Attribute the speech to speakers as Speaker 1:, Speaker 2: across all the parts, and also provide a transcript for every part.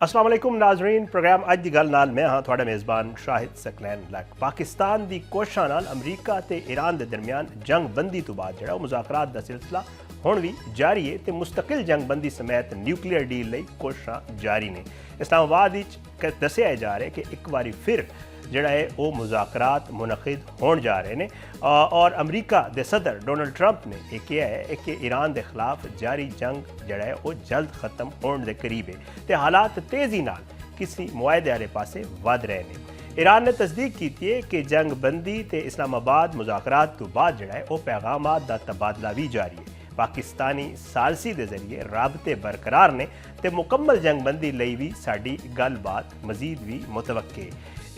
Speaker 1: अस्सलाम वालेकुम नाजरीन, प्रोग्राम अज दी गल नाल मैं हाँ तुहाडा मेज़बान शाहिद सकलैन लक। पाकिस्तान दी कोशिशां नाल अमरीका ते ईरान दे दरमियान जंग बंदी तो बाद जिहड़ा मुज़ाकरात दा सिलसिला हुण भी जारी है ते मुस्तकिल जंग बंदी समेत न्यूक्लियर डील लई कोशिशां जारी ने। इस्लामाबाद विच दस्सिया जा रहा है कि एक बारी फिर जिहड़ा है वो मुज़ाकरात मुनक़िद होण जा रहे हैं और अमरीका के सदर डोनाल्ड ट्रंप ने यह कहा है कि ईरान के खिलाफ जारी जंग जिहड़ा है वो जल्द खत्म होने के करीब है तो हालात तेज़ी नाल किसी मुआहदे वाले पासे वध रहे हैं। ईरान ने तस्दीक की है कि जंग बंदी ते इस्लामाबाद मुज़ाकरात तो बाद जिहड़ा है वो पैगामात दा तबादला भी जारी है। पाकिस्तानी सालसी के जरिए राबते बरकरार ने ते मुकम्मल जंग बंदी लई भी साडी गलबात मजीद भी मुतवक्के।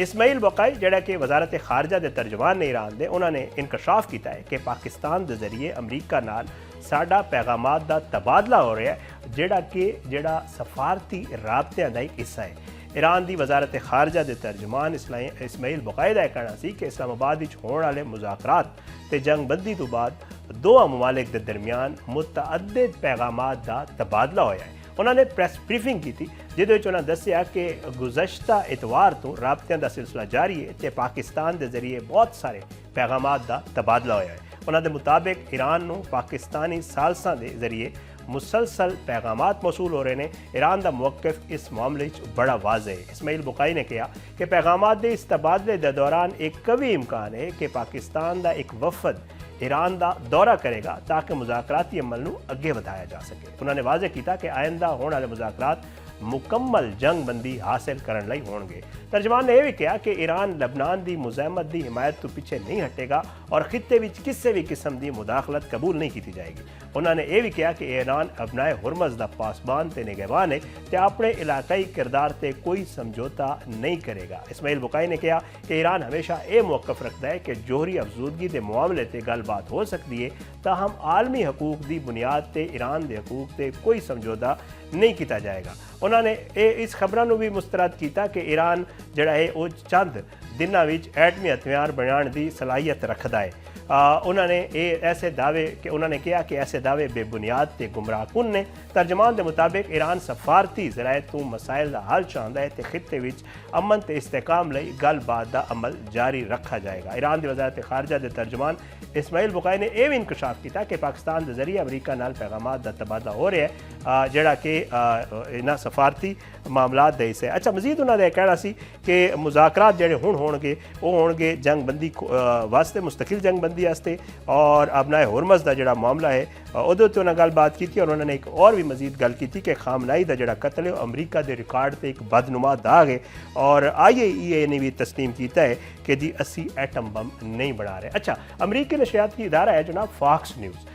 Speaker 1: इस्माइल बकाई जिहड़ा कि वजारत खारजा के तर्जमान ने ईरान दे उन्होंने इंकशाफ किया है कि पाकिस्तान के जरिए अमरीका नाल साडा पैगामात का तबादला हो रहा है जिहड़ा सफारती राबतियां दा एक हिस्सा है। ईरान की वजारत खारजा के तर्जमान इस्माइल बकाई का कहना सी कि इस्लामाबाद विच होने वाले मुज़ाकरात ते जंग बंदी तो बाद दोवां मुमालिक के दरमियान मुतअद्दिद पैगामात का तबादला होया है। उन्होंने प्रेस ब्रीफिंग की थी जिहदे विच उन्होंने दस्सिया कि गुज़श्ता इतवार तो राबतियां का सिलसिला जारी है ते पाकिस्तान के जरिए बहुत सारे पैगामात का तबादला होया है। उन्होंने मुताबिक ईरान नूं पाकिस्तानी सालसां के जरिए मुसलसल पैगामात मौसूल हो रहे हैं। ईरान का मौक़िफ़ इस मामले बड़ा वाज़े है। इस्माइल बुकाई ने कहा कि पैगामात के इस तबादले के दौरान एक कवी इम्कान है कि पाकिस्तान का एक वफद ईरान का दौरा करेगा ताकि मुज़ाकराती अमल नूं अगे बढ़ाया जा सके। उन्होंने वाज़े किया कि आइंदा होने वाले मुज़ाकरात मुकम्मल जंग बंदी हासिल करने लई होंगे। तर्जमान ने यह भी कहा कि ईरान लबनान की मुज़ाहमत की हिमायत तो पीछे नहीं हटेगा और खित्ते विच किसी भी किस्म की मुदाखलत कबूल नहीं की जाएगी। उन्होंने यह भी कहा कि ईरान अबनाए हुरमज़ का पासबान ते निगहबान है तो अपने इलाकाई किरदार से कोई समझौता नहीं करेगा। इस्माइल बुकाई ने कहा कि ईरान हमेशा ये मौक़िफ़ रखता है कि जोहरी अफजूदगी के मामले से गलबात हो सकती है ताहम आलमी हकूक की बुनियाद से ईरान के हकूक से कोई समझौता नहीं किया जाएगा। उन्होंने इस खबरों भी मुस्तरद किया कि ईरान जिहड़ा है वो चंद दिनों विच एटमी हथियार बनाने की सलाहियत रखता है। उन्होंने ऐसे दावे कि उन्होंने कहा कि ऐसे दावे बेबुनियाद ते गुमराहकुन ने। तर्जमान के मुताबिक ईरान सफारती ज़राए तो मसाइल का हल चाहता है तो खित्ते विच अमन ते इस्तेकाम लई गलबात का अमल जारी रखा जाएगा। ईरान की वजारत खारजा के तर्जमान इस्माइल बुकाई ने यह भी इंकशाफ किया कि पाकिस्तान के जरिए अमरीका नाल पैगामात का तबादला हो रहा है जिहड़ा कि इन्हां सफारती मामलात दे हिस्से। अच्छा, मजीद उन्होंने कहना सी कि मुज़ाकरात जिहड़े हुण होणगे वो होणगे जंग बंदी वास्ते मुस्तकिल जंग बंदी वास्ते और अपना हुरमज़ का जिहड़ा मामला है उहदे उत्ते उन्होंने गलबात की और उन्होंने एक और भी मजीद गल की कि खामनाई का जिहड़ा कत्ल है अमरीका के रिकॉर्ड से एक बदनुमा दाग है और IAEA ने भी तस्लीम किया है कि जी असी एटम बम नहीं बना रहे। अच्छा, अमरीकी नशियाती इदारा है जनाब फॉक्स न्यूज़,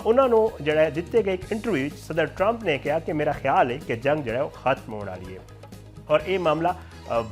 Speaker 1: उन्होंने जिहड़ा दिते गए एक इंटरव्यू सदर ट्रंप ने कहा कि मेरा ख्याल है कि जंग जिहड़ा वो खत्म होने वाली है और ये मामला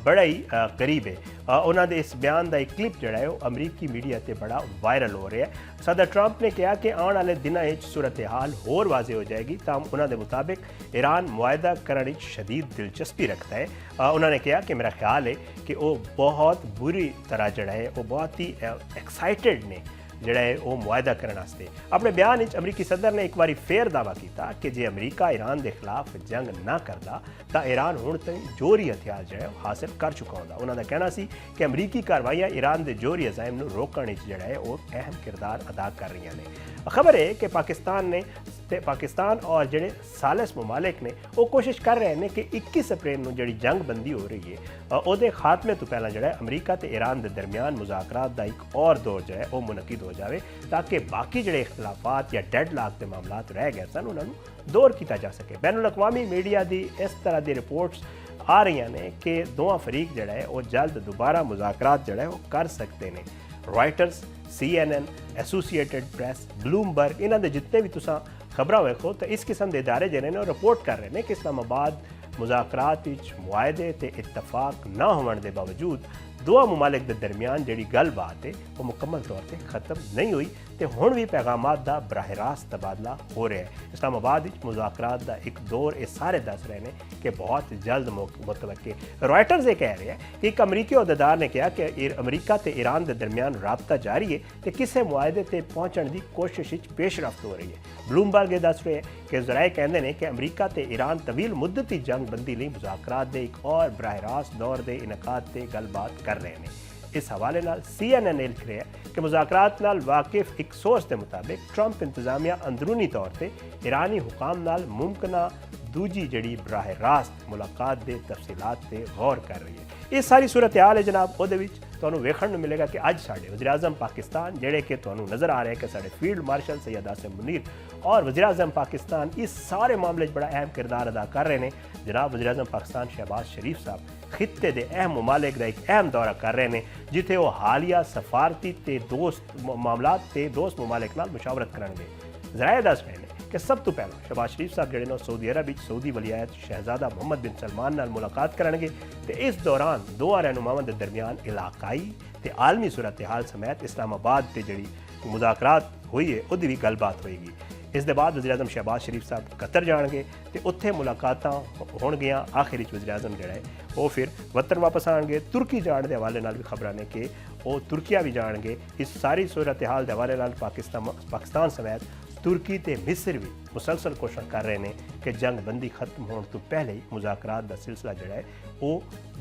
Speaker 1: बड़ा ही करीब है। उन्होंने इस बयान का एक क्लिप जिहड़ा है वो अमरीकी मीडिया से बड़ा वायरल हो रहा है। सदर ट्रंप ने कहा कि आने वाले दिनों में सूरत हाल होर वाजे हो जाएगी ताम उन्होंने मुताबिक ईरान मुआहदा करने शदीद दिलचस्पी रखता है। उन्होंने कहा कि मेरा ख्याल है कि वो बहुत बुरी तरह जिहड़ा है वो बहुत ही एक्साइटेड ने जिहड़ा है वो मुआहदा करने वास्ते। अपने बयान में अमरीकी सदर ने एक बार फिर दावा किया कि जे अमरीका ईरान के खिलाफ जंग ना करता तो ईरान हुण तक जोहरी हथियार जो है हासिल कर चुका होंदा। उन्होंने कहना सी कि अमरीकी कार्रवाइयां ईरान के जोहरी अजाइम नूं रोकने जिहड़ा है वो अहम किरदार अदा कर रही हैं। खबर है कि पाकिस्तान और जिहड़े सालिस मुमालिक ने वो कोशिश कर रहे हैं कि 21 अप्रैल नूं जिहड़ी जंग बंदी हो रही है उहदे खात्मे तो पहला जिहड़ा अमरीका ते ईरान के दरमियान मुज़ाकरात का एक और दौर जो है वो मुनक़िद हो जाए ताकि बाकी जिहड़े इख्तलाफात या डेडलॉक के मामलात रह गए सन उन्होंने दूर किया जा सके। बैनुल अक़वामी मीडिया की इस तरह की रिपोर्ट्स आ रही ने कि दोवां फरीक जिहड़ा है वो जल्द दोबारा मुज़ाकरात जिहड़ा है वो कर सकते हैं। Reuters, CNN, associated press, Bloomberg इन्हां दे जितने भी तुसां खबरां वेखो तो इस किस्म के इदारे जिहड़े ने रिपोर्ट कर रहे हैं कि इस्लामाबाद मुज़ाकरात विच मुआहदे ते इत्तफाक ना होने के बावजूद दोवां मुमालिक के दरमियान जिहड़ी गलबात है वो मुकम्मल तौर पर खत्म नहीं हुई तो हुण भी पैगामात का बराह रास्त तबादला हो रहा है। इस्लामाबाद विच मुज़ाकरात का एक दौर ये सारे दस रहे हैं कि बहुत जल्द मुतवक्के। रॉयटर्स ये कह रहे हैं कि एक अमरीकी अहदेदार ने कहा कि अमरीका ते ईरान के दरमियान राबता जारी है तो किसी मुआहदे ते पहुँचने की कोशिश पेशरफ्त हो रही है। ब्लूमबर्ग ये दस रहे हैं कि ज़राए कहते हैं कि अमरीका ते ईरान तवील मुद्दती जंग बंदी लई मुज़ाकरात के एक और बराह रास्त दौर के इनकाद ते गलबात कर रहे हैं। इस हवाले नाल CNN लिख रहे हैं कि मुज़ाकरात नाल वाकिफ एक सोर्स के मुताबिक ट्रंप इंतजामिया अंदरूनी तौर पर ईरानी हुकाम नाल मुमकिना दूजी जड़ी बराह रास्त मुलाकात के तफसीलात से गौर कर रही है। ये सारी सूरत हाल है जनाब वो तुहानूं वेखण नूं मिलेगा कि अज साडे वज़ीर आज़म पाकिस्तान जिहड़े कि तुहानूं नज़र आ रहे हैं कि साडे फील्ड मार्शल सैयद आसिम मुनीर और वज़ीर आज़म पाकिस्तान इस सारे मामले बड़ा अहम किरदार अदा कर रहे हैं। जनाब वज़ीर आज़म पाकिस्तान शहबाज शरीफ साहब खित्ते के अहम मुमालिक का एक अहम दौरा कर रहे हैं जिथे वो हालिया सफारती ते दोस्त मामलात ते दोस्त मुमालिक नाल मुशावरत करनगे। ज़राए दस रहे हैं कि सब तो पहला शहबाज शरीफ साहब जिहड़े सऊदी अरब विच सऊदी वलियायत शहजादा मोहम्मद बिन सलमान नाल मुलाकात करनगे ते इस दौरान दोवां रहनुमावां दे दरमियान इलाकाई ते आलमी सूरत हाल समेत इस्लामाबाद ते जिहड़ी मुज़ाकरात हुई है उहदी भी गलबात होएगी। इस दे बाद वज़ीर आज़म शहबाज शरीफ साहब कतर जाएंगे तो उत्थे मुलाकातां होणगियां। आखिर वज़ीर आज़म जिहड़ा है वो फिर वतन वापस आएंगे। तुर्की जाने के हवाले नाल भी खबरां ने कि वो तुर्किया भी जाएंगे। इस सारी सूरत हाल के हवाले नाल पाकिस्तान समेत तुर्की ते मिस्र भी मुसलसल कोशिश कर रहे हैं कि जंग बंदी खत्म होने तो पहले ही मुज़ाकरात का सिलसिला जोड़ा है वो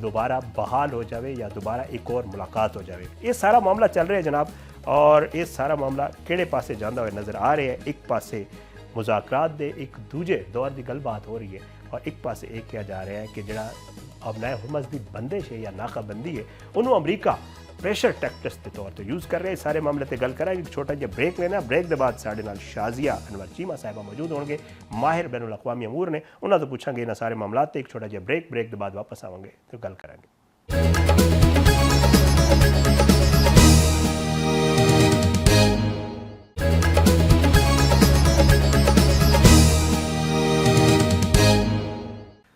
Speaker 1: दोबारा बहाल हो जाए या दोबारा एक और मुलाकात हो जाए। ये सारा मामला चल रहा है जनाब और ये सारा मामला किहड़े पासे जांदा हुआ नज़र आ रहा है। एक पासे मुज़ाकरात के एक दूजे दौर की गलबात हो रही है और एक पासे ये कहा जा रहा है कि जिहड़ा अबनाए हुर्मज़ की बंदिश है या नाकाबंदी है उन्होंने अमरीका प्रेशर टैक्टिक्स के तौर पर यूज़ कर रहे हैं। सारे मामले पर गल करें। एक छोटा जिहा ब्रेक लेना। ब्रेक के बाद साढ़े नाल शाजिया अनवर चीमा साहिबा मौजूद होंगे माहिर बैनुल अक़वामी अमूर ने उन्होंने तो पूछांगे इन्होंने सारे मामलात। एक छोटा जिहा ब्रेक के बाद वापस आवांगे तो गल करेंगे।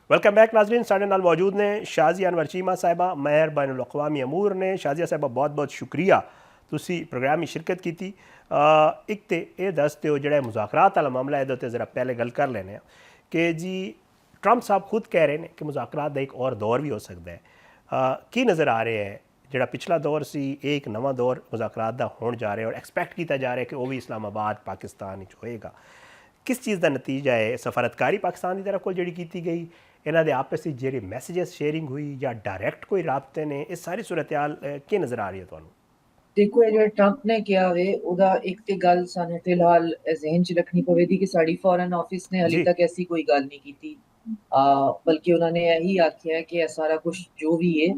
Speaker 1: वेलकम बैक नाजरीन। साढ़े नाल मौजूद ने शाजिया अनवर चीमा साहिबा महर बैनुल अक़वामी अमूर ने। शाजिया साहिबा बहुत बहुत शुक्रिया तुसी प्रोग्राम में शिरकत की। एक तो ये दस दो जो मुज़ाकरात वाला मामला है तो ज़रा पहले गल कर लेने कि जी ट्रंप साहब खुद कह रहे हैं कि मुज़ाकरात का एक और दौर भी हो सकता है। की नज़र आ रहा है जिहड़ा पिछला दौर सी एक नवा दौर मुज़ाकरात का होने जा रहा है और एक्सपैक्ट किया जा रहा है कि वह भी इस्लामाबाद पाकिस्तान होएगा। किस चीज़ का नतीजा है? सफारतकारी पाकिस्तान की तरफ को जी की गई इन्हों के आपस में जी मैसेजेस शेयरिंग हुई या डायरैक्ट कोई राबते ने इस सारी सूरत हाल की नज़र आ रही है तुहानूं?
Speaker 2: देखो ये जो ट्रंप ने किया वे उदा एक ते गल सानू फिलहाल जहन च रखनी पवेगी कि साड़ी फॉरेन ऑफिस ने हाली
Speaker 1: जी
Speaker 2: तक ऐसी कोई गल नहीं की थी। बल्कि उन्होंने यही आख्या है कि ये सारा कुछ जो भी है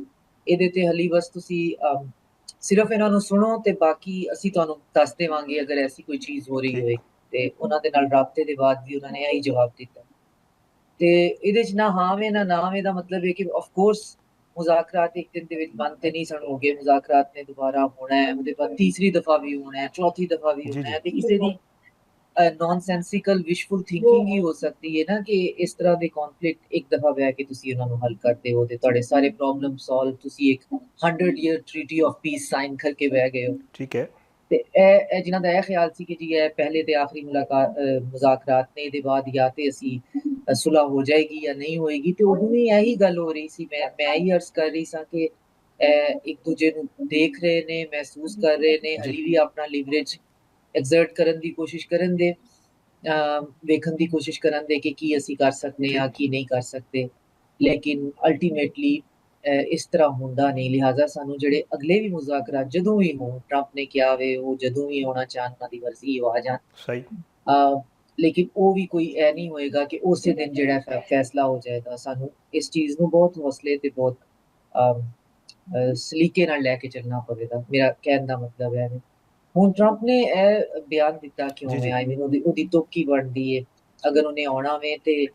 Speaker 2: ਇਹਦੇ ਤੇ ਹਲੀ ਬਸ ਤੁਸੀਂ ਸਿਰਫ ਇਹਨਾਂ ਨੂੰ ਸੁਣੋ ਤੇ ਬਾਕੀ ਅਸੀਂ ਤੁਹਾਨੂੰ ਦੱਸ ਦੇਵਾਂਗੇ ਅਗਰ ਐਸੀ ਕੋਈ ਚੀਜ਼ ਹੋ ਰਹੀ
Speaker 1: ठीक
Speaker 2: ਹੋਏ। ਤੇ ਉਹਨਾਂ ਦੇ ਨਾਲ ਰਾਬਤੇ ਦੇ ਬਾਅਦ ਵੀ ਉਹਨਾਂ ਨੇ ਇਹੀ ਜਵਾਬ ਦਿੱਤਾ ਤੇ ਇਹਦੇ ਚ ਨਾ ਹਾਂ ਵੇ ਨਾ ਵੇ ਦਾ ਮਤਲਬ ਹੈ ਕਿ ਆਫ ਕੋਰਸ मुज़ाकरात एक दिन ਦੇ ਵਿੱਚ ਬੰਦ ਤੇ ਨਹੀਂ ਸਣ ਹੋਗੇ। ਮੁਜ਼ਾਕਰਾਤ ਨੇ ਦੁਬਾਰਾ ਹੋਣਾ ਹੈ ਉਹਦੇ ਬਾਅਦ ਤੀਸਰੀ ਦਫਾ ਵੀ ਹੋਣਾ ਹੈ ਚੌਥੀ ਦਫਾ ਵੀ
Speaker 1: जी
Speaker 2: ਹੋਣਾ
Speaker 1: जी
Speaker 2: ਹੈ ਤੇ ਕਿਸੇ ਦੀ नॉनसेंसिकल विशफुल थिंकिंग ही हो सकती है ना कि इस तरह के कॉन्फ्लिक्ट एक दफा बह के तुसी उन्हां नूं हल करते हो ते तुहाडे सारे प्रॉब्लम सॉल्व तुसी एक 100 year treaty of peace sign करके बह गए हो।
Speaker 1: ठीक है।
Speaker 2: ਤੇ ਇਹ ਜਿਨ੍ਹਾਂ ਦਾ ਇਹ ਖਿਆਲ ਸੀ ਕਿ ਜੀ ਇਹ ਪਹਿਲੇ ਤੇ ਆਖਰੀ ਮੁਲਾਕਾਤ ਮੁਜ਼ਾਕਰਾਤ ਨੇ ਇਹਦੇ ਬਾਅਦ ਜਾਂ ਤੇ ਅਸੀਂ ਸੁਲਹ ਹੋ ਜਾਏਗੀ ਜਾਂ ਨਹੀਂ ਹੋਏਗੀ ਤੇ ਉਦੋਂ ਵੀ ਇਹੀ ਗੱਲ ਹੋ ਰਹੀ ਸੀ। ਮੈਂ ਹੀ ਅਰਜ਼ ਕਰ ਰਹੀ ਸਾਂ ਕਿ ਇੱਕ ਦੂਜੇ ਨੂੰ ਦੇਖ ਰਹੇ ਨੇ ਮਹਿਸੂਸ ਕਰ ਰਹੇ ਨੇ
Speaker 1: जी
Speaker 2: ਹਲੀ ਵੀ ਆਪਣਾ ਲਿਵਰੇਜ ਐਗਜ਼ਰਟ ਕਰਨ ਦੀ ਕੋਸ਼ਿਸ਼ ਕਰਨ ਦੇ ਵੇਖਣ ਦੀ ਕੋਸ਼ਿਸ਼ ਕਰਨ ਦੇ ਕਿ ਕੀ ਅਸੀਂ ਕਰ ਸਕਦੇ ਹਾਂ
Speaker 1: ठीक
Speaker 2: ਕੀ ਨਹੀਂ ਕਰ ਸਕਦੇ। ਲੇਕਿਨ ਅਲਟੀਮੇਟਲੀ ਇਸ ਤਰ੍ਹਾਂ ਹੁੰਦਾ ਨਹੀਂ। ਲਿਹਾਜ਼ਾ ਸਾਨੂੰ ਜਿਹੜੇ ਅਗਲੇ ਵੀ ਮੁਜ਼ਾਕਰਾਤ ਜਦੋਂ ਵੀ ਹੋਣ ਟਰੰਪ ਨੇ ਕਿਹਾ ਵੇ ਉਹ ਜਦੋਂ ਵੀ ਆਉਣਾ ਚਾਹਣ ਉਹਨਾਂ ਦੀ ਮਰਜ਼ੀ ਉਹ ਆ ਜਾਣ।
Speaker 1: सही
Speaker 2: ਲੇਕਿਨ ਉਹ ਵੀ ਕੋਈ ਇਹ ਨਹੀਂ ਹੋਏਗਾ ਕਿ ਉਸੇ ਦਿਨ ਜਿਹੜਾ ਫੈਸਲਾ ਹੋ ਜਾਏਗਾ। ਸਾਨੂੰ ਇਸ ਚੀਜ਼ ਨੂੰ ਬਹੁਤ ਹੌਸਲੇ ਤੇ ਬਹੁਤ ਸਲੀਕੇ ਨਾਲ ਲੈ ਕੇ ਚੱਲਣਾ ਪਵੇਗਾ। ਮੇਰਾ ਕਹਿਣ ਦਾ ਮਤਲਬ ਹੈ ਹੁਣ ਟਰੰਪ ਨੇ ਇਹ ਬਿਆਨ ਦਿੱਤਾ
Speaker 1: जी
Speaker 2: ਕਿਉਂ ਹੈ
Speaker 1: जी
Speaker 2: ਆਈ ਮੀਨ ਉਹਦੀ ਤੁੱਕੀ ਬਣਦੀ ਹੈ ਅਗਰ ਉਹਨੇ ਆਉਣਾ ਵੇ ਤੇ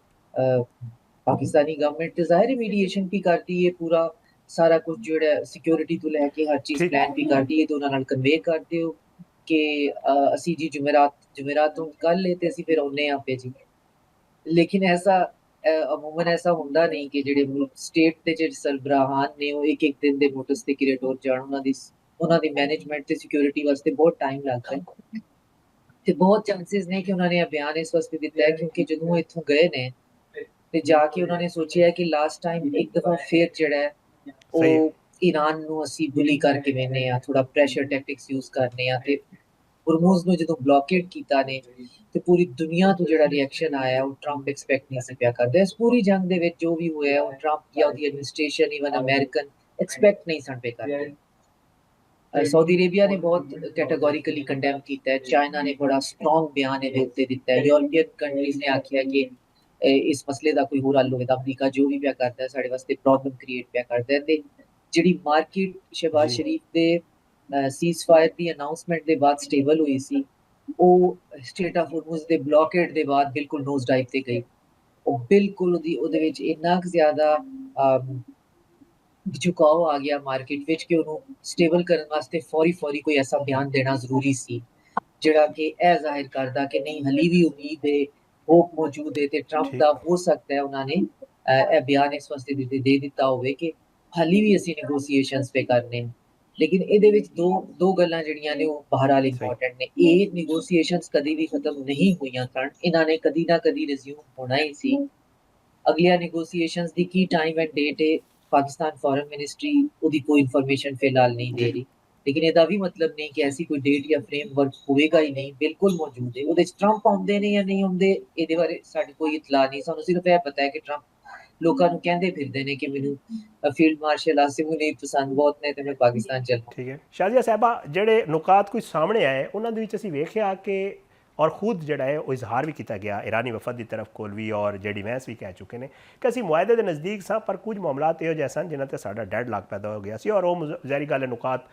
Speaker 2: पाकिस्तानी गवर्नमेंट तो जाहिर है मीडिएशन भी करती है पूरा सारा कुछ जो सिक्योरिटी तो लैके हर चीज
Speaker 1: ठीक
Speaker 2: प्लान भी करती है तो उन्होंने कन्वे करते हो कि असी जी जुमेरात तो कल ले ते असी फिर आने आप पे जी। लेकिन ऐसा ਅਮੂਮਨ ਐਸਾ ਹੁੰਦਾ ਨਹੀਂ ਕਿ ਜਿਹੜੇ ਸਟੇਟ ਦੇ ਜਿਹੜੇ ਸਰਬਰਾਹਾਨ ਨੇ ਉਹ ਇੱਕ ਦਿਨ ਦੇ ਨੋਟਿਸ ਤੇ ਕਿਰੇ ਟੁਰ ਜਾਣ। ਉਹਨਾਂ ਦੀ ਮੈਨੇਜਮੈਂਟ ਤੇ ਸਿਕਿਉਰਿਟੀ ਵਾਸਤੇ ਬਹੁਤ ਟਾਈਮ ਲੱਗਦਾ ਹੈ ਤੇ ਬਹੁਤ ਚਾਂਸਸ ਨੇ ਕਿ ਉਹਨਾਂ ਨੇ ਇਹ ਬਿਆਨ ਇਸ ਵਾਸਤੇ ਦਿੱਤਾ ਹੈ ਕਿਉਂਕਿ ਜਦੋਂ ਉਹ ਇੱਥੋਂ ਗਏ ਨੇ ਤੇ ਜਾ ਕੇ ਉਹਨਾਂ ਨੇ ਸੋਚਿਆ ਕਿ ਲਾਸਟ ਟਾਈਮ ਇੱਕ ਦਫਾ ਫਿਰ ਜਿਹੜਾ ਹੈ
Speaker 1: ਸਹੀ ਹੈ।
Speaker 2: ਉਹ ਈਰਾਨ ਨੂੰ ਅਸੀਂ ਬੁਲੀ ਕਰਕੇ ਵੇਨੇ ਆ, ਥੋੜਾ ਪ੍ਰੈਸ਼ਰ ਟੈਕਟਿਕਸ ਯੂਜ਼ ਕਰਨੇ ਆ ਤੇ ਹਰਮੂਜ਼ ਨੂੰ ਜਦੋਂ ਬਲੌਕੇਡ ਕੀਤਾ ਨੇ ਤੇ ਪੂਰੀ ਦੁਨੀਆ ਤੋਂ ਜਿਹੜਾ ਰਿਐਕਸ਼ਨ ਆਇਆ ਉਹ ਟਰੰਪ ਐਕਸਪੈਕਟ ਨਹੀਂ ਸੀ ਪਿਆ ਕਰਦਾ। ਇਸ ਪੂਰੀ ਜੰਗ ਦੇ ਵਿੱਚ ਜੋ ਵੀ ਹੋਇਆ ਉਹ ਟਰੰਪ ਜਾਂ ਉਹਦੀ ਐਡਮਿਨਿਸਟ੍ਰੇਸ਼ਨ ਈਵਨ ਅਮਰੀਕਨ ਐਕਸਪੈਕਟ ਨਹੀਂ ਸਨ ਪੇ ਕਰਦੇ। ਸਾਊਦੀ ਅਰੇਬੀਆ ਨੇ ਬਹੁਤ ਕੈਟੇਗੋਰੀਕਲੀ ਕੰਡੈਮ ਕੀਤਾ ਹੈ, ਚਾਈਨਾ ਨੇ ਬੜਾ ਸਟਰੋਂਗ ਬਿਆਨ ਇਹਦੇ ਉੱਤੇ ਦਿੱਤਾ ਹੈ, ਯੂਰਪੀਅਨ ਕੰਟਰੀਜ਼ ਨੇ ਆਖਿਆ ਕਿ ਇਸ ਮਸਲੇ ਦਾ ਕੋਈ ਹੋਰ ਹੱਲ ਹੋਵੇ ਤਾਂ ਅਮਰੀਕਾ ਜੋ ਵੀ ਪਿਆ ਕਰਦਾ ਹੈ ਸਾਡੇ ਵਾਸਤੇ ਪ੍ਰੋਬਲਮ ਕ੍ਰੀਏਟ ਪਿਆ ਕਰਦਾ ਹੈ। ਤੇ ਜਿਹੜੀ ਮਾਰਕੀਟ ਸ਼ਹਿਬਾਜ਼ ਸ਼ਰੀਫ ਦੇ ਸੀਜ਼ਫਾਇਰ ਦੀ ਅਨਾਉਂਸਮੈਂਟ ਦੇ ਬਾਅਦ ਸਟੇਬਲ ਹੋਈ ਸੀ, ਉਹ ਸਟੇਟ ਆਫ ਹਰਮੂਜ਼ ਦੇ ਬਲੌਕੇਡ ਦੇ ਬਾਅਦ ਬਿਲਕੁਲ ਨੋਜ਼ ਡਾਈਵ ਤੇ ਗਈ। ਉਹ ਬਿਲਕੁਲ ਉਹਦੇ ਵਿੱਚ ਇੰਨਾ ਕੁ ਜ਼ਿਆਦਾ ਝੁਕਾਓ ਆ ਗਿਆ ਮਾਰਕੀਟ ਵਿੱਚ ਕਿ ਉਹਨੂੰ ਸਟੇਬਲ ਕਰਨ ਵਾਸਤੇ ਫੌਰੀ ਕੋਈ ਐਸਾ ਬਿਆਨ ਦੇਣਾ ਜ਼ਰੂਰੀ ਸੀ ਜਿਹੜਾ ਕਿ ਇਹ ਜ਼ਾਹਿਰ ਕਰਦਾ ਕਿ ਨਹੀਂ ਹਲੀ ਵੀ ਉਮੀਦ ਹੈ, ਹੋਪ ਮੌਜੂਦ ਹੈ ਤੇ ਟਰੰਪ ਦਾ ਹੋ ਸਕਦਾ ਹੈ ਉਹਨਾਂ ਨੇ ਇਹ ਬਿਆਨ ਇਸ ਵਾਸਤੇ ਦੇ ਦਿੱਤਾ ਹੋਵੇ ਕਿ ਹਾਲੀ ਵੀ ਅਸੀਂ ਨੈਗੋਸੀਏਸ਼ਨਸ ਪੇ ਕਰਨੇ। ਲੇਕਿਨ ਇਹਦੇ ਵਿੱਚ ਦੋ ਗੱਲਾਂ ਜਿਹੜੀਆਂ ਨੇ ਉਹ ਬਹਰਾਲ ਇੰਪੋਰਟੈਂਟ ਨੇ। ਇਹ ਨੈਗੋਸੀਏਸ਼ਨਸ ਕਦੀ ਵੀ ਖਤਮ ਨਹੀਂ ਹੋਈਆਂ ਸਨ, ਇਹਨਾਂ ਨੇ ਕਦੀ ਨਾ ਕਦੀ ਰਿਜ਼ਿਊਮ ਹੋਣਾ ਹੀ ਸੀ। ਅਗਲੀਆਂ ਨੈਗੋਸੀਏਸ਼ਨਸ ਦੀ ਕੀ ਟਾਈਮ ਐਂਡ ਡੇਟ ਹੈ ਪਾਕਿਸਤਾਨ ਫੋਰਨ ਮਿਨਿਸਟਰੀ ਉਹਦੀ ਕੋਈ ਇਨਫੋਰਮੇਸ਼ਨ ਫਿਲਹਾਲ ਨਹੀਂ ਦੇ ਰਹੀ, ਲੇਕਿਨ ਇਹਦਾ ਵੀ ਮਤਲਬ ਨਹੀਂ ਕਿ ਐਸੀ ਕੋਈ ਡੇਟ ਜਾਂ ਫਰੇਮਵਰਕ ਹੋਵੇਗਾ ਹੀ ਨਹੀਂ, ਬਿਲਕੁਲ ਮੌਜੂਦ ਹੈ। ਉਹਦੇ ਚ ਟਰੰਪ ਆਉਂਦੇ ਨੇ ਜਾਂ ਨਹੀਂ ਆਉਂਦੇ ਇਹਦੇ ਬਾਰੇ ਸਾਡੀ ਕੋਈ ਇਤਲਾਹ ਨਹੀਂ, ਸਾਨੂੰ ਸਿਰਫ ਇਹ ਪਤਾ ਹੈ ਕਿ ਟਰੰਪ ਲੋਕਾਂ ਨੂੰ ਕਹਿੰਦੇ ਫਿਰਦੇ ਨੇ ਕਿ ਮੈਨੂੰ ਫੀਲਡ ਮਾਰਸ਼ਲ ਆਸਿਮ ਮੁਨੀਰ ਪਸੰਦ ਬਹੁਤ ਨੇ ਤੇ ਮੈਂ ਪਾਕਿਸਤਾਨ ਚੱਲਾਂ।
Speaker 1: ਠੀਕ ਹੈ ਸ਼ਾਜ਼ੀਆ ਸਾਹਿਬਾ, ਜਿਹੜੇ ਨੁਕਾਤ ਕੁਝ ਸਾਹਮਣੇ ਆਏ ਉਹਨਾਂ ਦੇ ਵਿੱਚ ਅਸੀਂ ਵੇਖਿਆ ਕਿ ਔਰ ਖੁਦ ਜਿਹੜਾ ਹੈ ਉਹ ਇਜ਼ਹਾਰ ਵੀ ਕੀਤਾ ਗਿਆ ਇਰਾਨੀ ਵਫਦ ਦੀ ਤਰਫ ਕੋਲ ਵੀ, ਔਰ ਜਿਹੜੀ ਮੈਂਸ ਵੀ ਕਹਿ ਚੁੱਕੇ ਨੇ ਕਿ ਅਸੀਂ ਮੁਆਹਦੇ ਦੇ ਨਜ਼ਦੀਕ ਸਾਂ ਪਰ ਕੁਝ ਮਾਮਲਾਤ ਇਹੋ ਜਿਹੇ ਸਨ ਜਿਨ੍ਹਾਂ 'ਤੇ ਸਾਡਾ ਡੈਡ ਲਾਕ ਪੈਦਾ ਹੋ ਗਿਆ ਸੀ। ਔਰ ਉਹ ਜ਼ਾਹਿਰੀ ਗੱਲ ਹੈ ਨੁਕਾਤ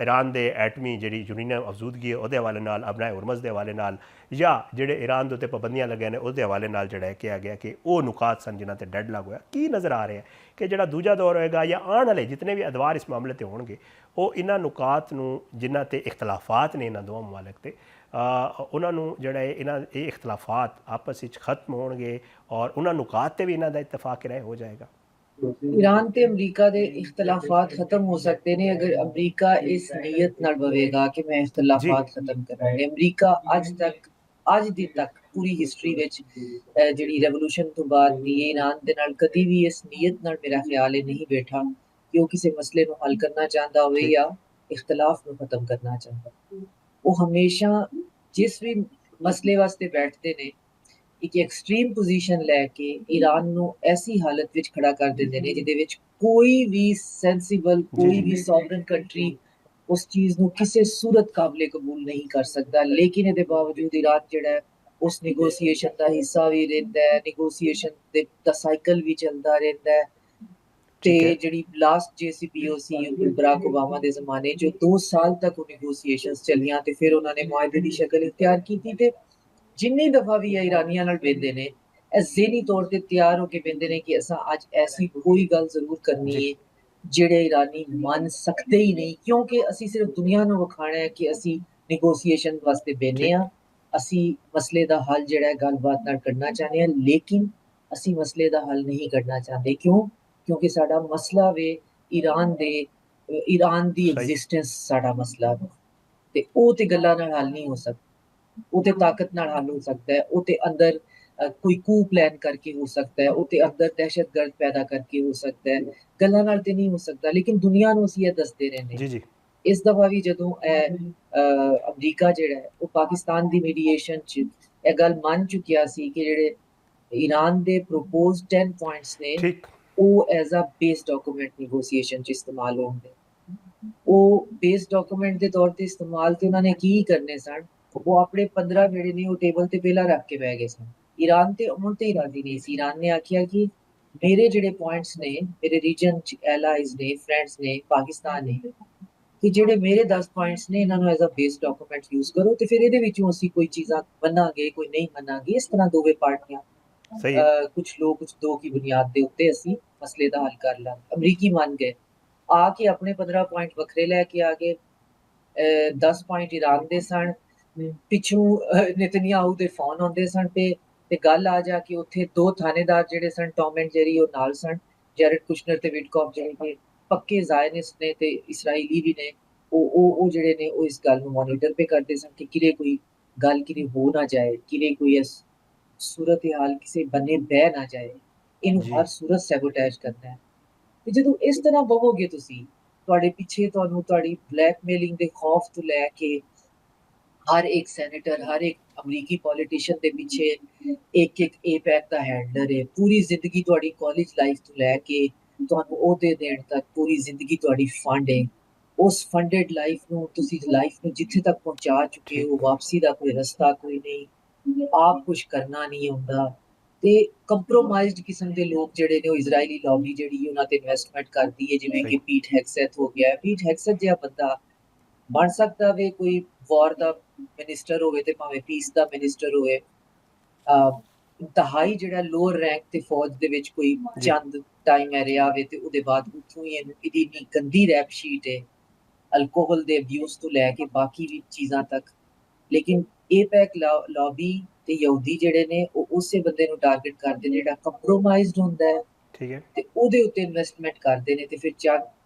Speaker 1: ਈਰਾਨ ਦੇ ਐਟਮੀ ਜਿਹੜੀ ਯੂਰੇਨੀਅਮ ਅਫਜ਼ੂਦਗੀ ਹੈ ਉਹਦੇ ਹਵਾਲੇ ਨਾਲ, ਅਬਨਾਏ ਹੁਰਮਜ਼ ਦੇ ਹਵਾਲੇ ਨਾਲ, ਜਾਂ ਜਿਹੜੇ ਈਰਾਨ ਦੇ ਉੱਤੇ ਪਾਬੰਦੀਆਂ ਲੱਗੀਆਂ ਨੇ ਉਹਦੇ ਹਵਾਲੇ ਨਾਲ ਜਿਹੜਾ ਕਿਹਾ ਗਿਆ ਕਿ ਉਹ ਨੁਕਾਤ ਸਨ ਜਿਨ੍ਹਾਂ 'ਤੇ ਡੈਡ ਲਾਕ ਹੋਇਆ। ਕੀ ਨਜ਼ਰ ਆ ਰਿਹਾ ਹੈ ਕਿ ਜਿਹੜਾ ਦੂਜਾ ਦੌਰ ਹੋਏਗਾ ਜਾਂ ਆਉਣ ਵਾਲੇ ਜਿਤਨੇ ਵੀ ਅਦਵਾਰ ਇਸ ਮਾਮਲੇ 'ਤੇ ਹੋਣਗੇ ਉਹ ਇਹਨਾਂ ਨੁਕਾਤ ਨੂੰ ਜਿਨ੍ਹਾਂ 'ਤੇ ਇਖਤਲਾਫਾਤ ਨੇ ਇਹਨਾਂ ਦੋਵਾਂ ਮਮਾਲਿਕ 'ਤੇ ਉਹਨਾਂ ਨੂੰ ਜਿਹੜਾ ਇਹ ਇਖਤਲਾਫਾਤ ਆਪਸ ਵਿੱਚ ਖਤਮ ਹੋਣਗੇ ਔਰ ਉਹਨਾਂ ਨੁਕਾਤ 'ਤੇ ਵੀ ਇਹਨਾਂ ਦਾ ਇਤਫਾਕ ਰਾਏ ਹੋ ਜਾਏਗਾ।
Speaker 2: ਈਰਾਨ ਤੇ ਅਮਰੀਕਾ ਦੇ ਇਖਤਲਾਫਾਤ ਖਤਮ ਹੋ ਸਕਦੇ ਨੇ ਅਗਰ ਅਮਰੀਕਾ ਇਸ ਨੀਅਤ ਨਾਲ ਬਵੇਗਾ ਕਿ ਮੈਂ ਇਖਤਲਾਫਾਤ ਖਤਮ ਕਰਾਂਗੇ। ਅਮਰੀਕਾ ਅੱਜ ਦੀ ਤੱਕ ਪੂਰੀ ਹਿਸਟਰੀ ਵਿੱਚ ਜਿਹੜੀ ਰੈਵੋਲੂਸ਼ਨ ਤੋਂ ਬਾਅਦ ਦੀ ਈਰਾਨ ਦੇ ਨਾਲ ਕਦੀ ਵੀ ਇਸ ਨੀਅਤ ਨਾਲ ਮੇਰਾ ਖਿਆਲ ਹੈ ਨਹੀਂ ਬੈਠਾ ਕਿ ਉਹ ਕਿਸੇ ਮਸਲੇ ਨੂੰ ਹੱਲ ਕਰਨਾ ਚਾਹੁੰਦਾ ਹੋਵੇ ਜਾਂ ਇਖਤਲਾਫ ਨੂੰ ਖਤਮ ਕਰਨਾ ਚਾਹੁੰਦਾ। ਉਹ ਹਮੇਸ਼ਾ ਜਿਸ ਵੀ ਮਸਲੇ ਵਾਸਤੇ ਬੈਠਦੇ ਨੇ ਇੱਕ ਐਕਸਟ੍ਰੀਮ ਪੋਜੀਸ਼ਨ ਲੈ ਕੇ ਈਰਾਨ ਨੂੰ ਐਸੀ ਹਾਲਤ ਵਿੱਚ ਖੜਾ ਕਰ ਦਿੰਦੇ ਨੇ ਜਿਹਦੇ ਵਿੱਚ ਕੋਈ ਵੀ ਸੈਂਸੀਬਲ, ਕੋਈ ਵੀ ਸੋਵਰਨ ਕੰਟਰੀ ਉਸ ਚੀਜ਼ ਨੂੰ ਕਿਸੇ ਸੂਰਤ ਕਾਬਲੇ ਕਬੂਲ ਨਹੀਂ ਕਰ ਸਕਦਾ। ਲੇਕਿਨ ਇਹਦੇ ਬਾਵਜੂਦ ਈਰਾਨ ਜਿਹੜਾ ਹੈ ਉਸ ਨੈਗੋਸੀਏਸ਼ਨ ਦਾ ਹਿੱਸਾ ਵੀ ਰਹਿੰਦਾ ਹੈ, ਨੈਗੋਸੀਏਸ਼ਨ ਦਾ ਸਾਈਕਲ ਵੀ ਚੱਲਦਾ ਰਹਿੰਦਾ ਹੈ। ਤੇ ਜਿਹੜੀ ਲਾਸਟ JCPOA ਸੀ ਬਰਾਕ ਓਬਾਮਾ ਦੇ ਜ਼ਮਾਨੇ 'ਚ 2 ਸਾਲ ਤੱਕ ਉਹ ਨੈਗੋਸੀਏਸ਼ਨਸ ਚੱਲੀਆਂ ਤੇ ਫਿਰ ਉਹਨਾਂ ਨੇ ਮੁਆਹਦੇ ਦੀ ਸ਼ਕਲ ਇਖਤਿਆਰ ਕੀਤੀ। ਤੇ ਜਿੰਨੀ ਦਫਾ ਵੀ ਇਰਾਨੀਆਂ ਨਾਲ ਬਹਿੰਦੇ ਨੇ ਇਹ ਜ਼ਹਿਨੀ ਤੌਰ ਤੇ ਤਿਆਰ ਹੋ ਕੇ ਬਹਿੰਦੇ ਨੇ ਕਿ ਅਸਾਂ ਅੱਜ ਐਸੀ ਕੋਈ ਗੱਲ ਜ਼ਰੂਰ ਕਰਨੀ ਹੈ ਜਿਹੜੇ ਇਰਾਨੀ ਮੰਨ ਸਕਦੇ ਹੀ ਨਹੀਂ, ਕਿਉਂਕਿ ਅਸੀਂ ਸਿਰਫ ਦੁਨੀਆ ਨੂੰ ਵਿਖਾਣਾ ਹੈ ਕਿ ਅਸੀਂ ਨੈਗੋਸੀਏਸ਼ਨ ਵਾਸਤੇ ਬਹਿਨੇ ਆ, ਅਸੀਂ ਮਸਲੇ ਦਾ ਹੱਲ ਜਿਹੜਾ ਹੈ ਗੱਲਬਾਤ ਨਾਲ ਕਰਨਾ ਚਾਹੁੰਦੇ ਹਾਂ, ਲੇਕਿਨ ਅਸੀਂ ਮਸਲੇ ਦਾ ਹੱਲ ਨਹੀਂ ਕਰਨਾ ਚਾਹੁੰਦੇ। ਕਿਉਂਕਿ ਸਾਡਾ ਮਸਲਾ ਵੇ ਈਰਾਨ ਦੀ ਐਗਜ਼ਿਸਟੈਂਸ ਸਾਡਾ ਮਸਲਾ ਹੈ ਤੇ ਉਹ ਤੇ ਗੱਲਾਂ ਨਾਲ ਹੱਲ ਨਹੀਂ ਹੋ ਸਕਦਾ। ਉਹ ਤੇ ਤਾਕਤ ਨਾਲ ਹੱਲ ਹੋ ਸਕਦਾ ਹੈ, ਉਹ ਤੇ ਅੰਦਰ ਕੋਈ ਕੂ ਪਲਾਨ ਕਰਕੇ ਹੋ ਸਕਦਾ ਹੈ, ਉਹ ਤੇ ਅੰਦਰ ਦਹਿਸ਼ਤਗਰਦ ਪੈਦਾ ਕਰਕੇ ਹੋ ਸਕਦਾ ਹੈ, ਗੱਲਾਂ ਨਾਲ ਤੇ ਨਹੀਂ ਹੋ ਸਕਦਾ। ਲੇਕਿਨ ਦੁਨੀਆ ਨੂੰ ਅਸੀਂ ਇਹ ਦੱਸਦੇ ਰਹਿੰਦੇ। ਇਸ ਦਫਾ ਵੀ ਜਦੋਂ ਅਮਰੀਕਾ ਜਿਹੜਾ ਹੈ ਉਹ ਪਾਕਿਸਤਾਨ ਦੀ ਮੀਡੀਏਸ਼ਨ 'ਚ ਇਹ ਗੱਲ ਮੰਨ ਚੁੱਕਿਆ ਸੀ ਕਿ ਜਿਹੜੇ ਈਰਾਨ ਦੇ ਪ੍ਰੋਪੋਜ਼ 10 ਪੁਆਇੰਟਸ ਨੇ ਉਹ as a base document negotiation 'ਚ ਇਸਤੇਮਾਲ ਹੋਣਗੇ। ਉਹ ਬੇਸ ਡਾਕੂਮੈਂਟ ਦੇ ਤੌਰ ਤੇ ਇਸਤੇਮਾਲ ਤੇ ਉਹਨਾਂ ਨੇ ਕੀ ਕਰਨੇ ਸਨ, ਉਹ ਆਪਣੇ 15 ਜਿਹੜੇ ਨੇ ਉਹ ਟੇਬਲ ਤੇ ਪਹਿਲਾਂ ਰੱਖ ਕੇ ਬਹਿ ਗਏ ਸਨ। ਈਰਾਨ ਤੇ ਹੁਣ ਤੇ ਰਾਜ਼ੀ ਨਹੀਂ ਸੀ। ਈਰਾਨ ਨੇ ਆਖਿਆ ਕਿ ਮੇਰੇ ਜਿਹੜੇ ਪੁਆਇੰਟਸ ਨੇ, ਮੇਰੇ ਰੀਜਨ 'ਚ ਐਲਾਈਜ਼ ਨੇ, ਫਰੈਂਡਸ ਨੇ, ਪਾਕਿਸਤਾਨ ਨੇ, ਕਿ ਜਿਹੜੇ ਮੇਰੇ 10 ਪੁਆਇੰਟਸ ਨੇ ਇਹਨਾਂ ਨੂੰ as a base document use ਕਰੋ ਤੇ ਫਿਰ ਇਹਦੇ ਵਿੱਚੋਂ ਅਸੀਂ ਕੋਈ ਚੀਜ਼ਾਂ ਮੰਨਾਂਗੇ, ਕੋਈ ਨਹੀਂ ਮੰਨਾਂਗੇ। ਇਸ ਤਰ੍ਹਾਂ ਦੋਵੇਂ ਪਾਰਟੀਆਂ ਕੁਝ ਲੋਕ ਕੁਝ ਦੋ ਕੀ ਬੁਨਿਆਦ ਦੇ ਉੱਤੇ ਅਸੀਂ ਮਸਲੇ ਦਾ ਹੱਲ ਕਰ ਲਾਂਗੇ। ਅਮਰੀਕੀ ਮੰਨ ਗਏ, ਆ ਕੇ ਆਪਣੇ 15 ਪੁਆਇੰਟ ਵੱਖਰੇ ਲੈ ਕੇ ਆ ਗਏ। 10 ਪੁਆਇੰਟ ਈਰਾਨ ਦੇ ਸਨ। ਪਿੱਛੋਂ ਨੇਤਨਯਾਹੂ ਦੇ ਫੋਨ ਆਉਂਦੇ ਸਨ ਤੇ ਤੇ ਗੱਲ ਆ ਜਾ ਕੇ ਉੱਥੇ ਦੋ ਥਾਣੇਦਾਰ ਜਿਹੜੇ ਸਨ, ਟੌਮ ਐਂਡ ਜੈਰੀ, ਉਹ ਨਾਲ ਸਨ। ਜੈਰਡ ਕੁਸ਼ਨਰ ਤੇ ਵਿਟਕੌਫ ਜਿਹੜੇ ਕਿ ਪੱਕੇ ਜ਼ਾਇਨਿਸਟ ਨੇ ਤੇ ਇਸਰਾਈਲੀ ਵੀ ਨੇ, ਉਹ ਜਿਹੜੇ ਨੇ ਉਹ ਇਸ ਗੱਲ ਨੂੰ ਮੋਨੀਟਰ ਪੇ ਕਰਦੇ ਸਨ ਕਿ ਕਿਤੇ ਕੋਈ ਗੱਲ ਕਿਤੇ ਹੋ ਨਾ ਜਾਏ, ਕਿਤੇ ਕੋਈ ਇਸ ਸੂਰਤ ਹਾਲ ਕਿਸੇ ਬੰਨੇ ਬਹਿ ਨਾ ਜਾਏ, ਇਹਨੂੰ
Speaker 1: ਜੀ
Speaker 2: ਹਰ ਸੂਰਤ ਸੈਬੋਟੇਜ ਕਰਨਾ ਹੈ। ਤੇ ਜਦੋਂ ਇਸ ਤਰ੍ਹਾਂ ਬਵੋਗੇ ਤੁਸੀਂ, ਤੁਹਾਡੇ ਪਿੱਛੇ ਤੁਹਾਨੂੰ ਤੁਹਾਡੀ ਬਲੈਕਮੇਲਿੰਗ ਦੇ ਖੌਫ ਤੋਂ ਲੈ ਕੇ ਹਰ ਇੱਕ ਸੈਨੇਟਰ, ਹਰ ਇੱਕ ਅਮਰੀਕੀ ਪੋਲੀਟੀਸ਼ੀਅਨ ਦੇ ਪਿੱਛੇ ਇੱਕ ਇੱਕ ਏਪੈਕ ਦਾ ਹੈਂਡਲਰ ਹੈ। ਪੂਰੀ ਜ਼ਿੰਦਗੀ ਤੁਹਾਡੀ ਕਾਲਜ ਲਾਈਫ ਤੋਂ ਲੈ ਕੇ ਤੁਹਾਨੂੰ ਅਹੁਦੇ ਦੇਣ ਤੱਕ ਪੂਰੀ ਜ਼ਿੰਦਗੀ ਤੁਹਾਡੀ ਫੰਡ ਹੈ। ਉਸ ਫੰਡਡ ਲਾਈਫ ਨੂੰ ਤੁਸੀਂ ਲਾਈਫ ਨੂੰ ਜਿੱਥੇ ਤੱਕ ਪਹੁੰਚਾ ਚੁੱਕੇ ਹੋ,
Speaker 1: ਠੀਕ
Speaker 2: ਵਾਪਸੀ ਦਾ ਕੋਈ ਰਸਤਾ ਕੋਈ ਨਹੀਂ, ਆਪ ਕੁਝ ਕਰਨਾ ਨਹੀਂ ਹੁੰਦਾ। ਤੇ ਕੰਪਰੋਮਾਈਜ਼ਡ ਕਿਸਮ ਦੇ ਲੋਕ ਜਿਹੜੇ ਨੇ, ਉਹ ਇਜ਼ਰਾਈਲੀ ਲੌਬੀ ਜਿਹੜੀ ਉਹਨਾਂ ਤੇ ਇਨਵੈਸਟਮੈਂਟ ਕਰਦੀ ਹੈ, ਜਿਵੇਂ
Speaker 1: ਸਹੀ
Speaker 2: ਕਿ ਪੀਟ ਹੈਗਸੈਥ ਹੋ ਗਿਆ। ਪੀਟ ਹੈਗਸੈਥ ਜਿਹਾ ਬੰਦਾ ਬਣ ਸਕਦਾ ਵੇ ਕੋਈ ਵਾਰ ਦਾ ਮਿਨਿਸਟਰ ਹੋਵੇ ਤੇ ਭਾਵੇਂ ਪੀਸ ਦਾ ਮਿਨਿਸਟਰ ਹੋਵੇ। ਇੰਤਹਾਈ ਜਿਹੜਾ ਲੋਅਰ ਰੈਂਕ ਤੇ ਫੌਜ ਦੇ ਵਿੱਚ ਕੋਈ
Speaker 1: ਜੀ
Speaker 2: ਚੰਦ ਟਾਈਮ ਹੈ ਰਿਹਾ ਵੇ, ਤੇ ਉਹਦੇ ਬਾਅਦ ਉੱਥੋਂ ਹੀ ਇਹਦੀ ਇੰਨੀ ਗੰਦੀ ਰੈਪ ਸ਼ੀਟ ਹੈ, ਅਲਕੋਹਲ ਦੇ ਅਬਿਊਜ਼ ਤੋਂ ਲੈ ਕੇ ਬਾਕੀ ਵੀ ਚੀਜ਼ਾਂ ਤੱਕ। ਲੇਕਿਨ ਏਪੈਕ ਲੌਬੀ ਤੇ ਯਹੂਦੀ ਜਿਹੜੇ ਨੇ ਉਹ ਉਸੇ ਬੰਦੇ ਨੂੰ ਟਾਰਗੇਟ ਕਰਦੇ ਨੇ ਜਿਹੜਾ ਕੰਪਰੋਮਾਈਜ਼ਡ ਹੁੰਦਾ ਹੈ
Speaker 1: ਠੀਕ ਹੈ
Speaker 2: ਤੇ ਉਹਦੇ ਉੱਤੇ ਇਨਵੈਸਟਮੈਂਟ ਕਰਦੇ ਨੇ। ਤੇ ਫਿਰ ਚੱਲ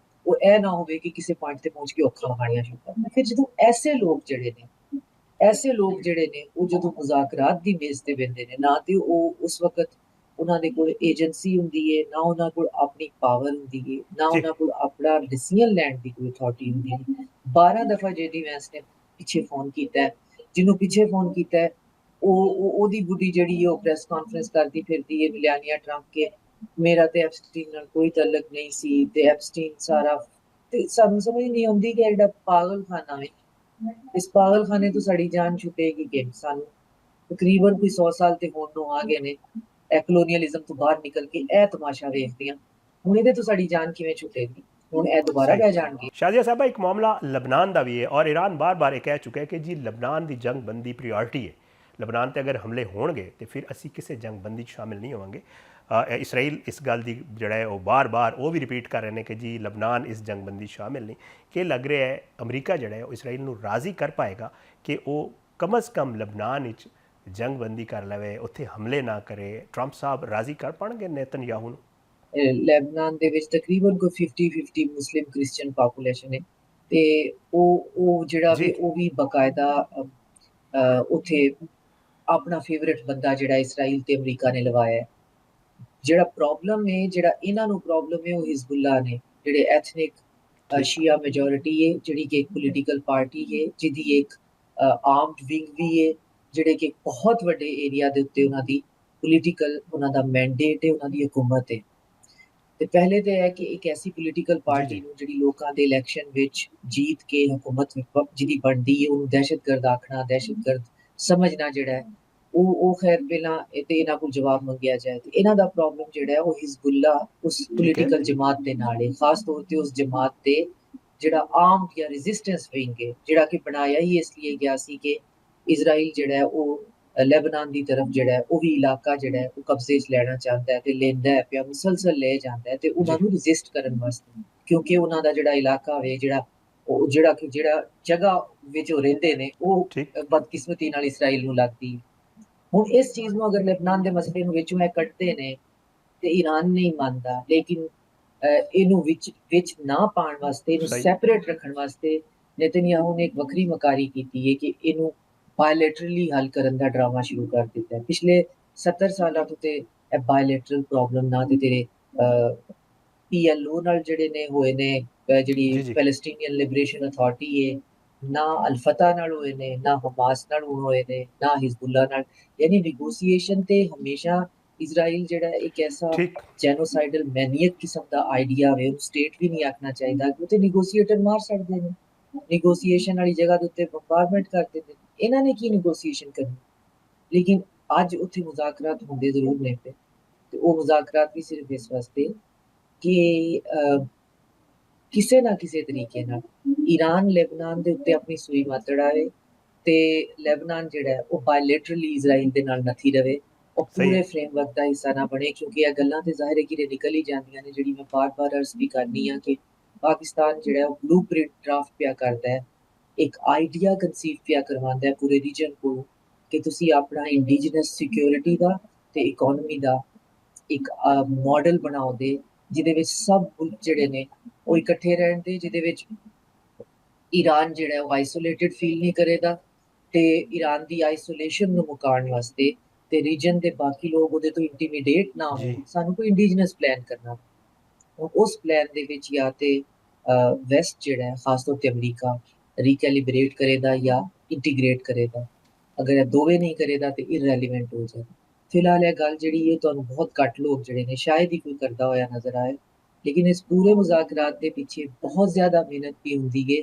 Speaker 2: ਉਹ ਇਹ ਨਾ ਹੋਵੇ ਕਿ ਕਿਸੇ ਪੁਆਇੰਟ ਤੇ ਪਹੁੰਚ ਕੇ ਔਖਾ ਖਾਣੀਆਂ ਸ਼ੁਰੂ ਕਰਨ। ਫਿਰ ਜਦੋਂ ਐਸੇ ਲੋਕ ਜਿਹੜੇ ਨੇ ਉਹ ਜਦੋਂ ਮੁਜ਼ਾਕਰਾਤ ਦੀ ਮੇਜ਼ ਤੇ ਬਹਿੰਦੇ ਨੇ, ਨਾ ਤੇ ਉਹ ਉਸ ਵਕਤ ਉਹਨਾਂ ਦੇ ਕੋਲ ਏਜੰਸੀ ਹੁੰਦੀ ਹੈ, ਨਾ ਉਹਨਾਂ ਕੋਲ ਆਪਣੀ ਪਾਵਰ ਹੁੰਦੀ ਹੈ, ਨਾ
Speaker 1: ਜੀ
Speaker 2: ਉਹਨਾਂ ਕੋਲ ਆਪਣਾ ਡਿਸੀਜਨ ਲੈਣ ਦੀ ਕੋਈ ਅਥਾਰਟੀ ਹੁੰਦੀ ਹੈ। 12 ਦਫਾ ਜੇਡੀ ਵੈਂਸ ਨੇ ਪਿੱਛੇ ਫੋਨ ਕੀਤਾ, ਜਿਹਨੂੰ ਪਿੱਛੇ ਫੋਨ ਕੀਤਾ ਉਹਦੀ ਬੁੱਢੀ ਜਿਹੜੀ ਉਹ ਪ੍ਰੈਸ ਕਾਨਫਰੰਸ ਕਰਦੀ ਫਿਰਦੀ ਹੈ ਮਿਲਾਨੀਆ ਟਰੰਪ ਕੇ ਮੇਰਾ ਤੇ ਐਪਸਟੀਨ ਨਾਲ ਕੋਈ ਤਾਲੁਕ ਨਹੀਂ ਸੀ, ਤੇ ਐਪਸਟੀਨ ਸਾਰਾ। ਤੇ ਸਾਨੂੰ ਸਮਝ ਨਹੀਂ ਆਉਂਦੀ ਕਿ ਜਿਹੜਾ ਪਾਗਲਖਾਨਾ ਹੈ, ਇਸ ਪਾਗਲਖਾਨੇ ਤੋਂ ਸਾਡੀ ਜਾਨ ਛੁੱਟੇਗੀ ਕਿ ਸਾਨੂੰ ਤਕਰੀਬਨ ਕੋਈ 100 ਸਾਲ ਤੇ ਹੋਣ ਨੂੰ ਆ ਗਏ ਨੇ ਇਹ ਕਲੋਨੀਅਲਿਜ਼ਮ ਤੋਂ ਬਾਹਰ ਨਿਕਲ ਕੇ ਇਹ ਤਮਾਸ਼ਾ ਵੇਖਦੀਆਂ। ਹੁਣ ਇਹਦੇ ਤੋਂ ਸਾਡੀ ਜਾਨ ਕਿਵੇਂ ਛੁੱਟੇਗੀ? ਹੁਣ ਇਹ ਦੁਬਾਰਾ
Speaker 1: ਸਹੀ
Speaker 2: ਬਹਿ ਜਾਣਗੇ।
Speaker 1: शाजिया साहबा एक मामला लबनान का भी है और ईरान बार बार ये कह चुका है कि जी लबनान की जंग बंदी प्रियोरिटी है। लबनान से अगर हमले होणगे तो फिर असी किसी जंग बंदी शामिल नहीं होवांगे। इसराइल इस गल की जड़ा है वो बार बार वो भी रिपीट कर रहे हैं कि जी लबनान इस जंग बंदी शामिल नहीं। कि लग रहा है अमरीका जड़ा है वो इसराइल को राज़ी कर पाएगा कि वो कम अज़ कम लबनान जंग बंदी कर लवे, उत्थे हमले ना करे। ट्रंप साहब राज़ी कर पाएंगे नेतन्याहू नूं?
Speaker 2: ਲੈਬਨਾਨ ਦੇ ਵਿੱਚ ਤਕਰੀਬਨ ਕੋਈ 50-50 ਮੁਸਲਿਮ ਕ੍ਰਿਸਚੀਅਨ ਪਾਪੂਲੇਸ਼ਨ ਹੈ, ਤੇ ਉਹ ਜਿਹੜਾ
Speaker 1: जी
Speaker 2: ਵੀ ਉਹ ਵੀ ਬਕਾਇਦਾ ਉੱਥੇ ਆਪਣਾ ਫੇਵਰਿਟ ਬੰਦਾ ਜਿਹੜਾ ਇਸਰਾਈਲ ਤੇ ਅਮਰੀਕਾ ਨੇ ਲਵਾਇਆ ਹੈ। ਜਿਹੜਾ ਪ੍ਰੋਬਲਮ ਹੈ, ਜਿਹੜਾ ਇਹਨਾਂ ਨੂੰ ਪ੍ਰੋਬਲਮ ਹੈ, ਉਹ ਹਿਜ਼ਬੁੱਲਾ ਨੇ, ਜਿਹੜੇ ਐਥਨਿਕ
Speaker 1: ठीक
Speaker 2: ਸ਼ੀਆ ਮੈਜੋਰਿਟੀ ਹੈ, ਜਿਹੜੀ ਕਿ ਇੱਕ ਪੋਲੀਟੀਕਲ ਪਾਰਟੀ ਹੈ, ਜਿਹਦੀ ਇੱਕ ਆਰਮਡ ਵਿੰਗ ਵੀ ਹੈ, ਜਿਹੜੇ ਕਿ ਬਹੁਤ ਵੱਡੇ ਏਰੀਆ ਦੇ ਉੱਤੇ ਉਹਨਾਂ ਦੀ ਪੋਲੀਟੀਕਲ ਉਹਨਾਂ ਦਾ ਮੈਂਡੇਟ ਹੈ, ਉਹਨਾਂ ਦੀ ਹਕੂਮਤ ਹੈ। ਤੇ ਪਹਿਲੇ ਤਾਂ ਇਹ ਕਿ ਇੱਕ ਐਸੀ ਪੋਲੀਟੀਕਲ
Speaker 1: जी
Speaker 2: ਪਾਰਟੀ
Speaker 1: जी
Speaker 2: ਨੂੰ ਜਿਹੜੀ ਲੋਕਾਂ ਦੇ ਇਲੈਕਸ਼ਨ ਵਿੱਚ ਜੀਤ ਕੇ ਹਕੂਮਤ ਜਿਹਦੀ ਬਣਦੀ ਹੈ, ਉਹਨੂੰ ਦਹਿਸ਼ਤਗਰਦ ਆਖਣਾ, ਦਹਿਸ਼ਤਗਰਦ ਸਮਝਣਾ ਜਿਹੜਾ ਹੈ ਉਹ ਖੈਰ ਪਹਿਲਾਂ ਤੇ ਇਹਨਾਂ ਕੋਲ ਜਵਾਬ ਮੰਗਿਆ ਜਾਏ। ਤੇ ਇਹਨਾਂ ਦਾ ਪ੍ਰੋਬਲਮ ਜਿਹੜਾ ਹੈ ਉਹ ਹਿਜ਼ਬੁੱਲਾ ਉਸ
Speaker 1: ठीक है
Speaker 2: ਪੋਲੀਟੀਕਲ ਜਮਾਤ ਦੇ ਨਾਲ ਹੈ, ਖਾਸ ਤੌਰ ਤੇ ਉਸ ਜਮਾਤ ਦੇ ਜਿਹੜਾ ਆਰਮਡ ਜਾਂ ਰੈਜ਼ਿਸਟੈਂਸ ਵਿੰਗ ਹੈ, ਜਿਹੜਾ ਕਿ ਬਣਾਇਆ ਹੀ ਇਸ ਲਈ ਗਿਆ ਸੀ ਕਿ ਇਜ਼ਰਾਈਲ ਜਿਹੜਾ ਹੈ ਉਹ ਲੈਬਨਾਨ ਦੀ ਤਰਫ ਜਿਹੜਾ ਹੈ ਉਹ ਵੀ ਇਲਾਕਾ ਜਿਹੜਾ ਹੈ ਉਹ ਕਬਜ਼ੇ 'ਚ ਲੈਣਾ ਚਾਹੁੰਦਾ ਹੈ ਤੇ ਲੈਂਦਾ ਹੈ ਪਿਆ, ਮੁਸਲਸਲ ਲੈ ਜਾਂਦਾ ਹੈ, ਤੇ ਉਹਨਾਂ
Speaker 1: जी
Speaker 2: ਨੂੰ ਰੈਜ਼ਿਸਟ ਕਰਨ ਵਾਸਤੇ, ਕਿਉਂਕਿ ਉਹਨਾਂ ਦਾ ਜਿਹੜਾ ਇਲਾਕਾ ਵੇ, ਜਿਹੜਾ ਜਗ੍ਹਾ ਵਿੱਚ ਉਹ ਰਹਿੰਦੇ ਨੇ, ਉਹ
Speaker 1: ठीक
Speaker 2: ਬਦਕਿਸਮਤੀ ਨਾਲ ਇਸਰਾਈਲ ਨੂੰ ਲੱਗਦੀ। ਹੁਣ ਇਸ ਚੀਜ਼ ਨੂੰ ਅਗਰ ਲੈਬਨਾਨ ਦੇ ਮਸਲੇ ਨੂੰ ਵਿੱਚੋਂ ਇਹ ਕੱਢਦੇ ਨੇ ਤੇ ਈਰਾਨ ਨਹੀਂ ਮੰਨਦਾ, ਲੇਕਿਨ ਇਹਨੂੰ ਵਿੱਚ ਨਾ ਪਾਉਣ ਵਾਸਤੇ, ਇਹਨੂੰ
Speaker 1: सही
Speaker 2: ਸੈਪਰੇਟ ਰੱਖਣ ਵਾਸਤੇ ਨੇਤਨਯਾਹੂ ਨੇ ਇੱਕ ਵੱਖਰੀ ਮਕਾਰੀ ਕੀਤੀ ਹੈ ਕਿ ਇਹਨੂੰ ਬਾਇਲੇਟਰਲੀ ਹੱਲ ਕਰਨ ਦਾ ਡਰਾਮਾ ਸ਼ੁਰੂ ਕਰ ਦਿੱਤਾ ਹੈ। ਪਿਛਲੇ 70 ਸਾਲਾਂ ਤੋਂ ਤੇ ਇਹ ਬਾਇਲੇਟਰਲ ਪ੍ਰੋਬਲਮ ਨਾ ਤੇ ਤੇਰੇ PLO ਨਾਲ ਜਿਹੜੇ ਨੇ ਹੋਏ ਨੇ, ਜਿਹੜੀ
Speaker 1: जी जी
Speaker 2: ਪੈਲਸਟੀਨੀਅਨ ਲਿਬਰੇਸ਼ਨ ਅਥਾਰਟੀ ਹੈ, ਨਾ ਅਲ-ਫਤਹ ਨਾਲ ਹੋਏ ਨੇ, ਨਾ ਹਮਾਸ ਨਾਲ ਹੋਏ ਨੇ, ਨਾ ਹਿਜ਼ਬੁੱਲਾ ਨਾਲ। ਯਾਨੀ ਨੈਗੋਸੀਏਸ਼ਨ ਤੇ ਹਮੇਸ਼ਾ ਇਜ਼ਰਾਈਲ ਜਿਹੜਾ ਇੱਕ ਐਸਾ
Speaker 1: ठीक
Speaker 2: ਜੈਨੋਸਾਈਡਲ ਮੈਨੀਅਕ ਕਿਸਮ ਦਾ ਆਈਡੀਆ ਵੇ, ਉਹਨੂੰ ਸਟੇਟ ਵੀ ਨਹੀਂ ਆਖਣਾ ਚਾਹੀਦਾ, ਕਿ ਉੱਥੇ ਨੈਗੋਸੀਏਟਰ ਮਾਰ ਸਕਦੇ ਨੇ, ਨੈਗੋਸੀਏਸ਼ਨ ਵਾਲੀ ਜਗ੍ਹਾ ਦੇ ਉੱਤੇ ਬੰਬਾਰਮੈਂਟ ਕਰ ਦਿੰਦੇ ਨੇ। ਇਹਨਾਂ ਨੇ ਕੀ ਨੈਗੋਸੀਏਸ਼ਨ ਕਰਨੀ? ਲੇਕਿਨ ਅੱਜ ਉੱਥੇ ਮੁਜ਼ਾਕਰਾਤ ਹੁੰਦੇ ਜ਼ਰੂਰ ਨੇ ਪਏ, ਤੇ ਉਹ ਮੁਜ਼ਾਕਰਾਤ ਵੀ ਸਿਰਫ ਇਸ ਵਾਸਤੇ ਕਿ ਕਿਸੇ ਨਾ ਕਿਸੇ ਤਰੀਕੇ ਨਾਲ ਈਰਾਨ ਲੈਬਨਾਨ ਦੇ ਉੱਤੇ ਆਪਣੀ ਸੂਈ ਮੱਤ ਅੜਾਵੇ, ਤੇ ਲੈਬਨਾਨ ਜਿਹੜਾ ਹੈ ਉਹ ਬਾਇਲੇਟਰਲੀ ਇਜ਼ਰਾਈਲ ਦੇ ਨਾਲ ਨੱਥੀ ਰਵੇ, ਉਹ
Speaker 1: सही
Speaker 2: ਪੂਰੇ
Speaker 1: है
Speaker 2: ਫਰੇਮਵਰਕ ਦਾ ਹਿੱਸਾ ਨਾ ਬਣੇ। ਕਿਉਂਕਿ ਇਹ ਗੱਲਾਂ ਤੇ ਜ਼ਾਹਿਰ ਹੈ ਕਿ ਨਿਕਲ ਹੀ ਜਾਂਦੀਆਂ ਨੇ, ਜਿਹੜੀ ਮੈਂ ਬਾਰ-ਬਾਰ ਅਰਜ਼ ਵੀ ਕਰਨੀ ਆ ਕਿ ਪਾਕਿਸਤਾਨ ਜਿਹੜਾ ਉਹ ਬਲੂਪ੍ਰਿੰਟ ਡਰਾਫਟ ਪਿਆ ਕਰਦਾ ਹੈ, ਇੱਕ ਆਈਡੀਆ ਕਨਸੀਵ ਪਿਆ ਕਰਵਾਉਂਦਾ ਹੈ ਪੂਰੇ ਰੀਜਨ ਕੋਲ ਕਿ ਤੁਸੀਂ ਆਪਣਾ ਇੰਡੀਜੀਨਸ ਸਿਕਿਉਰਿਟੀ ਦਾ ਤੇ ਇਕਨੋਮੀ ਦਾ ਇੱਕ ਮਾਡਲ ਬਣਾਓ ਦੇ ਜਿਹਦੇ ਵਿੱਚ ਸਭ ਮੁਲਕ ਜਿਹੜੇ ਨੇ ਉਹ ਇਕੱਠੇ ਰਹਿਣ ਦੇ, ਜਿਹਦੇ ਵਿੱਚ ਈਰਾਨ ਜਿਹੜਾ ਉਹ ਆਈਸੋਲੇਟਿਡ ਫੀਲ ਨਹੀਂ ਕਰੇਗਾ ਤੇ ਈਰਾਨ ਦੀ ਆਈਸੋਲੇਸ਼ਨ ਨੂੰ ਮੁਕਾਉਣ ਵਾਸਤੇ ਤੇ ਰੀਜਨ ਦੇ ਬਾਕੀ ਲੋਕ ਉਹਦੇ ਤੋਂ ਇੰਟੀਮੀਡੇਟ ਨਾ ਹੋਣ, ਸਾਨੂੰ ਕੋਈ ਇੰਡੀਜੀਨਸ ਪਲਾਨ ਕਰਨਾ। ਉਸ ਪਲਾਨ ਦੇ ਵਿੱਚ ਜਾਂ ਤੇ ਵੈਸਟ ਜਿਹੜਾ ਹੈ ਖਾਸ ਤੌਰ ਤੇ ਅਮਰੀਕਾ ਰੀਕੈਲੀਬਰੇਟ ਕਰੇਗਾ ਜਾਂ ਇੰਟੀਗ੍ਰੇਟ ਕਰੇਗਾ। ਅਗਰ ਇਹ ਦੋਵੇਂ ਨਹੀਂ ਕਰੇਗਾ ਤੇ ਇਰਰੈਲੀਵੈਂਟ ਹੋ ਜਾਏ। ਫਿਲਹਾਲ ਇਹ ਗੱਲ ਜਿਹੜੀ ਹੈ ਤੁਹਾਨੂੰ ਬਹੁਤ ਘੱਟ ਲੋਕ ਜਿਹੜੇ ਨੇ ਸ਼ਾਇਦ ਹੀ ਕੋਈ ਕਰਦਾ ਹੋਇਆ ਨਜ਼ਰ ਆਏ, ਲੇਕਿਨ ਇਸ ਪੂਰੇ ਮੁਜ਼ਾਕਰਾਤ ਦੇ ਪਿੱਛੇ ਬਹੁਤ ਜ਼ਿਆਦਾ ਮਿਹਨਤ ਵੀ ਹੁੰਦੀ ਹੈ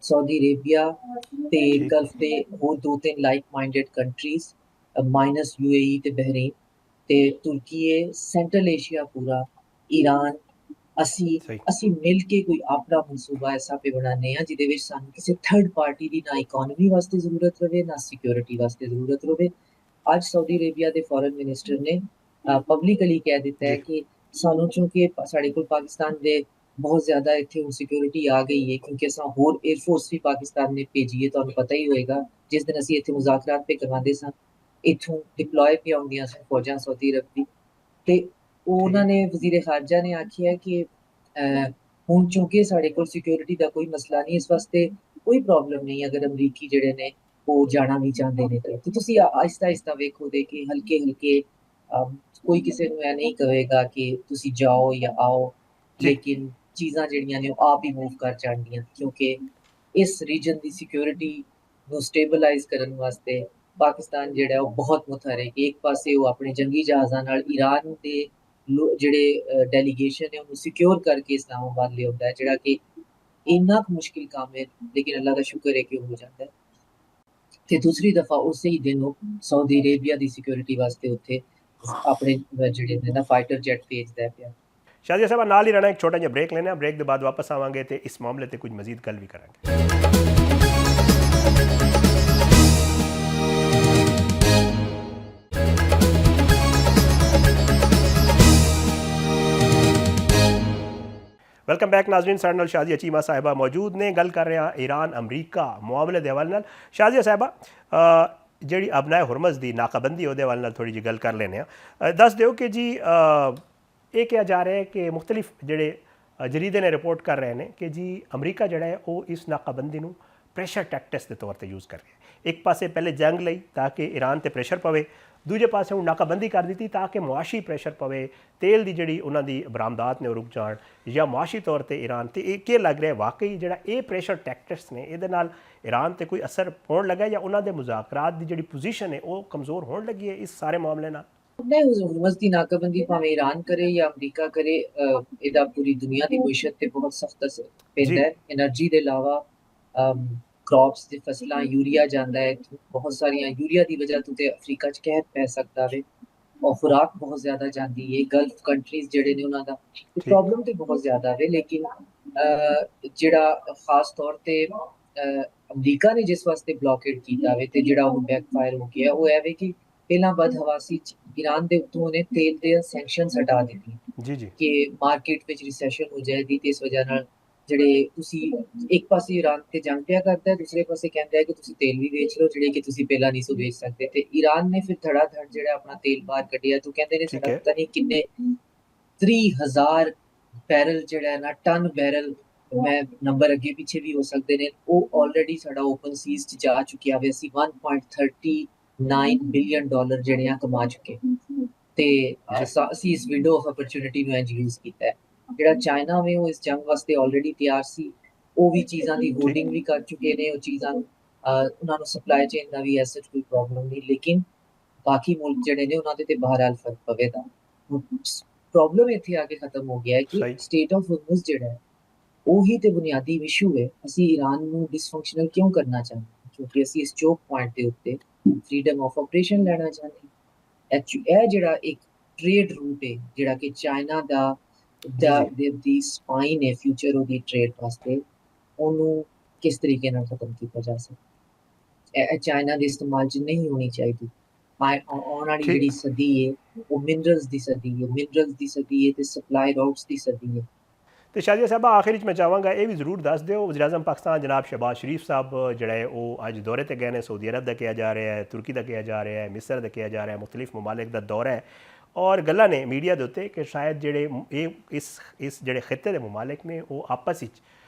Speaker 2: ਸਾਊਦੀ ਅਰੇਬੀਆ ਤੇ ਗਲਫ ਦੇ ਹੋਰ 2-3 like minded countries minus UAE ਤੇ ਬਹਿਰੀਨ ਤੇ ਤੁਰਕੀ, ਸੈਂਟਰਲ ਏਸ਼ੀਆ ਪੂਰਾ, ਈਰਾਨ, ਅਸੀਂ ਮਿਲ ਕੇ ਕੋਈ ਆਪਣਾ ਮਨਸੂਬਾ ਐਸਾ ਪੇ ਬਣਾਉਂਦੇ ਹਾਂ ਜਿਹਦੇ ਵਿੱਚ ਸਾਨੂੰ ਕਿਸੇ ਥਰਡ ਪਾਰਟੀ ਦੀ ਨਾ ਇਕਨੋਮੀ ਵਾਸਤੇ ਜ਼ਰੂਰਤ ਰਵੇ ਨਾ ਸਿਕਿਉਰਿਟੀ ਵਾਸਤੇ ਜ਼ਰੂਰਤ ਰਵੇ। ਅੱਜ ਸਾਊਦੀ ਅਰੇਬੀਆ ਦੇ ਫੋਰਨ ਮਿਨਿਸਟਰ ਨੇ ਪਬਲਿਕਲੀ ਕਹਿ ਦਿੱਤਾ ਹੈ ਕਿ ਸਾਨੂੰ ਚੂੰਕਿ ਸਾਡੇ ਕੋਲ ਪਾਕਿਸਤਾਨ ਦੇ ਬਹੁਤ ਜ਼ਿਆਦਾ ਇੱਥੇ ਹੁਣ ਸਿਕਿਉਰਿਟੀ ਆ ਗਈ ਹੈ ਕਿਉਂਕਿ ਅਸਾਂ ਹੋਰ 에ਅਰਫੋਰਸ ਵੀ ਪਾਕਿਸਤਾਨ ਨੇ ਭੇਜੀ ਹੈ। ਤੁਹਾਨੂੰ ਪਤਾ ਹੀ ਹੋਏਗਾ ਜਿਸ ਦਿਨ ਅਸੀਂ ਇੱਥੇ ਮੁਜ਼ਾਕਰਾਤ ਪੇ ਕਰਵਾਉਂਦੇ ਸਾਂ ਇੱਥੋਂ ਡਿਪਲੋਏ ਵੀ ਆਉਂਦੀਆਂ ਸਨ ਫੌਜਾਂ ਸਾਊਦੀ ਅਰਬ ਦੀ, ਤੇ ਉਹਨਾਂ ਨੇ ਵਜ਼ੀਰ ਖਾਰਜਾ ਨੇ ਆਖਿਆ ਕਿ ਹੁਣ ਚੂੰਕਿ ਸਾਡੇ ਕੋਲ ਸਿਕਿਉਰਿਟੀ ਦਾ ਕੋਈ ਮਸਲਾ ਨਹੀਂ, ਇਸ ਵਾਸਤੇ ਕੋਈ ਪ੍ਰੋਬਲਮ ਨਹੀਂ ਅਗਰ ਅਮਰੀਕੀ ਜਿਹੜੇ ਨੇ ਉਹ ਜਾਣਾ ਵੀ ਚਾਹੁੰਦੇ ਨੇ ਤੇ ਤੁਸੀਂ ਆਹਿਸਤਾ ਆਹਿਸਤਾ ਵੇਖੋ ਦੇ ਕਿ ਹਲਕੇ ਹਲਕੇ ਕੋਈ ਕਿਸੇ ਨੂੰ ਇਹ ਨਹੀਂ ਕਹੇਗਾ ਕਿ ਤੁਸੀਂ ਜਾਓ ਜਾਂ ਆਓ, ਲੇਕਿਨ ਚੀਜ਼ਾਂ ਜਿਹੜੀਆਂ ਨੇ ਉਹ ਆਪ ਹੀ ਮੂਵ ਕਰ ਜਾਣਗੀਆਂ ਕਿਉਂਕਿ ਇਸ ਰੀਜਨ ਦੀ ਸਿਕਿਉਰਿਟੀ ਨੂੰ ਸਟੇਬਲਾਈਜ਼ ਕਰਨ ਵਾਸਤੇ ਪਾਕਿਸਤਾਨ ਜਿਹੜਾ ਉਹ ਬਹੁਤ ਮੁਤਹਰਕ, ਇੱਕ ਪਾਸੇ ਉਹ ਆਪਣੇ ਜੰਗੀ ਜਹਾਜ਼ਾਂ ਨਾਲ ਈਰਾਨ ਦੇ ਜਿਹੜੇ ਡੈਲੀਗੇਸ਼ਨ ਹੈ ਉਹਨੂੰ ਸਿਕਿਉਰ ਕਰਕੇ ਇਸਲਾਮਾਬਾਦ ਲਿਆਉਂਦਾ ਹੈ, ਜਿਹੜਾ ਕਿ ਇੰਨਾ ਕੁ ਮੁਸ਼ਕਿਲ ਕੰਮ ਹੈ ਲੇਕਿਨ ਅੱਲਾਹ ਦਾ ਸ਼ੁਕਰ ਹੈ ਕਿ ਉਹ ਹੋ ਜਾਂਦਾ ਹੈ। ਤੇ ਦੂਸਰੀ ਦਫਾ ਉਸੇ ਹੀ ਦਿਨ ਉਹ ਸਾਊਦੀ ਅਰੇਬੀਆ ਦੀ ਸਿਕਿਉਰਿਟੀ ਵਾਸਤੇ ਉੱਥੇ ਆਪਣੇ ਜਿਹੜੇ ਨੇ ਨਾ ਫਾਈਟਰ ਜੈਟ ਭੇਜਦਾ ਪਿਆ।
Speaker 1: ਸ਼ਾਜ਼ੀਆ ਸਾਹਿਬ ਨਾਲ ਹੀ ਰਹਿਣਾ, ਇੱਕ ਛੋਟਾ ਜਿਹਾ ਬ੍ਰੇਕ ਲੈਣਾ, ਬ੍ਰੇਕ ਦੇ ਬਾਅਦ ਵਾਪਸ ਆਵਾਂਗੇ ਤੇ ਇਸ ਮਾਮਲੇ ਤੇ ਕੁਝ ਮਜ਼ੀਦ ਗੱਲ ਵੀ ਕਰਾਂਗੇ। ਵੈਲਕਮ ਬੈਕ ਨਾਜ਼ਰੀਨ, ਸਾਡੇ ਨਾਲ ਸ਼ਾਜ਼ੀਆ ਚੀਮਾ ਸਾਹਿਬਾ ਮੌਜੂਦ ਨੇ। ਗੱਲ ਕਰ ਰਹੇ ਹਾਂ ਈਰਾਨ ਅਮਰੀਕਾ ਮਾਮਲੇ ਦੇ ਹਵਾਲੇ ਨਾਲ। ਸ਼ਾਜ਼ੀਆ ਸਾਹਿਬਾ, ਜਿਹੜੀ ਅਬਨਾਏ ਹੁਰਮਜ਼ ਦੀ ਨਾਕਾਬੰਦੀ ਉਹਦੇ ਹਵਾਲੇ ਨਾਲ ਥੋੜੀ ਜਿਹੀ ਗੱਲ ਕਰ ਲੈਂਦੇ ਹਾਂ। ਦੱਸ ਦਿਓ ਕਿ ਜੀ ਇਹ ਕਿਹਾ ਜਾ ਰਿਹਾ ਹੈ ਕਿ ਮੁਖਤਲਿਫ ਜਿਹੜੇ ਜਰੀਦੇ ਨੇ ਰਿਪੋਰਟ ਕਰ ਰਹੇ ਨੇ ਕਿ ਜੀ ਅਮਰੀਕਾ ਜਿਹੜਾ ਹੈ ਉਹ ਇਸ ਨਾਕਾਬੰਦੀ ਨੂੰ ਪ੍ਰੈਸ਼ਰ ਟੈਕਟਿਕਸ ਦੇ ਤੌਰ ਤੇ ਯੂਜ਼ ਕਰ ਰਿਹਾ ਹੈ। ਇੱਕ ਪਾਸੇ ਪਹਿਲੇ ਜੰਗ ਲਈ ਤਾਂ ਕਿ ਈਰਾਨ ਤੇ ਪ੍ਰੈਸ਼ਰ ਪਵੇ, ਦੂਜੇ ਪਾਸੇ ਹੁਣ ਨਾਕਾਬੰਦੀ ਕਰ ਦਿੱਤੀ ਤਾਂ ਕਿ ਮੁਆਸ਼ੀ ਪ੍ਰੈਸ਼ਰ ਪਵੇ, ਤੇਲ ਦੀ ਜਿਹੜੀ ਉਹਨਾਂ ਦੀ ਬਰਾਮਦਾਤ ਨੇ ਉਹ ਰੁਕ ਜਾਣ ਜਾਂ ਮੁਆਸ਼ੀ ਤੌਰ ਤੇ ਈਰਾਨ ਤੇ ਇਹ ਕੀ ਲੱਗ ਰਿਹਾ ਵਾਕਈ ਜਿਹੜਾ ਇਹ ਪ੍ਰੈਸ਼ਰ ਟੈਕਟਿਕਸ ਨੇ ਇਹਦੇ ਨਾਲ ਈਰਾਨ ਤੇ ਕੋਈ ਅਸਰ ਪਾਉਣ ਲੱਗਾ ਜਾਂ ਉਹਨਾਂ ਦੇ ਮੁਜ਼ਾਕਰਾਤ ਦੀ ਜਿਹੜੀ ਪੋਜੀਸ਼ਨ ਹੈ ਉਹ ਕਮਜ਼ੋਰ ਹੋਣ ਲੱਗੀ ਹੈ ਇਸ ਸਾਰੇ ਮਾਮਲੇ ਨਾਲ?
Speaker 2: ਨਹੀਂ, ਹੁਰਮਜ਼ ਦੀ ਨਾਕਾਬੰਦੀ ਭਾਵੇਂ ਈਰਾਨ ਕਰੇ ਜਾਂ ਅਮਰੀਕਾ ਕਰੇ, ਇਹਦਾ ਪੂਰੀ ਦੁਨੀਆ ਦੀ ਮਈਸ਼ਤ ਤੇ ਬਹੁਤ ਸਖਤ ਅਸਰ ਪੈਂਦਾ ਹੈ। એનર્ਜੀ ਦੇ ਇਲਾਵਾ ਕ੍ਰੌਪਸ ਦੀ ਫਸਲਾਂ, ਯੂਰੀਆ ਜਾਂਦਾ ਹੈ, ਬਹੁਤ ਸਾਰੀਆਂ ਯੂਰੀਆ ਦੀ ਵਜ੍ਹਾ ਤੋਂ ਤੇ ਅਫਰੀਕਾ 'ਚ ਕਹਿਰ ਪੈ ਸਕਦਾ ਵੇ ਔਰ ਖੁਰਾਕ ਬਹੁਤ ਜ਼ਿਆਦਾ ਜਾਂਦੀ ਹੈ। ਗਲਫ ਕੰਟਰੀਜ਼ ਜਿਹੜੇ ਨੇ ਉਹਨਾਂ ਦਾ ਪ੍ਰੋਬਲਮ ਤੇ ਬਹੁਤ ਜ਼ਿਆਦਾ ਵੇ, ਲੇਕਿਨ ਜਿਹੜਾ ਖਾਸ ਤੌਰ ਤੇ ਅਮਰੀਕਾ ਨੇ ਜਿਸ ਵਾਸਤੇ ਬਲੌਕੇਡ ਕੀਤਾ ਵੇ ਤੇ ਜਿਹੜਾ ਉਹਨੂੰ ਬੈਕਫਾਇਰ ਹੋ ਗਿਆ ਉਹ ਇਹ ਵੇ ਕਿ ਪਹਿਲਾਂ ਬਦਹਵਾਸੀ ਈਰਾਨ ਦੇ ਉੱਤੋਂ ਨੇ ਤੇਲ ਦੇ ਸੈਂਕਸ਼ਨਸ ਹਟਾ ਦਿੱਤੀ ਕਿ ਮਾਰਕੀਟ ਵਿੱਚ ਰਿਸੈਸ਼ਨ ਹੋ ਜਾਏਗੀ ਤੇ ਇਸ ਵਜ੍ਹਾ ਨਾਲ ਜਿਹੜੇ ਤੁਸੀਂ ਇੱਕ ਪਾਸੇ ਈਰਾਨ ਤੇ ਜੰਗ ਪਿਆ ਕਰਦਾ ਹੈ, ਦੂਸਰੇ ਪਾਸੇ ਕਹਿੰਦਾ ਹੈ ਕਿ ਤੁਸੀਂ ਤੇਲ ਵੀ ਵੇਚ ਲਓ ਜਿਹੜੇ ਕਿ ਤੁਸੀਂ ਪਹਿਲਾਂ ਨਹੀਂ ਸੋ ਵੇਚ ਸਕਦੇ। ਤੇ ਈਰਾਨ ਨੇ ਫਿਰ ਧੜਾ ਧੜ ਜਿਹੜਾ ਆਪਣਾ ਤੇਲ ਬਾਹਰ ਕੱਢਿਆ ਤਾਂ ਕਹਿੰਦੇ ਨੇ ਸਾਡਾ ਪਤਾ ਨਹੀਂ ਕਿੰਨੇ 30,000 ਬੈਰਲ ਜਿਹੜਾ ਨਾ ਟਨ ਬੈਰਲ, ਮੈਂ ਨੰਬਰ ਅੱਗੇ ਪਿੱਛੇ ਵੀ ਹੋ ਸਕਦੇ ਨੇ, ਉਹ ਆਲਰੇਡੀ ਸਾਡਾ ਓਪਨ ਸੀਜ਼ 'ਚ ਜਾ ਚੁੱਕਿਆ ਵੇ। ਅਸੀਂ $1.39 ਬਿਲੀਅਨ ਜਿਹੜੀਆਂ ਕਮਾ ਚੁੱਕੇ ਤੇ ਅਸੀਂ ਇਸ ਵਿੰਡੋ ਆਫ ਅਪਰਚੂਨਿਟੀ ਨੂੰ ਯੂਜ਼ ਕੀਤਾ ਹੈ। ਜਿਹੜਾ ਚਾਈਨਾ ਵੇ ਉਹ ਇਸ ਜੰਗ ਵਾਸਤੇ ਆਲਰੇਡੀ ਤਿਆਰ ਸੀ, ਉਹ ਵੀ ਚੀਜ਼ਾਂ ਦੀ ਹੋਲਡਿੰਗ ਵੀ ਕਰ ਚੁੱਕੇ ਨੇ, ਉਹ ਚੀਜ਼ਾਂ ਉਹਨਾਂ ਨੂੰ ਸਪਲਾਈ ਚੇਨ ਦਾ ਵੀ ਐਸਾ ਕੋਈ ਪ੍ਰੋਬਲਮ ਨਹੀਂ, ਲੇਕਿਨ ਬਾਕੀ ਮੁਲਕ ਜਿਹੜੇ ਨੇ ਉਹਨਾਂ ਦੇ ਤੇ ਬਹਰਹਾਲ ਫਰਕ ਪਵੇਗਾ। ਪ੍ਰੋਬਲਮ ਇੱਥੇ ਆ ਕੇ ਖਤਮ ਹੋ ਗਿਆ ਹੈ ਕਿ ਸਟੇਟ ਆਫ ਹੁਰਮਜ਼ ਜਿਹੜਾ ਹੈ ਉਹੀ ਤੇ ਬੁਨਿਆਦੀ ਇਸ਼ੂ ਹੈ। ਅਸੀਂ ਈਰਾਨ ਨੂੰ ਡਿਸਫੰਕਸ਼ਨਲ ਕਿਉਂ ਕਰਨਾ ਚਾਹੁੰਦੇ ਕਿਉਂਕਿ ਅਸੀਂ ਇਸ ਚੋਕ ਪੁਆਇੰਟ ਦੇ ਉੱਤੇ ਫਰੀडम ਆਫ ਆਪਰੇਸ਼ਨ ਲੈਣਾ ਚਾਹੁੰਦੇ। ਇਹ ਜਿਹੜਾ ਇੱਕ ਟ੍ਰੇਡ ਰੂਟ ਹੈ ਜਿਹੜਾ ਕਿ ਚਾਈਨਾ ਦਾ ਦੀ ਸਪਾਈਨ ਹੈ ਫਿਊਚਰ ਉਹਦੀ ਟ੍ਰੇਡ ਵਾਸਤੇ, ਉਹਨੂੰ ਕਿਸ ਤਰੀਕੇ ਨਾਲ ਖਤਮ ਕੀਤਾ ਜਾ ਸਕਦਾ। ਇਹ ਚਾਈਨਾ ਦੇ ਇਸਤੇਮਾਲ 'ਚ ਨਹੀਂ ਹੋਣੀ ਚਾਹੀਦੀ। ਆਉਣ ਵਾਲੀ ਜਿਹੜੀ ਸਦੀ ਹੈ ਉਹ ਮਿਨਰਲਸ ਦੀ ਸਦੀ ਹੈ, ਮਿਨਰਲਸ ਦੀ ਸਦੀ ਹੈ ਤੇ ਸਪਲਾਈ ਰਾਊਟਸ ਦੀ ਸਦੀ ਹੈ।
Speaker 1: ਤੇ ਸ਼ਾਦੀਆ ਸਾਹਿਬਾ ਆਖਿਰ ਵਿੱਚ ਮੈਂ ਚਾਹਾਂਗਾ ਇਹ ਵੀ ਜ਼ਰੂਰ ਦੱਸ ਦਿਓ, ਵਜ਼ੀਰ ਆਜ਼ਮ ਪਾਕਿਸਤਾਨ ਜਨਾਬ ਸ਼ਹਿਬਾਜ਼ ਸ਼ਰੀਫ ਸਾਹਿਬ ਜਿਹੜਾ ਹੈ ਉਹ ਅੱਜ ਦੌਰੇ ਤੇ ਗਏ ਨੇ, ਸਾਊਦੀ ਅਰਬ ਦਾ ਕਿਹਾ ਜਾ ਰਿਹਾ ਹੈ, ਤੁਰਕੀ ਦਾ ਕਿਹਾ ਜਾ ਰਿਹਾ ਹੈ, ਮਿਸਰ ਦਾ ਕਿਹਾ ਜਾ ਰਿਹਾ ਹੈ, ਮੁਖਤਲਿਫ ਮਮਾਲਿਕ ਦਾ ਦੌਰਾ ਹੈ ਔਰ ਗੱਲਾਂ ਨੇ ਮੀਡੀਆ ਦੇ ਉੱਤੇ ਕਿ ਸ਼ਾਇਦ ਜਿਹੜੇ ਇਸ ਜਿਹੜੇ ਖਿੱਤੇ ਦੇ ਮਮਾਲਿਕ ਨੇ ਉਹ ਆਪਸ ਵਿੱਚ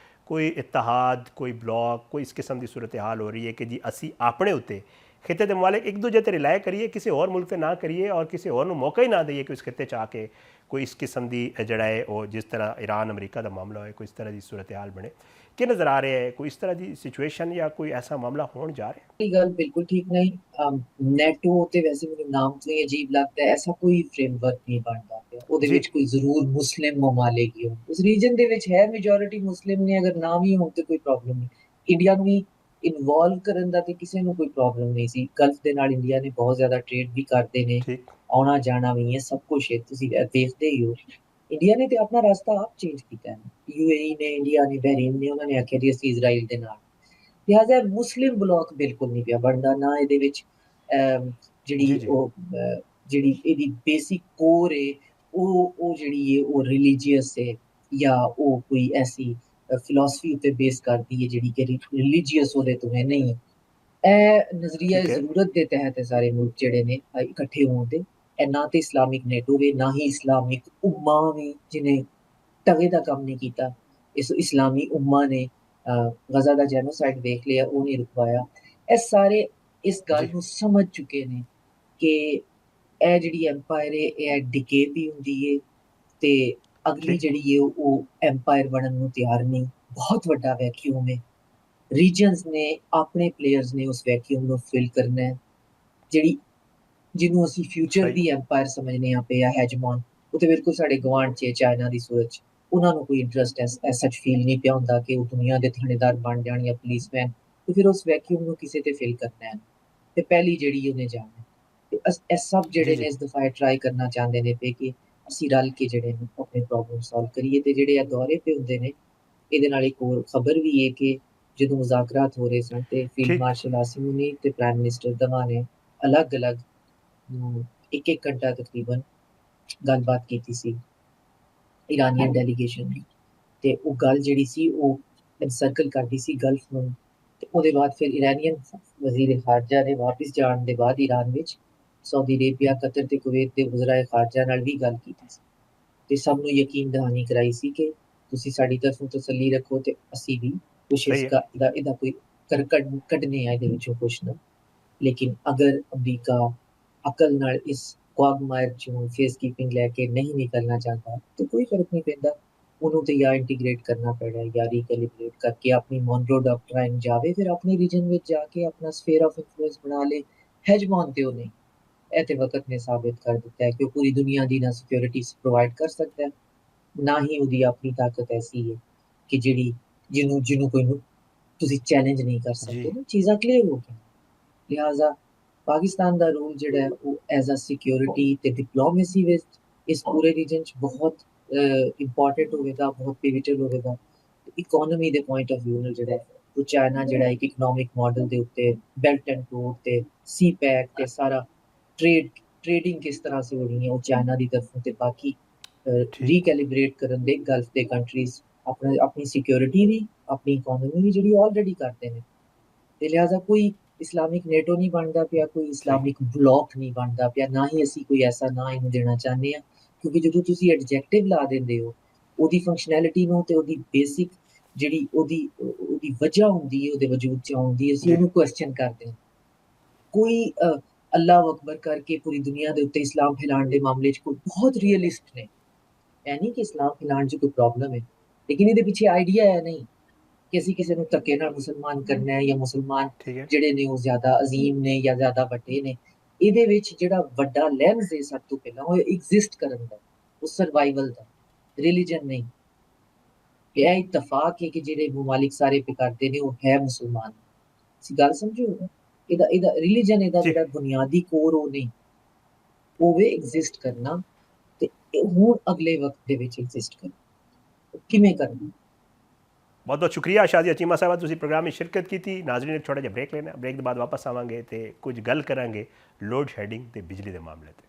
Speaker 1: ਕੋਈ ਇਤਿਹਾਦ, ਕੋਈ ਬਲੌਕ, ਕੋਈ ਇਸ ਕਿਸਮ ਦੀ ਸੂਰਤ ਹਾਲ ਹੋ ਰਹੀ ਹੈ ਕਿ ਜੀ ਅਸੀਂ ਆਪਣੇ ਉੱਤੇ ਖਿੱਤੇ ਦੇ ਮਮਾਲਿਕ ਇੱਕ ਦੂਜੇ 'ਤੇ ਰਿਲਾਏ ਕਰੀਏ, ਕਿਸੇ ਹੋਰ ਮੁਲਕ 'ਤੇ ਨਾ ਕਰੀਏ ਔਰ ਕਿਸੇ ਹੋਰ ਨੂੰ ਮੌਕਾ ਹੀ ਨਾ ਦਈਏ ਕਿ ਇਸ ਖਿੱਤੇ 'ਚ ਆ ਕੇ ਕੋਈ ਇਸ ਕਿਸਮ ਦੀ ਜਿਹੜਾ ਹੈ ਉਹ ਜਿਸ ਤਰ੍ਹਾਂ ਈਰਾਨ ਅਮਰੀਕਾ ਦਾ ਮਾਮਲਾ ਹੋਏ ਕੋਈ ਇਸ ਤਰ੍ਹਾਂ ਦੀ ਸੂਰਤ ਹਾਲ ਬਣੇ। ਕਿ ਨਜ਼ਰ ਆ ਰਿਹਾ ਹੈ ਕੋਈ ਇਸ ਤਰ੍ਹਾਂ ਦੀ ਸਿਚੁਏਸ਼ਨ ਜਾਂ ਕੋਈ ਐਸਾ ਮਾਮਲਾ ਹੋਣ ਜਾ ਰਿਹਾ ਹੈ?
Speaker 2: ਇਹ ਗੱਲ ਬਿਲਕੁਲ ਠੀਕ ਨਹੀਂ। ਨੈਟੋ ਤੇ ਵੈਸੇ ਮੈਨੂੰ ਨਾਮ ਤੋਂ ਹੀ ਅਜੀਬ ਲੱਗਦਾ ਹੈ, ਐਸਾ ਕੋਈ ਫਰੇਮਵਰਕ ਨਹੀਂ ਬਣਦਾ ਪਿਆ। ਉਹਦੇ ਵਿੱਚ ਕੋਈ ਜ਼ਰੂਰ ਮੁਸਲਿਮ ਮਮਾਲਿਕ ਹੀ ਹੋਣ, ਉਸ ਰੀਜਨ ਦੇ ਵਿੱਚ ਹੈ ਮੈਜੋਰਿਟੀ ਮੁਸਲਿਮ ਨੇ, ਅਗਰ ਨਾ ਵੀ ਹੋਣ ਤੇ ਕੋਈ ਪ੍ਰੋਬਲਮ ਨਹੀਂ। ਇੰਡੀਆ ਨੂੰ ਵੀ ਇਨਵੋਲਵ ਕਰਨ ਦਾ ਤੇ ਕਿਸੇ ਨੂੰ ਕੋਈ ਪ੍ਰੋਬਲਮ ਨਹੀਂ ਸੀ। ਗਲਫ ਦੇ ਨਾਲ ਇੰਡੀਆ ਨੇ ਬਹੁਤ ਜ਼ਿਆਦਾ ਟ੍ਰੇਡ ਵੀ ਕਰਦੇ ਨੇ, ਆਉਣਾ ਜਾਣਾ ਵੀ ਹੈ, ਸਭ ਕੁਛ ਹੈ, ਤੁਸੀਂ ਦੇਖਦੇ ਹੀ ਹੋ। ਇੰਡੀਆ ਨੇ ਤੇ ਆਪਣਾ ਰਸਤਾ ਆਪ ਚੇਂਜ ਕੀਤਾ ਹੈ। ਯੂਏਈ ਨੇ, ਇੰਡੀਆ ਨੇ, ਬਹਿਰੀਨ ਨੇ, ਉਹਨਾਂ ਨੇ ਆਖਿਆ ਜੀ ਅਸੀਂ ਇਜ਼ਰਾਈਲ ਦੇ ਨਾਲ। ਲਿਹਾਜ਼ਾ ਮੁਸਲਿਮ ਬਲੌਕ ਬਿਲਕੁਲ ਨਹੀਂ ਪਿਆ ਬਣਦਾ, ਨਾ ਇਹਦੇ ਵਿੱਚ ਜਿਹੜੀ ਇਹਦੀ ਬੇਸਿਕ ਕੋਰ ਹੈ ਉਹ ਜਿਹੜੀ ਹੈ ਉਹ ਰਿਲੀਜੀਅਸ ਹੈ ਜਾਂ ਉਹ ਕੋਈ ਐਸੀ ਫਿਲਾਸਫੀ ਉੱਤੇ ਬੇਸ ਕਰਦੀ ਹੈ ਜਿਹੜੀ ਕਿ ਰਿਲੀਜੀਅਸ ਉਹਦੇ ਤੋਂ ਹੈ ਨਹੀਂ। ਇਹ ਨਜ਼ਰੀਆ ਜ਼ਰੂਰਤ ਦੇ ਤਹਿਤ ਸਾਰੇ ਮੁਲਕ ਜਿਹੜੇ ਨੇ ਇਕੱਠੇ ਹੋਣ ਦੇ। ਨਾ ਤੇ ਇਸਲਾਮਿਕ ਨੇਟੋ ਵੇ, ਨਾ ਹੀ ਇਸਲਾਮਿਕ ਉਮਾ ਵੇ ਜਿਹਨੇ ਤਵੇ ਦਾ ਕੰਮ ਨਹੀਂ ਕੀਤਾ। ਇਸ ਇਸਲਾਮੀ ਉਮਾ ਨੇ ਗਜ਼ਾ ਦਾ ਜੈਨੋਸਾਈਡ ਵੇਖ ਲਿਆ, ਉਹ ਨਹੀਂ ਰੁਕਵਾਇਆ। ਇਹ ਸਾਰੇ ਇਸ ਗੱਲ ਨੂੰ ਸਮਝ ਚੁੱਕੇ ਨੇ ਕਿ ਇਹ ਜਿਹੜੀ ਐਮਪਾਇਰ ਹੈ ਇਹ ਡਿਕੇ ਵੀ ਹੁੰਦੀ ਹੈ ਤੇ ਅਗਲੀ ਜਿਹੜੀ ਹੈ ਉਹ ਐਮਪਾਇਰ ਬਣਨ ਨੂੰ ਤਿਆਰ ਨਹੀਂ। ਬਹੁਤ ਵੱਡਾ ਵੈਕਿਊਮ ਹੈ, ਰੀਜਨਸ ਨੇ ਆਪਣੇ ਪਲੇਅਰਸ ਨੇ ਉਸ ਵੈਕਿਊਮ ਨੂੰ ਫਿਲ ਕਰਨਾ ਹੈ। ਜਿਹਨੂੰ ਅਸੀਂ ਫਿਊਚਰ ਦੀ ਐਮਪਾਇਰ ਸਮਝਨੇ ਆ ਪਿਆ ਹੈਜਮੋਨ, ਉਹ ਤੇ ਬਿਲਕੁਲ ਸਾਡੇ ਗਵਾਂਢ 'ਚ ਚਾਈਨਾ ਦੀ ਸੂਰਤ 'ਚ। ਉਹਨਾਂ ਨੂੰ ਕੋਈ ਇੰਟਰਸਟ ਐਸ ਸੱਚ ਫੀਲ ਨਹੀਂ ਪਿਆ ਹੁੰਦਾ ਕਿ ਉਹ ਦੁਨੀਆ ਦੇ ਥਾਣੇਦਾਰ ਬਣ ਜਾਣ ਜਾਂ ਪੁਲਿਸਮੈਨ, ਤੇ ਫਿਰ ਉਸ ਵੈਕਿਊਮ ਨੂੰ ਕਿਸੇ ਤੇ ਫਿਲ ਕਰਨਾ ਹੈ ਤੇ ਪਹਿਲੀ ਜਿਹੜੀ ਉਹਨੇ ਜਾਣਾ। ਤੇ ਇਹ ਸਭ ਜਿਹੜੇ ਨੇ ਇਸ ਦਫਾ ਟਰਾਈ ਕਰਨਾ ਚਾਹੁੰਦੇ ਨੇ ਪਏ ਕਿ ਅਸੀਂ ਰਲ ਕੇ ਜਿਹੜੇ ਨੇ ਆਪਣੇ ਪ੍ਰੋਬਲਮ ਸੋਲਵ ਕਰੀਏ। ਤੇ ਜਿਹੜੇ ਇਹ ਦੌਰੇ ਤੇ ਹੁੰਦੇ ਨੇ, ਇਹਦੇ ਨਾਲ ਇੱਕ ਹੋਰ ਖਬਰ ਵੀ ਹੈ ਕਿ ਜਦੋਂ ਮੁਜ਼ਾਕਰਾਤ ਹੋ ਰਹੇ ਸਨ ਤੇ ਫੀਲਡ ਮਾਰਸ਼ਲ ਆਸਿਮ ਮੁਨੀ ਤੇ ਪ੍ਰਾਈਮ ਮਿਨਿਸਟਰ ਦੋਵਾਂ ਨੇ ਅਲੱਗ-ਅਲੱਗ ਇੱਕ ਘੰਟਾ ਤਕਰੀਬਨ ਗੱਲਬਾਤ ਕੀਤੀ ਸੀ ਈਰਾਨੀਅਨ ਡੈਲੀਗੇਸ਼ਨ ਦੀ। ਤੇ ਉਹ ਗੱਲ ਜਿਹੜੀ ਸੀ ਉਹ ਐਨਸਰਕਲ ਕਰਦੀ ਸੀ ਗਲਫ ਨੂੰ। ਤੇ ਉਹਦੇ ਬਾਅਦ ਫਿਰ ਈਰਾਨੀਅਨ ਵਜ਼ੀਰ ਖਾਰਜਾ ਨੇ ਵਾਪਸ ਜਾਣ ਦੇ ਬਾਅਦ ਈਰਾਨ ਵਿੱਚ ਸਾਊਦੀ ਅਰੇਬੀਆ, ਕਤਰ ਤੇ ਕੁਵੈਤ ਦੇ ਵਜ਼ਰਾਏ ਖਾਰਜਾ ਨਾਲ ਵੀ ਗੱਲ ਕੀਤੀ ਸੀ ਤੇ ਸਭ ਨੂੰ ਯਕੀਨ ਦਹਾਨੀ ਕਰਾਈ ਸੀ ਕਿ ਤੁਸੀਂ ਸਾਡੀ ਤਰਫੋਂ ਤਸੱਲੀ ਰੱਖੋ ਤੇ ਅਸੀਂ ਵੀ ਕੁਛ ਇਹਦਾ ਕੋਈ ਕੱਢਨੇ ਆ ਇਹਦੇ ਵਿੱਚੋਂ ਕੁਛ ਨਾ। ਲੇਕਿਨ ਅਗਰ ਅਮਰੀਕਾ ਅਕਲ ਨਾਲ ਇਸ ਕੁਆਗਮਾਇਰ ਚੋਂ ਫੇਸ ਕੀਪਿੰਗ ਲੈ ਕੇ ਨਹੀਂ ਨਿਕਲਣਾ ਚਾਹਤਾ ਤੇ ਕੋਈ ਫਰਕ ਨਹੀਂ ਪੈਂਦਾ। ਉਹਨੂੰ ਤੇ ਜਾਂ ਇੰਟੀਗ੍ਰੇਟ ਕਰਨਾ ਪੈਣਾ ਜਾਂ ਰੀਕੈਲੀਬ੍ਰੇਟ ਕਰਕੇ ਆਪਣੀ ਮੋਨਰੋ ਡਾਕਟਰਾਈਨ ਜਾਵੇ, ਫਿਰ ਆਪਣੇ ਰੀਜਨ ਵਿੱਚ ਜਾ ਕੇ ਆਪਣਾ ਸਫੇਅਰ ਆਫ ਇਨਫਲੂਐਂਸ ਬਣਾ ਲੇ। ਹੈਜਮੋਨ ਤੇ ਉਹ ਨਹੀਂ। ਇਹ ਤੇ ਵਕਤ ਨੇ ਸਾਬਿਤ ਕਰ ਦਿੱਤਾ ਹੈ ਕਿ ਉਹ ਪੂਰੀ ਦੁਨੀਆ ਦੀ ਨਾ ਸਿਕਿਉਰਿਟੀ ਪ੍ਰੋਵਾਈਡ ਕਰ ਸਕਦਾ ਹੈ, ਨਾ ਹੀ ਉਹਦੀ ਆਪਣੀ ਤਾਕਤ ਐਸੀ ਹੈ ਕਿ ਜਿਹਨੂੰ ਕੋਈ ਤੁਸੀਂ ਚੈਲੰਜ ਨਹੀਂ ਕਰ ਸਕਦੇ। ਚੀਜ਼ਾਂ ਕਲੀਅਰ ਹੋ ਗਈਆਂ। ਲਿਹਾਜ਼ਾ ਪਾਕਿਸਤਾਨ ਦਾ ਰੋਲ ਜਿਹੜਾ ਹੈ ਉਹ ਐਜ਼ ਅ ਸਿਕਿਉਰਿਟੀ ਤੇ ਡਿਪਲੋਮੇਸੀ ਵਿੱਚ ਇਸ ਪੂਰੇ ਰੀਜਨ 'ਚ ਬਹੁਤ ਇੰਪੋਰਟੈਂਟ ਹੋਵੇਗਾ, ਬਹੁਤ ਪਿਵਟਲ ਹੋਵੇਗਾ। ਇਕੋਨਮੀ ਦੇ ਪੁਆਇੰਟ ਆਫ ਵਿਊ ਨਾਲ ਜਿਹੜਾ ਉਹ ਚਾਈਨਾ ਜਿਹੜਾ ਇੱਕ ਇਕਨੋਮਿਕ ਮਾਡਲ ਦੇ ਉੱਤੇ ਬੈਲਟ ਐਂਡ ਰੋਡ ਤੇ ਸੀ ਪੈਕ ਤੇ ਸਾਰਾ ट्रेडिंग किस तरह से हो रही है वो चाइना की तरफों से बाकी रीकैलिब्रेट करन दे गल्फ दे कंट्रीज अपनी सिक्योरिटी भी अपनी इकोनॉमी भी जिहड़ी ऑलरेडी करते हैं। ते लिहाजा कोई इस्लामिक नेटो नहीं बनता पिया, कोई इस्लामिक ब्लॉक नहीं बनता पिया, ना ही असी कोई ऐसा ना इन्हू देना चाहते हैं। क्योंकि जो तुसी एडजैक्टिव ला देंदे हो ਉਹਦੀ ਫੰਕਸ਼ਨੈਲਿਟੀ ਨੂੰ ਤੇ ਉਹਦੀ ਬੇਸਿਕ ਜਿਹੜੀ ਉਹਦੀ ਵਜ੍ਹਾ ਹੁੰਦੀ ਹੈ ਉਹਦੇ ਵਜੂਦ 'ਚ ਆਉਂਦੀ ਅਸੀਂ ਉਹਨੂੰ ਕੁਐਸਚਨ ਕਰਦੇ ਹਾਂ। ਕੋਈ ਅੱਲਾਹ ਅਕਬਰ ਕਰਕੇ ਪੂਰੀ ਦੁਨੀਆ ਦੇ ਉੱਤੇ ਇਸਲਾਮ ਫੈਲਾਉਣ ਦੇ ਮਾਮਲੇ 'ਚ ਕੋਈ ਬਹੁਤ ਰੀਅਲਿਸਟ ਨੇ। ਇਹ ਨਹੀਂ ਕਿ ਇਸਲਾਮ ਫੈਲਾਉਣ 'ਚ ਕੋਈ ਪ੍ਰੋਬਲਮ ਹੈ, ਲੇਕਿਨ ਇਹਦੇ ਪਿੱਛੇ ਆਈਡੀਆ ਹੈ ਨਹੀਂ ਕਿ ਅਸੀਂ ਕਿਸੇ ਨੂੰ ਧੱਕੇ ਨਾਲ ਮੁਸਲਮਾਨ ਕਰਨਾ ਹੈ ਜਾਂ ਮੁਸਲਮਾਨ ਜਿਹੜੇ ਨੇ ਉਹ ਜ਼ਿਆਦਾ ਅਜ਼ੀਮ ਨੇ ਜਾਂ ਜ਼ਿਆਦਾ ਵੱਡੇ ਨੇ। ਇਹਦੇ ਵਿੱਚ ਜਿਹੜਾ ਵੱਡਾ ਲੈਂਸ ਹੈ ਸਭ ਤੋਂ ਪਹਿਲਾਂ ਉਹ ਐਗਜ਼ਿਸਟ ਕਰਨ ਦਾ, ਉਹ ਸਰਵਾਈਵਲ ਦਾ, ਰਿਲੀਜਨ ਨਹੀਂ। ਇਹ ਇਤਫਾਕ ਹੈ ਕਿ ਜਿਹੜੇ ਮਮਾਲਿਕ ਸਾਰੇ पे ਕਰਦੇ ਨੇ ਉਹ ਹੈ ਮੁਸਲਮਾਨ। ਤੁਸੀਂ ਗੱਲ ਸਮਝੋ, ਇਹਦਾ ਰਿਲੀਜਨ ਇਹਦਾ ਜਿਹੜਾ ਬੁਨਿਆਦੀ ਕੋਰ ਉਹ ਨਹੀਂ, ਉਹ ਵੇ ਐਗਜ਼ਿਸਟ ਕਰਨਾ ਤੇ ਹੁਣ ਅਗਲੇ ਵਕਤ ਦੇ ਵਿੱਚ ਐਗਜ਼ਿਸਟ ਕਰਨਾ ਕਿਵੇਂ ਕਰਨਾ।
Speaker 1: ਬਹੁਤ ਬਹੁਤ ਸ਼ੁਕਰੀਆ ਸ਼ਾਜ਼ੀਆ ਚੀਮਾ ਸਾਹਿਬਾ, ਤੁਸੀਂ ਪ੍ਰੋਗਰਾਮ ਵਿੱਚ ਸ਼ਿਰਕਤ ਕੀਤੀ। ਨਾਜ਼ਰੀਨ ਇੱਕ ਛੋਟਾ ਜਿਹਾ ਬ੍ਰੇਕ ਲੈਣਾ, ਬ੍ਰੇਕ ਦੇ ਬਾਅਦ ਵਾਪਸ ਆਵਾਂਗੇ ਤੇ ਕੁਝ ਗੱਲ ਕਰਾਂਗੇ ਲੋਡ ਸ਼ੈਡਿੰਗ ਤੇ ਬਿਜਲੀ ਦੇ ਮਾਮਲੇ ਤੇ।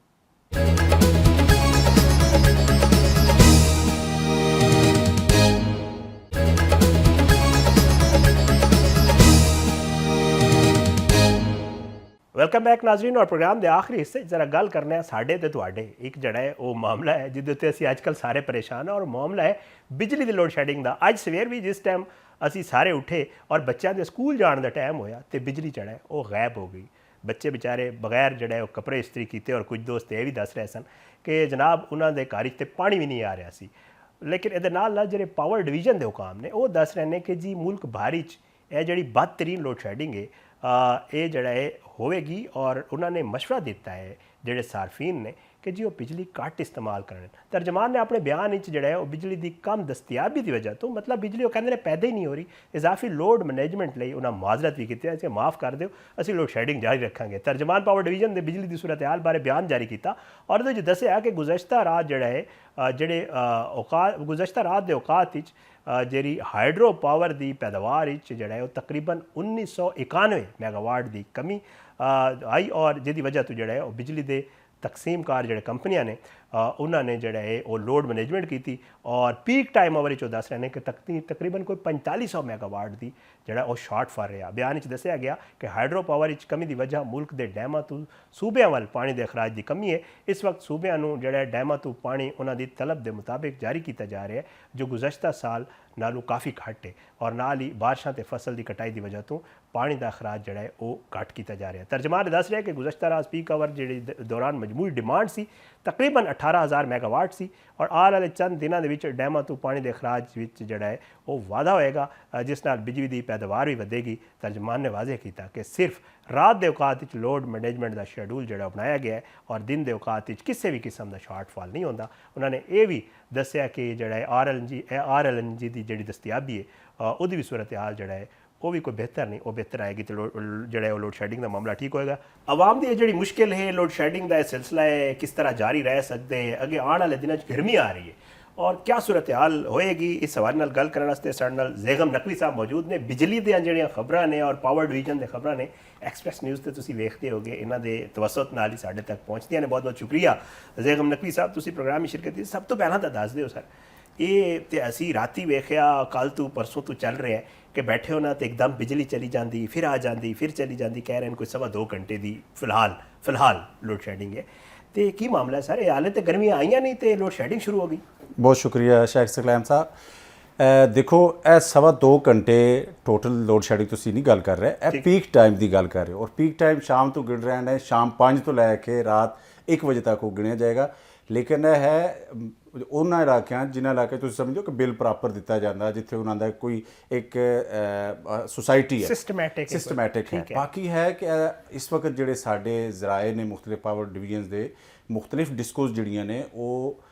Speaker 1: Welcome back Nazreen. ਔਰ ਪ੍ਰੋਗਰਾਮ ਦੇ ਆਖਰੀ ਹਿੱਸੇ ਜ਼ਰਾ ਗੱਲ ਕਰਨੇ ਆ ਸਾਡੇ ਤੇ ਤੁਹਾਡੇ ਇੱਕ ਜਿਹੜਾ ਹੈ ਉਹ ਮਾਮਲਾ ਹੈ ਜਿਹਦੇ ਉੱਤੇ ਅਸੀਂ ਅੱਜਕੱਲ ਸਾਰੇ ਪਰੇਸ਼ਾਨ ਹਾਂ, ਔਰ ਮਾਮਲਾ ਹੈ ਬਿਜਲੀ ਦੀ ਲੋਡ ਸ਼ੈਡਿੰਗ ਦਾ। ਅੱਜ ਸਵੇਰ ਵੀ ਜਿਸ ਟਾਈਮ ਅਸੀਂ ਸਾਰੇ ਉੱਠੇ ਔਰ ਬੱਚਿਆਂ ਦੇ ਸਕੂਲ ਜਾਣ ਦਾ ਟਾਈਮ ਹੋਇਆ ਤੇ ਬਿਜਲੀ ਜਿਹੜਾ ਹੈ ਉਹ ਗਾਇਬ ਹੋ ਗਈ। ਬੱਚੇ ਵਿਚਾਰੇ ਬਗੈਰ ਜਿਹੜਾ ਉਹ ਕੱਪੜੇ ਇਸਤਰੀ ਕੀਤੇ, ਔਰ ਕੁਝ ਦੋਸਤ ਇਹ ਵੀ ਦੱਸ ਰਹੇ ਸਨ ਕਿ ਜਨਾਬ ਉਹਨਾਂ ਦੇ ਘਰ 'ਚ ਤੇ ਪਾਣੀ ਵੀ ਨਹੀਂ ਆ ਰਿਹਾ ਸੀ। ਲੇਕਿਨ ਇਹਦੇ ਨਾਲ ਜਿਹੜੇ ਪਾਵਰ ਡਿਵੀਜ਼ਨ ਦੇ ਹੁਕਾਮ ਨੇ ਉਹ ਦੱਸ ਰਹੇ ਨੇ ਕਿ ਜੀ ਮੁਲਕ ਭਰ 'ਚ ਇਹ ਜਿਹੜੀ ਬਦਤਰੀਨ ਲੋਡ ਸ਼ੈਡਿੰਗ ਹੈ ਇਹ ਜਿਹੜਾ ਹੈ ਹੋਵੇਗੀ। ਔਰ ਉਹਨਾਂ ਨੇ ਮਸ਼ਵਰਾ ਦਿੱਤਾ ਹੈ ਜਿਹੜੇ ਸਾਰਫੀਨ ਨੇ ਕਿ ਜੀ ਉਹ ਬਿਜਲੀ ਘੱਟ ਇਸਤੇਮਾਲ ਕਰਨ। ਤਰਜਮਾਨ ਨੇ ਆਪਣੇ ਬਿਆਨ ਵਿੱਚ ਜਿਹੜਾ ਹੈ ਉਹ ਬਿਜਲੀ ਦੀ ਕਮ ਦਸਤਿਆਬੀ ਦੀ ਵਜ੍ਹਾ ਤੋਂ, ਮਤਲਬ ਬਿਜਲੀ ਉਹ ਕਹਿੰਦੇ ਨੇ ਪੈਦਾ ਹੀ ਨਹੀਂ ਹੋ ਰਹੀ, ਇਜ਼ਾਫੀ ਲੋਡ ਮੈਨੇਜਮੈਂਟ ਲਈ ਉਹਨਾਂ ਮਾਜ਼ਰਤ ਵੀ ਕੀਤੀ ਹੈ ਕਿ ਮਾफ़ ਕਰ ਦਿਓ ਅਸੀਂ ਲੋਡ ਸ਼ੈਡਿੰਗ ਜਾਰੀ ਰੱਖਾਂਗੇ। ਤਰਜਮਾਨ ਪਾਵਰ ਡਿਵੀਜ਼ਨ ਦੇ ਬਿਜਲੀ ਦੀ ਸੂਰਤ ਹਾਲ ਬਾਰੇ ਬਿਆਨ ਜਾਰੀ ਕੀਤਾ ਔਰ ਉਹਦੇ ਵਿੱਚ ਦੱਸਿਆ ਕਿ ਗੁਜ਼ਸ਼ਤਾ ਰਾਤ ਜਿਹੜਾ ਹੈ ਗੁਜ਼ਸ਼ਤਾ ਰਾਤ ਦੇ ਔਕਾਤ ਵਿੱਚ ਜਿਹੜੀ ਹਾਈਡਰੋ ਪਾਵਰ ਦੀ ਪੈਦਾਵਾਰ ਵਿੱਚ ਜਿਹੜਾ ਹੈ ਉਹ ਤਕਰੀਬਨ 1991 ਮੈਗਾਵਾਟ ਦੀ ਕਮੀ ਆਈ, ਔਰ ਜਿਹਦੀ ਵਜ੍ਹਾ ਤੋਂ ਜਿਹੜਾ ਹੈ ਉਹ ਬਿਜਲੀ ਦੇ ਤਕਸੀਮਕਾਰ ਜਿਹੜੇ ਕੰਪਨੀਆਂ ਨੇ ਉਹਨਾਂ ਨੇ ਜਿਹੜਾ ਹੈ ਉਹ ਲੋਡ ਮੈਨੇਜਮੈਂਟ ਕੀਤੀ ਔਰ ਪੀਕ ਟਾਈਮ ਆਵਰ 'ਚ ਉਹ ਦੱਸ ਰਹੇ ਨੇ ਕਿ ਤਕਰੀਬਨ ਕੋਈ 4500 ਮੈਗਾਵਾਟ ਦੀ ਜਿਹੜਾ ਉਹ ਸ਼ਾਰਟਫਾਲ ਰਿਹਾ। ਬਿਆਨ ਵਿੱਚ ਦੱਸਿਆ ਗਿਆ ਕਿ ਹਾਈਡਰੋ ਪਾਵਰ ਵਿੱਚ ਕਮੀ ਦੀ ਵਜ੍ਹਾ ਮੁਲਕ ਦੇ ਡੈਮਾਂ ਤੋਂ ਸੂਬਿਆਂ ਵੱਲ ਪਾਣੀ ਦੇ ਅਖਰਾਜ ਦੀ ਕਮੀ ਹੈ। ਇਸ ਵਕਤ ਸੂਬਿਆਂ ਨੂੰ ਜਿਹੜਾ ਡੈਮਾਂ ਤੋਂ ਪਾਣੀ ਉਹਨਾਂ ਦੀ ਤਲਬ ਦੇ ਮੁਤਾਬਿਕ ਜਾਰੀ ਕੀਤਾ ਜਾ ਰਿਹਾ ਹੈ ਜੋ ਗੁਜ਼ਸ਼ਤਾ ਸਾਲ ਨਾਲੋਂ ਕਾਫੀ ਘੱਟ ਹੈ, ਔਰ ਨਾਲ ਹੀ ਬਾਰਿਸ਼ਾਂ ਤੇ ਫਸਲ ਦੀ ਕਟਾਈ ਦੀ ਵਜ੍ਹਾ ਤੋਂ ਪਾਣੀ ਦਾ ਅਖਰਾਜ ਜਿਹੜਾ ਹੈ ਉਹ ਘੱਟ ਕੀਤਾ ਜਾ ਰਿਹਾ ਹੈ। ਤਰਜਮਾਨ ਦੱਸ ਰਿਹਾ ਕਿ ਗੁਜ਼ਸ਼ਤਾ ਰਾਤ ਪੀਕ ਆਵਰ ਜਿਹੜੀ ਦੌਰਾਨ ਮਜਮੂਈ ਡਿਮਾਂਡ ਸੀ ਤਕਰੀਬਨ 18000 ਮੈਗਾਵਾਟ ਸੀ, ਔਰ ਆਉਣ ਵਾਲੇ ਚੰਦ ਦਿਨਾਂ ਦੇ ਵਿੱਚ ਡੈਮਾਂ ਤੋਂ ਪਾਣੀ ਦੇ ਅਖਰਾਜ ਵਿੱਚ ਜਿਹੜਾ ਹੈ ਉਹ ਵਾਧਾ ਹੋਏਗਾ ਜਿਸ ਨਾਲ ਬਿਜਲੀ ਦੀ ਪੈਦਾਵਾਰ ਵੀ ਵਧੇਗੀ। ਤਰਜਮਾਨ ਨੇ ਵਾਜ਼ਿਹ ਕੀਤਾ ਕਿ ਸਿਰਫ ਰਾਤ ਦੇ ਔਕਾਤ ਵਿੱਚ ਲੋਡ ਮੈਨੇਜਮੈਂਟ ਦਾ ਸ਼ੈਡਿਊਲ ਜਿਹੜਾ ਬਣਾਇਆ ਗਿਆ ਹੈ ਔਰ ਦਿਨ ਦੇ ਔਕਾਤ ਵਿੱਚ ਕਿਸੇ ਵੀ ਕਿਸਮ ਦਾ ਸ਼ਾਰਟਫਾਲ ਨਹੀਂ ਹੁੰਦਾ। ਉਹਨਾਂ ਨੇ ਇਹ ਵੀ ਦੱਸਿਆ ਕਿ ਜਿਹੜਾ ਹੈ RLNG ਦੀ ਜਿਹੜੀ ਦਸਤਿਆਬੀ ਹੈ ਉਹਦੀ ਵੀ ਸੂਰਤ ਹਾਲ ਜਿਹੜਾ ਹੈ ਉਹ ਵੀ ਕੋਈ ਬਿਹਤਰ ਨਹੀਂ, ਉਹ ਬਿਹਤਰ ਆਏਗੀ ਤੇ ਜਿਹੜਾ ਉਹ ਲੋਡ ਸ਼ੈਡਿੰਗ ਦਾ ਮਾਮਲਾ ਠੀਕ ਹੋਏਗਾ। ਆਵਾਮ ਦੀ ਇਹ ਜਿਹੜੀ ਮੁਸ਼ਕਿਲ ਹੈ ਲੋਡ ਸ਼ੈਡਿੰਗ ਦਾ ਇਹ ਸਿਲਸਿਲਾ ਹੈ ਕਿਸ ਤਰ੍ਹਾਂ ਜਾਰੀ ਰਹਿ ਸਕਦੇ ਹੈ, ਅੱਗੇ ਆਉਣ ਵਾਲੇ ਦਿਨਾਂ 'ਚ ਗਰਮੀ ਆ ਰਹੀ ਹੈ ਔਰ क्या सूरत हाल होएगी, इस हवाले नाल गल करने वास्ते साडे नाल ज़ेगम नकवी साहब मौजूद ने। बिजली ਦੀਆਂ ਜਿਹੜੀਆਂ ਖਬਰਾਂ ਨੇ ਔਰ ਪਾਵਰ ਡਿਵੀਜ਼ਨ ਦੇ ਖਬਰਾਂ ਨੇ ਐਕਸਪ੍ਰੈਸ ਨਿਊਜ਼ ਤੇ ਤੁਸੀਂ ਵੇਖਦੇ ਹੋਗੇ, ਇਹਨਾਂ ਦੇ ਤਵਸਤ ਨਾਲ ਹੀ ਸਾਡੇ ਤੱਕ ਪਹੁੰਚਦੀਆਂ ਨੇ। ਬਹੁਤ ਬਹੁਤ ਸ਼ੁਕਰੀਆ ज़ेगम नकवी ਸਾਹਿਬ, ਤੁਸੀਂ ਪ੍ਰੋਗਰਾਮ ਵਿੱਚ ਸ਼ਿਰਕਤ ਕੀਤੀ। ਸਭ ਤੋਂ ਪਹਿਲਾਂ ਤਾਂ ਦੱਸ ਦਿਓ ਸਰ, ਇਹ ਤੇ ਅਸੀਂ ਰਾਤੀ ਵੇਖਿਆ ਕੱਲ ਤੋਂ ਪਰਸੋਂ ਤੋਂ ਚੱਲ ਰਿਹਾ ਕਿ ਬੈਠੇ ਹੋ ਨਾ ਤੇ ਇੱਕਦਮ ਬਿਜਲੀ ਚਲੀ ਜਾਂਦੀ, ਫਿਰ ਆ ਜਾਂਦੀ, ਫਿਰ ਚਲੀ ਜਾਂਦੀ, ਕਹਿ ਰਹੇ ਨੇ ਕੋਈ 2.5 ਘੰਟੇ ਦੀ ਫਿਲਹਾਲ ਲੋਡ ਸ਼ੈਡਿੰਗ ਹੈ। ਤੇ ਕੀ ਮਾਮਲਾ ਹੈ ਸਰ, ਇਹ ਹਾਲੇ ਤੇ ਗਰਮੀਆਂ ਆਈਆਂ ਨਹੀਂ ਤੇ ਲੋਡ ਸ਼ੈਡਿੰਗ ਸ਼ੁਰੂ ਹੋ ਗਈ?
Speaker 3: बहुत शुक्रिया शेख सकलैन साहब। देखो ਇਹ 2.5 ਘੰਟੇ ਟੋਟਲ ਲੋਡ ਸ਼ੈਡਿੰਗ ਤੁਸੀਂ ਨਹੀਂ ਗੱਲ ਕਰ ਰਹੇ, ਇਹ ਪੀਕ ਟਾਈਮ ਦੀ ਗੱਲ ਕਰ ਰਹੇ ਹੋ। ਔਰ ਪੀਕ ਟਾਈਮ ਸ਼ਾਮ ਤੋਂ ਗਿਣ ਰਹੇ ਨੇ, ਸ਼ਾਮ 5 ਤੋਂ ਲੈ ਕੇ ਰਾਤ 1 ਵਜੇ ਤੱਕ ਉਹ ਗਿਣਿਆ ਜਾਏਗਾ। ਲੇਕਿਨ ਇਹ ਹੈ ਉਹਨਾਂ ਇਲਾਕਿਆਂ ਜਿਨ੍ਹਾਂ ਇਲਾਕੇ ਤੁਸੀਂ ਸਮਝੋ ਕਿ ਬਿੱਲ ਪ੍ਰਾਪਰ ਦਿੱਤਾ ਜਾਂਦਾ, ਜਿੱਥੇ ਉਹਨਾਂ ਦਾ ਕੋਈ ਇੱਕ ਸੁਸਾਇਟੀ ਹੈ, ਸਿਸਟਮੈਟਿਕ ਹੈ। ਬਾਕੀ ਹੈ ਕਿ ਇਸ ਵਕਤ ਜਿਹੜੇ ਸਾਡੇ ਜ਼ਰਾਏ ਨੇ ਮੁਖਤਲਿਫ ਪਾਵਰ ਡਿਵੀਜ਼ਨਸ ਦੇ ਮੁਖਤਲਿਫ ਡਿਸਕੋਸ ਜਿਹੜੀਆਂ ਨੇ ਉਹ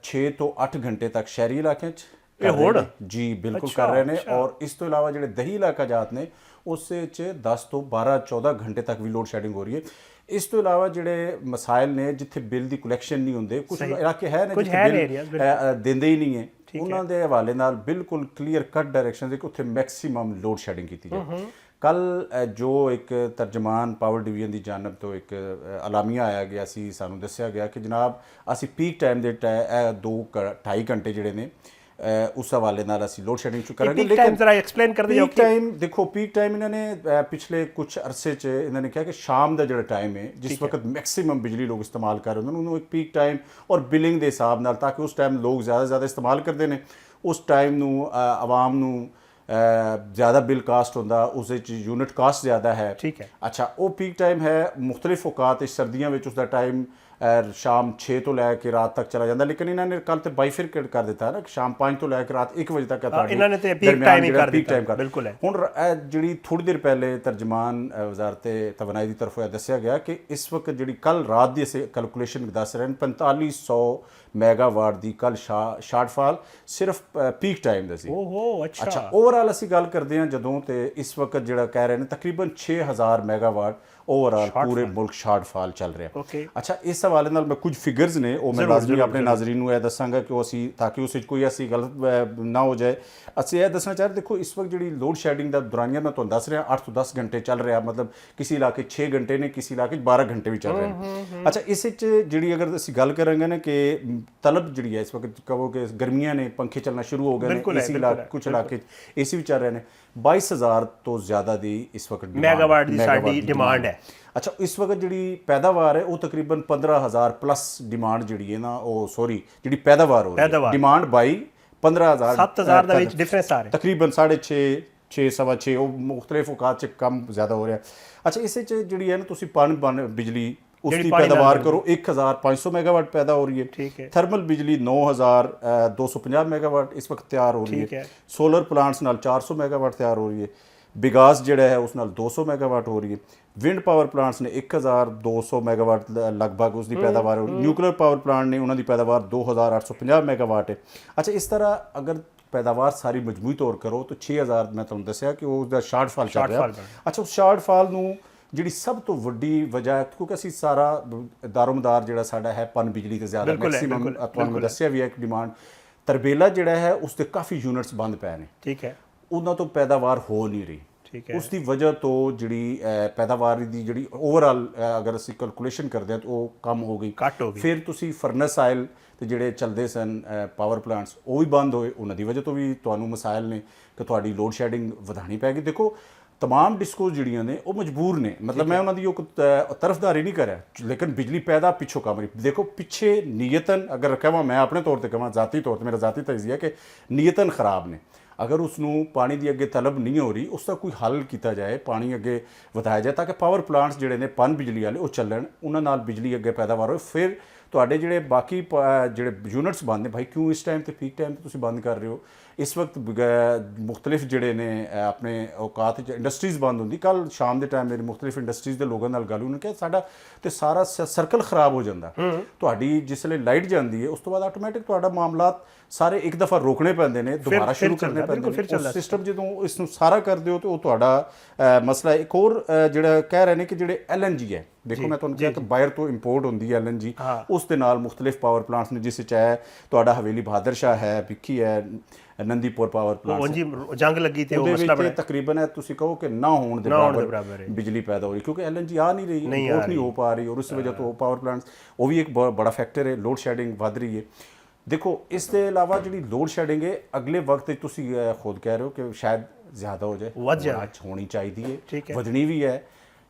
Speaker 3: 6 ਤੋਂ 8 ਘੰਟੇ ਤੱਕ ਸ਼ਹਿਰੀ ਇਲਾਕਿਆਂ 'ਚ ਜੀ ਬਿਲਕੁਲ ਕਰ ਰਹੇ ਨੇ। ਔਰ ਇਸ ਤੋਂ ਇਲਾਵਾ ਜਿਹੜੇ ਦਹੀ ਇਲਾਕਾ ਜਾਤ ਨੇ ਉਸ 'ਚ 10 ਤੋਂ 12-14 ਘੰਟੇ ਤੱਕ ਵੀ ਲੋਡ ਸ਼ੈਡਿੰਗ ਹੋ ਰਹੀ ਹੈ। ਇਸ ਤੋਂ ਇਲਾਵਾ ਜਿਹੜੇ ਮਸਾਇਲ ਨੇ ਜਿੱਥੇ ਬਿੱਲ ਦੀ ਕਲੈਕਸ਼ਨ ਨਹੀਂ ਹੁੰਦੇ, ਕੁਝ ਇਲਾਕੇ ਹੈ ਨੇ ਜਿੱਥੇ ਬਿੱਲ ਦਿੰਦੇ ਹੀ ਨਹੀਂ ਹੈ, ਉਹਨਾਂ ਦੇ ਹਵਾਲੇ ਨਾਲ ਬਿਲਕੁਲ ਕਲੀਅਰ ਕੱਟ ਡਾਇਰੈਕਸ਼ਨ ਦੇ ਕਿ ਉੱਥੇ ਮੈਕਸਿਮਮ ਲੋਡ ਸ਼ੈਡਿੰਗ ਕੀਤੀ ਜਾਏ। ਕੱਲ ਜੋ ਇੱਕ ਤਰਜਮਾਨ ਪਾਵਰ ਡਿਵੀਜ਼ਨ ਦੀ ਜਾਨਬ ਤੋਂ ਇੱਕ ਅਲਾਮੀਆ ਆਇਆ ਗਿਆ ਸੀ, ਸਾਨੂੰ ਦੱਸਿਆ ਗਿਆ ਕਿ ਜਨਾਬ ਅਸੀਂ ਪੀਕ ਟਾਈਮ ਦੇ 2-2.5 ਘੰਟੇ ਜਿਹੜੇ ਨੇ ਉਸ ਹਵਾਲੇ ਨਾਲ ਅਸੀਂ ਲੋਡ ਸ਼ੈਡਿੰਗ ਸ਼ੁਰੂ ਕਰਾਂਗੇ।
Speaker 1: ਲੇਕਿਨ ਜ਼ਰਾ ਐਕਸਪਲੇਨ ਕਰ ਦਿਓ।
Speaker 3: ਪੀਕ ਟਾਈਮ ਦੇਖੋ, ਪੀਕ ਟਾਈਮ ਇਹਨਾਂ ਨੇ ਪਿਛਲੇ ਕੁਝ ਅਰਸੇ 'ਚ ਇਹਨਾਂ ਨੇ ਕਿਹਾ ਕਿ ਸ਼ਾਮ ਦਾ ਜਿਹੜਾ ਟਾਈਮ ਹੈ ਜਿਸ ਵਕਤ ਮੈਕਸਿਮਮ ਬਿਜਲੀ ਲੋਕ ਇਸਤੇਮਾਲ ਕਰ ਰਹੇ ਹੁੰਦੇ ਉਹਨੂੰ ਇੱਕ ਪੀਕ ਟਾਈਮ ਔਰ ਬਿਲਿੰਗ ਦੇ ਹਿਸਾਬ ਨਾਲ, ਤਾਂ ਕਿ ਉਸ ਟਾਈਮ ਲੋਕ ਜ਼ਿਆਦਾ ਇਸਤੇਮਾਲ ਕਰਦੇ ਨੇ, ਉਸ ਟਾਈਮ ਨੂੰ ਆਵਾਮ ਨੂੰ ज़्यादा बिल कास्ट होंदा, उस यूनिट कास्ट ज़्यादा है।
Speaker 1: ठीक है।
Speaker 3: अच्छा, वो पीक टाइम है मुख्तलिफ औकात सर्दियों में उसका टाइम शाम 6 तो लैके रात तक चला जाता, लेकिन इन्होंने कल तो बाइफिकेट कर दिता है ना कि शाम 5 तो लैके रात 1 बजे तक
Speaker 1: पीक टाइम बिल्कुल है।
Speaker 3: हुण जी थोड़ी देर पहले तर्जमान वजारत तवानाई की तरफों दसिया गया कि इस वक्त जी कल रात की अस कैलकुलेशन दस रहे हैं 4500 मैगावाट की कल शार्टफाल सिर्फ पीक टाइम का सी। अच्छा, ओवरऑल असीं गल करते हैं जदों तो इस वक्त जिहड़ा कह रहे हैं तकरीबन 6000 मैगावाट ओवरऑल पूरे मुल्क शार्टफाल चल रहा। अच्छा, इस हवाले नाल मैं कुछ फिगर्स ने वो मैं लाजमी अपने नाजरीन को यह दसांगा कि असी ताकि उस कोई ऐसी गलत ना हो जाए। असं यह दसना चाह रहे, देखो इस वक्त जी लोड शैडिंग का दौरानिया मैं तुहानूं दस रहा 8 तो 10 घंटे चल रहा, मतलब किसी इलाके 6 घंटे ने, किसी इलाके 12 घंटे भी चल रहे हैं। अच्छा, इस जी अगर असीं गल करांगे ना कि तलब जी है इस वक्त कहो कि गर्मियां ने पंखे चलना शुरू हो गए, कुछ इलाके AC भी चल रहे हैं, 22,000 ਤੋਂ ਜ਼ਿਆਦਾ ਦੀ ਇਸ ਵਕਤ
Speaker 1: ਮੈਗਾਵਾਟ ਦੀ ਸਾਡੀ ਡਿਮਾਂਡ ਹੈ।
Speaker 3: ਅੱਛਾ, ਇਸ ਵਕਤ ਜਿਹੜੀ ਪੈਦਾਵਾਰ ਹੈ ਉਹ ਤਕਰੀਬਨ 15,000 ਪਲੱਸ ਡਿਮਾਂਡ ਜਿਹੜੀ ਹੈ ਨਾ, ਉਹ ਸੌਰੀ ਜਿਹੜੀ ਪੈਦਾਵਾਰ ਹੋ ਰਹੀ ਹੈ, ਡਿਮਾਂਡ 15,000
Speaker 1: 7,000 ਦਾ ਵਿੱਚ ਡਿਫਰੈਂਸ ਆ ਰਿਹਾ,
Speaker 3: ਤਕਰੀਬਨ 6.5 ਸਵਾ 6 ਉਹ ਮੁxtਲਿਫ ਔਕਾਤ 'ਚ ਕੰਮ ਜ਼ਿਆਦਾ ਹੋ ਰਿਹਾ। ਅੱਛਾ, ਇਸੇ 'ਚ ਜਿਹੜੀ ਹੈ ਨਾ ਤੁਸੀਂ ਬਿਜਲੀ उसकी पैदावार करो 1,500 मेगावाट पैदा हो रही है। थर्मल बिजली 9,250 मेगावाट इस वक्त तैयार हो रही है। सोलर प्लांट्स नाल 400 मेगावाट तैयार हो रही है। बिगास जिहड़ा है उस नाल 200 मेगावाट हो रही है। विंड पावर प्लांट्स ने 1,200 मेगावाट लगभग उसकी पैदावार हो रही है। न्यूक्लियर पावर प्लांट ने उन्होंने पैदावार 2,850 मेगावाट है। अच्छा, इस तरह अगर पैदावार सारी मजमूई तौर करो तो 6,000 मैं तुहानूं दस्सिया कि उसका शार्टफॉल चल रहा है। अच्छा, उस शार्टफॉल ਨੂੰ ਜਿਹੜੀ ਸਭ ਤੋਂ ਵੱਡੀ ਵਜ੍ਹਾ, ਕਿਉਂਕਿ ਅਸੀਂ ਸਾਰਾ ਦਾਰੋਮਦਾਰ ਜਿਹੜਾ ਸਾਡਾ ਹੈ ਪਨ ਬਿਜਲੀ ਤੇ ਜ਼ਿਆਦਾ ਮੈਕਸਿਮਮ ਤੁਹਾਨੂੰ ਦੱਸਿਆ ਵੀ ਹੈ ਕਿ ਡਿਮਾਂਡ ਤਰਬੇਲਾ ਜਿਹੜਾ ਹੈ ਉਸ ਦੇ ਕਾਫੀ ਯੂਨਿਟਸ ਬੰਦ ਪਏ ਨੇ, ਠੀਕ ਹੈ, ਉਹਨਾਂ ਤੋਂ ਪੈਦਾਵਾਰ ਹੋ ਨਹੀਂ ਰਹੀ, ਠੀਕ ਹੈ। ਉਸ ਦੀ ਵਜ੍ਹਾ ਤੋਂ ਜਿਹੜੀ ਪੈਦਾਵਾਰ ਦੀ ਜਿਹੜੀ ਓਵਰਆਲ ਅਗਰ ਅਸੀਂ ਕੈਲਕੂਲੇਸ਼ਨ ਕਰਦੇ ਹਾਂ ਤਾਂ ਉਹ ਕਮ ਹੋ ਗਈ, ਘੱਟ ਹੋ ਗਈ। ਫਿਰ ਤੁਸੀਂ ਫਰਨਸ ਆਇਲ ਤੇ ਜਿਹੜੇ ਚੱਲਦੇ ਸਨ ਪਾਵਰ ਪਲਾਂਟਸ ਉਹ ਵੀ ਬੰਦ ਹੋਏ, ਉਹਨਾਂ ਦੀ ਵਜ੍ਹਾ ਤੋਂ ਵੀ ਤੁਹਾਨੂੰ ਮਸਾਇਲ ਨੇ ਕਿ ਤੁਹਾਡੀ ਲੋਡ ਸ਼ੈਡਿੰਗ ਵਧਾਉਣੀ ਪੈ ਗਈ। ਦੇਖੋ, तमाम डिस्कोज ਜਿਹੜੀਆਂ ਨੇ ਉਹ ਮਜਬੂਰ ਨੇ, ਮਤਲਬ ਮੈਂ ਉਹਨਾਂ ਦੀ ਉਹ ਤਰਫਦਾਰੀ ਨਹੀਂ ਕਰ ਰਿਹਾ, ਲੇਕਿਨ ਬਿਜਲੀ ਪੈਦਾ ਪਿੱਛੋਂ ਕੰਮ ਰਹੀ। ਦੇਖੋ ਪਿੱਛੇ ਨੀਅਤਨ ਅਗਰ ਕਹਾਂ, ਮੈਂ ਆਪਣੇ ਤੌਰ ਤੇ ਕਹਾਂ, ਜ਼ਾਤੀ ਤੌਰ ਤੇ ਮੇਰਾ ਜ਼ਾਤੀ ਤਜਜ਼ੀਆ ਕਿ ਨੀਅਤਨ ਖਰਾਬ ਨੇ। ਅਗਰ ਉਸ ਨੂੰ ਪਾਣੀ ਦੀ ਅੱਗੇ ਤਲਬ ਨਹੀਂ ਹੋ ਰਹੀ, ਉਸ ਦਾ ਕੋਈ ਹੱਲ ਕੀਤਾ ਜਾਏ, ਪਾਣੀ ਅੱਗੇ ਵਧਾਇਆ ਜਾਏ ਤਾਂ ਕਿ ਪਾਵਰ ਪਲਾਂਟਸ ਜਿਹੜੇ ਨੇ ਪਨ ਬਿਜਲੀ ਵਾਲੇ ਉਹ ਚੱਲਣ, ਉਹਨਾਂ ਨਾਲ ਬਿਜਲੀ ਅੱਗੇ ਪੈਦਾਵਾਰ ਹੋਵੇ। ਫਿਰ ਤੁਹਾਡੇ ਜਿਹੜੇ ਬਾਕੀ ਜਿਹੜੇ ਯੂਨਿਟਸ ਬੰਦ ਨੇ, ਭਾਈ ਕਿਉਂ ਇਸ ਟਾਈਮ ਤੇ ਪੀਕ ਟਾਈਮ ਤੇ ਤੁਸੀਂ ਬੰਦ ਕਰ ਰਹੇ ਹੋ? ਇਸ ਵਕਤ ਮੁxtਲਿਫ ਜਿਹੜੇ ਨੇ ਆਪਣੇ ਔਕਾਤ 'ਚ ਇੰਡਸਟਰੀਜ਼ ਬੰਦ ਹੁੰਦੀ। ਕੱਲ੍ਹ ਸ਼ਾਮ ਦੇ ਟਾਈਮ ਮੇਰੀ ਮੁxtਲਿਫ ਇੰਡਸਟਰੀਜ਼ ਦੇ ਲੋਕਾਂ ਨਾਲ ਗੱਲ, ਉਹਨਾਂ ਕਿਹਾ ਸਾਡਾ ਤੇ ਸਾਰਾ ਸਰਕਲ ਖਰਾਬ ਹੋ ਜਾਂਦਾ। ਤੁਹਾਡੀ ਜਿਸਲੇ ਲਾਈਟ ਜਾਂਦੀ ਹੈ ਉਸ ਤੋਂ ਬਾਅਦ ਆਟੋਮੈਟਿਕ ਤੁਹਾਡਾ ਮਾਮਲਾਤ ਸਾਰੇ ਇੱਕ ਦਫਾ ਰੋਕਣੇ ਪੈਂਦੇ ਨੇ, ਦੁਬਾਰਾ ਸ਼ੁਰੂ ਕਰਨੇ ਪੈਂਦੇ ਨੇ। ਸਿਸਟਮ ਜਦੋਂ ਇਸ ਨੂੰ ਸਾਰਾ ਕਰਦੇ ਹੋ ਤਾਂ ਉਹ ਤੁਹਾਡਾ ਮਸਲਾ। ਇੱਕ ਹੋਰ ਜਿਹੜਾ ਕਹਿ ਰਹੇ ਨੇ ਕਿ ਜਿਹੜੇ LNG ਹੈ, ਦੇਖੋ ਮੈਂ ਤੁਹਾਨੂੰ ਕਿਹਾ ਕਿ ਬਾਹਰ ਤੋਂ ਇੰਪੋਰਟ ਹੁੰਦੀ ਹੈ LNG, ਉਸ ਦੇ ਨਾਲ ਮੁxtਲਿਫ ਪਾਵਰ ਪਲਾਂਟਸ ਨੇ, ਜਿਸ 'ਚ ਹੈ ਤੁਹਾਡਾ ਹਵੇਲੀ ਬਹਾਦਰ ਸ਼ਾਹ ਹੈ, ਭਿੱਖੀ ਹੈ, ਨੰਦੀਪੁਰ ਪਾਵਰ ਪਲਾਂਟ, ਜੰਗ ਲੱਗੀ ਤੇ ਉਹ ਮਸਲਾ ਬਣਾ ਤਕਰੀਬਨ ਹੈ ਤੁਸੀਂ ਕਹੋ ਕਿ ਨਾ ਹੋਣ ਦੇ ਬਰਾਬਰ ਬਿਜਲੀ ਪੈਦਾ ਹੋ ਰਹੀ, ਕਿਉਂਕਿ LNG ਆ ਨਹੀਂ ਰਹੀ, ਇੰਪੋਰਟ ਨਹੀਂ ਹੋ ਪਾ ਰਹੀ, ਔਰ ਉਸ ਵਜ੍ਹਾ ਤੋਂ ਪਾਵਰ ਪਲਾਂਟਸ ਉਹ ਵੀ ਇੱਕ ਬੜਾ ਫੈਕਟਰ ਹੈ। ਲੋਡ ਸ਼ੈਡਿੰਗ ਵੱਧ ਰਹੀ ਹੈ। ਦੇਖੋ, ਇਸ ਦੇ ਇਲਾਵਾ ਜਿਹੜੀ ਲੋਡ ਸ਼ੈਡਿੰਗ ਹੈ ਅਗਲੇ ਵਕਤ ਤੁਸੀਂ ਖੁਦ ਕਹਿ ਰਹੇ ਹੋ ਕਿ ਸ਼ਾਇਦ ਜ਼ਿਆਦਾ ਹੋ ਜਾਏ, ਹੋਣੀ ਚਾਹੀਦੀ ਹੈ, ਵਧਣੀ ਵੀ ਹੈ।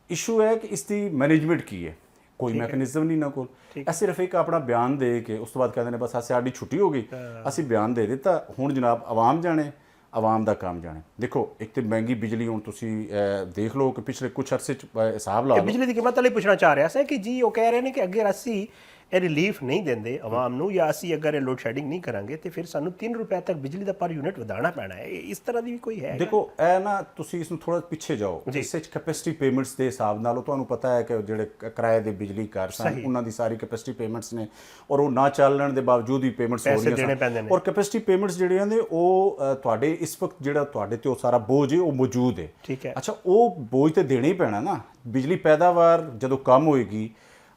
Speaker 3: ਇਸ਼ੂ ਹੈ ਕਿ ਇਸ ਦੀ ਮੈਨੇਜਮੈਂਟ ਕੀ ਹੈ, ਕੋਈ ਮੈਕੈਨਿਜ਼ਮ ਨਹੀਂ ਨਾ ਕੋਲ। ਇਹ ਸਿਰਫ ਇੱਕ ਆਪਣਾ ਬਿਆਨ ਦੇ ਕੇ ਉਸ ਤੋਂ ਬਾਅਦ ਕਹਿੰਦੇ ਨੇ ਬਸ ਸਾਡੀ ਛੁੱਟੀ ਹੋ ਗਈ, ਅਸੀਂ ਬਿਆਨ ਦੇ ਦਿੱਤਾ, ਹੁਣ ਜਨਾਬ ਆਵਾਮ ਜਾਣੇ, ਆਵਾਮ ਦਾ ਕੰਮ ਜਾਣੇ। ਦੇਖੋ, ਇੱਕ ਤੇ ਮਹਿੰਗੀ ਬਿਜਲੀ, ਹੁਣ ਤੁਸੀਂ ਦੇਖ ਲਓ ਕਿ ਪਿਛਲੇ ਕੁਝ ਅਰਸੇ 'ਚ ਹਿਸਾਬ ਲਾ ਲਓ। ਬਿਜਲੀ ਦੀ ਕੀਮਤ ਵਾਲੇ ਪੁੱਛਣਾ ਚਾਹ ਰਿਹਾ ਸੀ ਕਿ ਜੀ ਉਹ ਕਹਿ ਰਹੇ ਨੇ ਕਿ ਅਗਰ ਅਸੀਂ ਇਹ ਰਿਲੀਫ ਨਹੀਂ ਦਿੰਦੇ ਆਵਾਮ ਨੂੰ, ਜਾਂ ਅਸੀਂ ਅਗਰ ਇਹ ਲੋਡ ਸ਼ੈਡਿੰਗ ਨਹੀਂ ਕਰਾਂਗੇ ਤੇ ਫਿਰ ਸਾਨੂੰ 3 ਰੁਪਏ ਤੱਕ ਬਿਜਲੀ ਦਾ ਪਰ ਯੂਨਿਟ ਵਧਾਉਣਾ ਪੈਣਾ ਹੈ। ਇਸ ਤਰ੍ਹਾਂ ਦੀ ਵੀ ਕੋਈ ਹੈ? ਦੇਖੋ, ਇਹ ਨਾ ਤੁਸੀਂ ਇਸ ਨੂੰ ਥੋੜਾ ਪਿੱਛੇ ਜਾਓ, ਇਸ ਵਿੱਚ ਕੈਪੈਸਿਟੀ ਪੇਮੈਂਟਸ ਦੇ ਹਿਸਾਬ ਨਾਲ ਤੁਹਾਨੂੰ ਪਤਾ ਹੈ ਕਿ ਜਿਹੜੇ ਕਿਰਾਏ ਦੇ ਬਿਜਲੀ ਘਰ ਸਨ ਉਹਨਾਂ ਦੀ ਸਾਰੀ ਕੈਪੈਸਿਟੀ ਪੇਮੈਂਟਸ ਨੇ, ਔਰ ਉਹ ਨਾ ਚੱਲਣ ਦੇ ਬਾਵਜੂਦ ਵੀ ਪੇਮੈਂਟਸ ਹੋ ਰਹੀਆਂ ਸਨ, ਔਰ ਕੈਪੈਸਿਟੀ ਪੇਮੈਂਟਸ ਜਿਹੜੀਆਂ ਨੇ ਉਹ ਤੁਹਾਡੇ ਇਸ ਵਕਤ ਜਿਹੜਾ ਤੁਹਾਡੇ ਤੇ ਉਹ ਸਾਰਾ ਬੋਝ ਹੈ ਉਹ ਮੌਜੂਦ ਹੈ, ਠੀਕ ਹੈ। ਅੱਛਾ, ਉਹ ਬੋਝ ਤੇ ਦੇਣਾ ਹੀ ਪੈਣਾ ਨਾ। ਬਿਜਲੀ ਪੈਦਾਵਾਰ ਜਦੋਂ ਕਮ ਹੋਏਗੀ,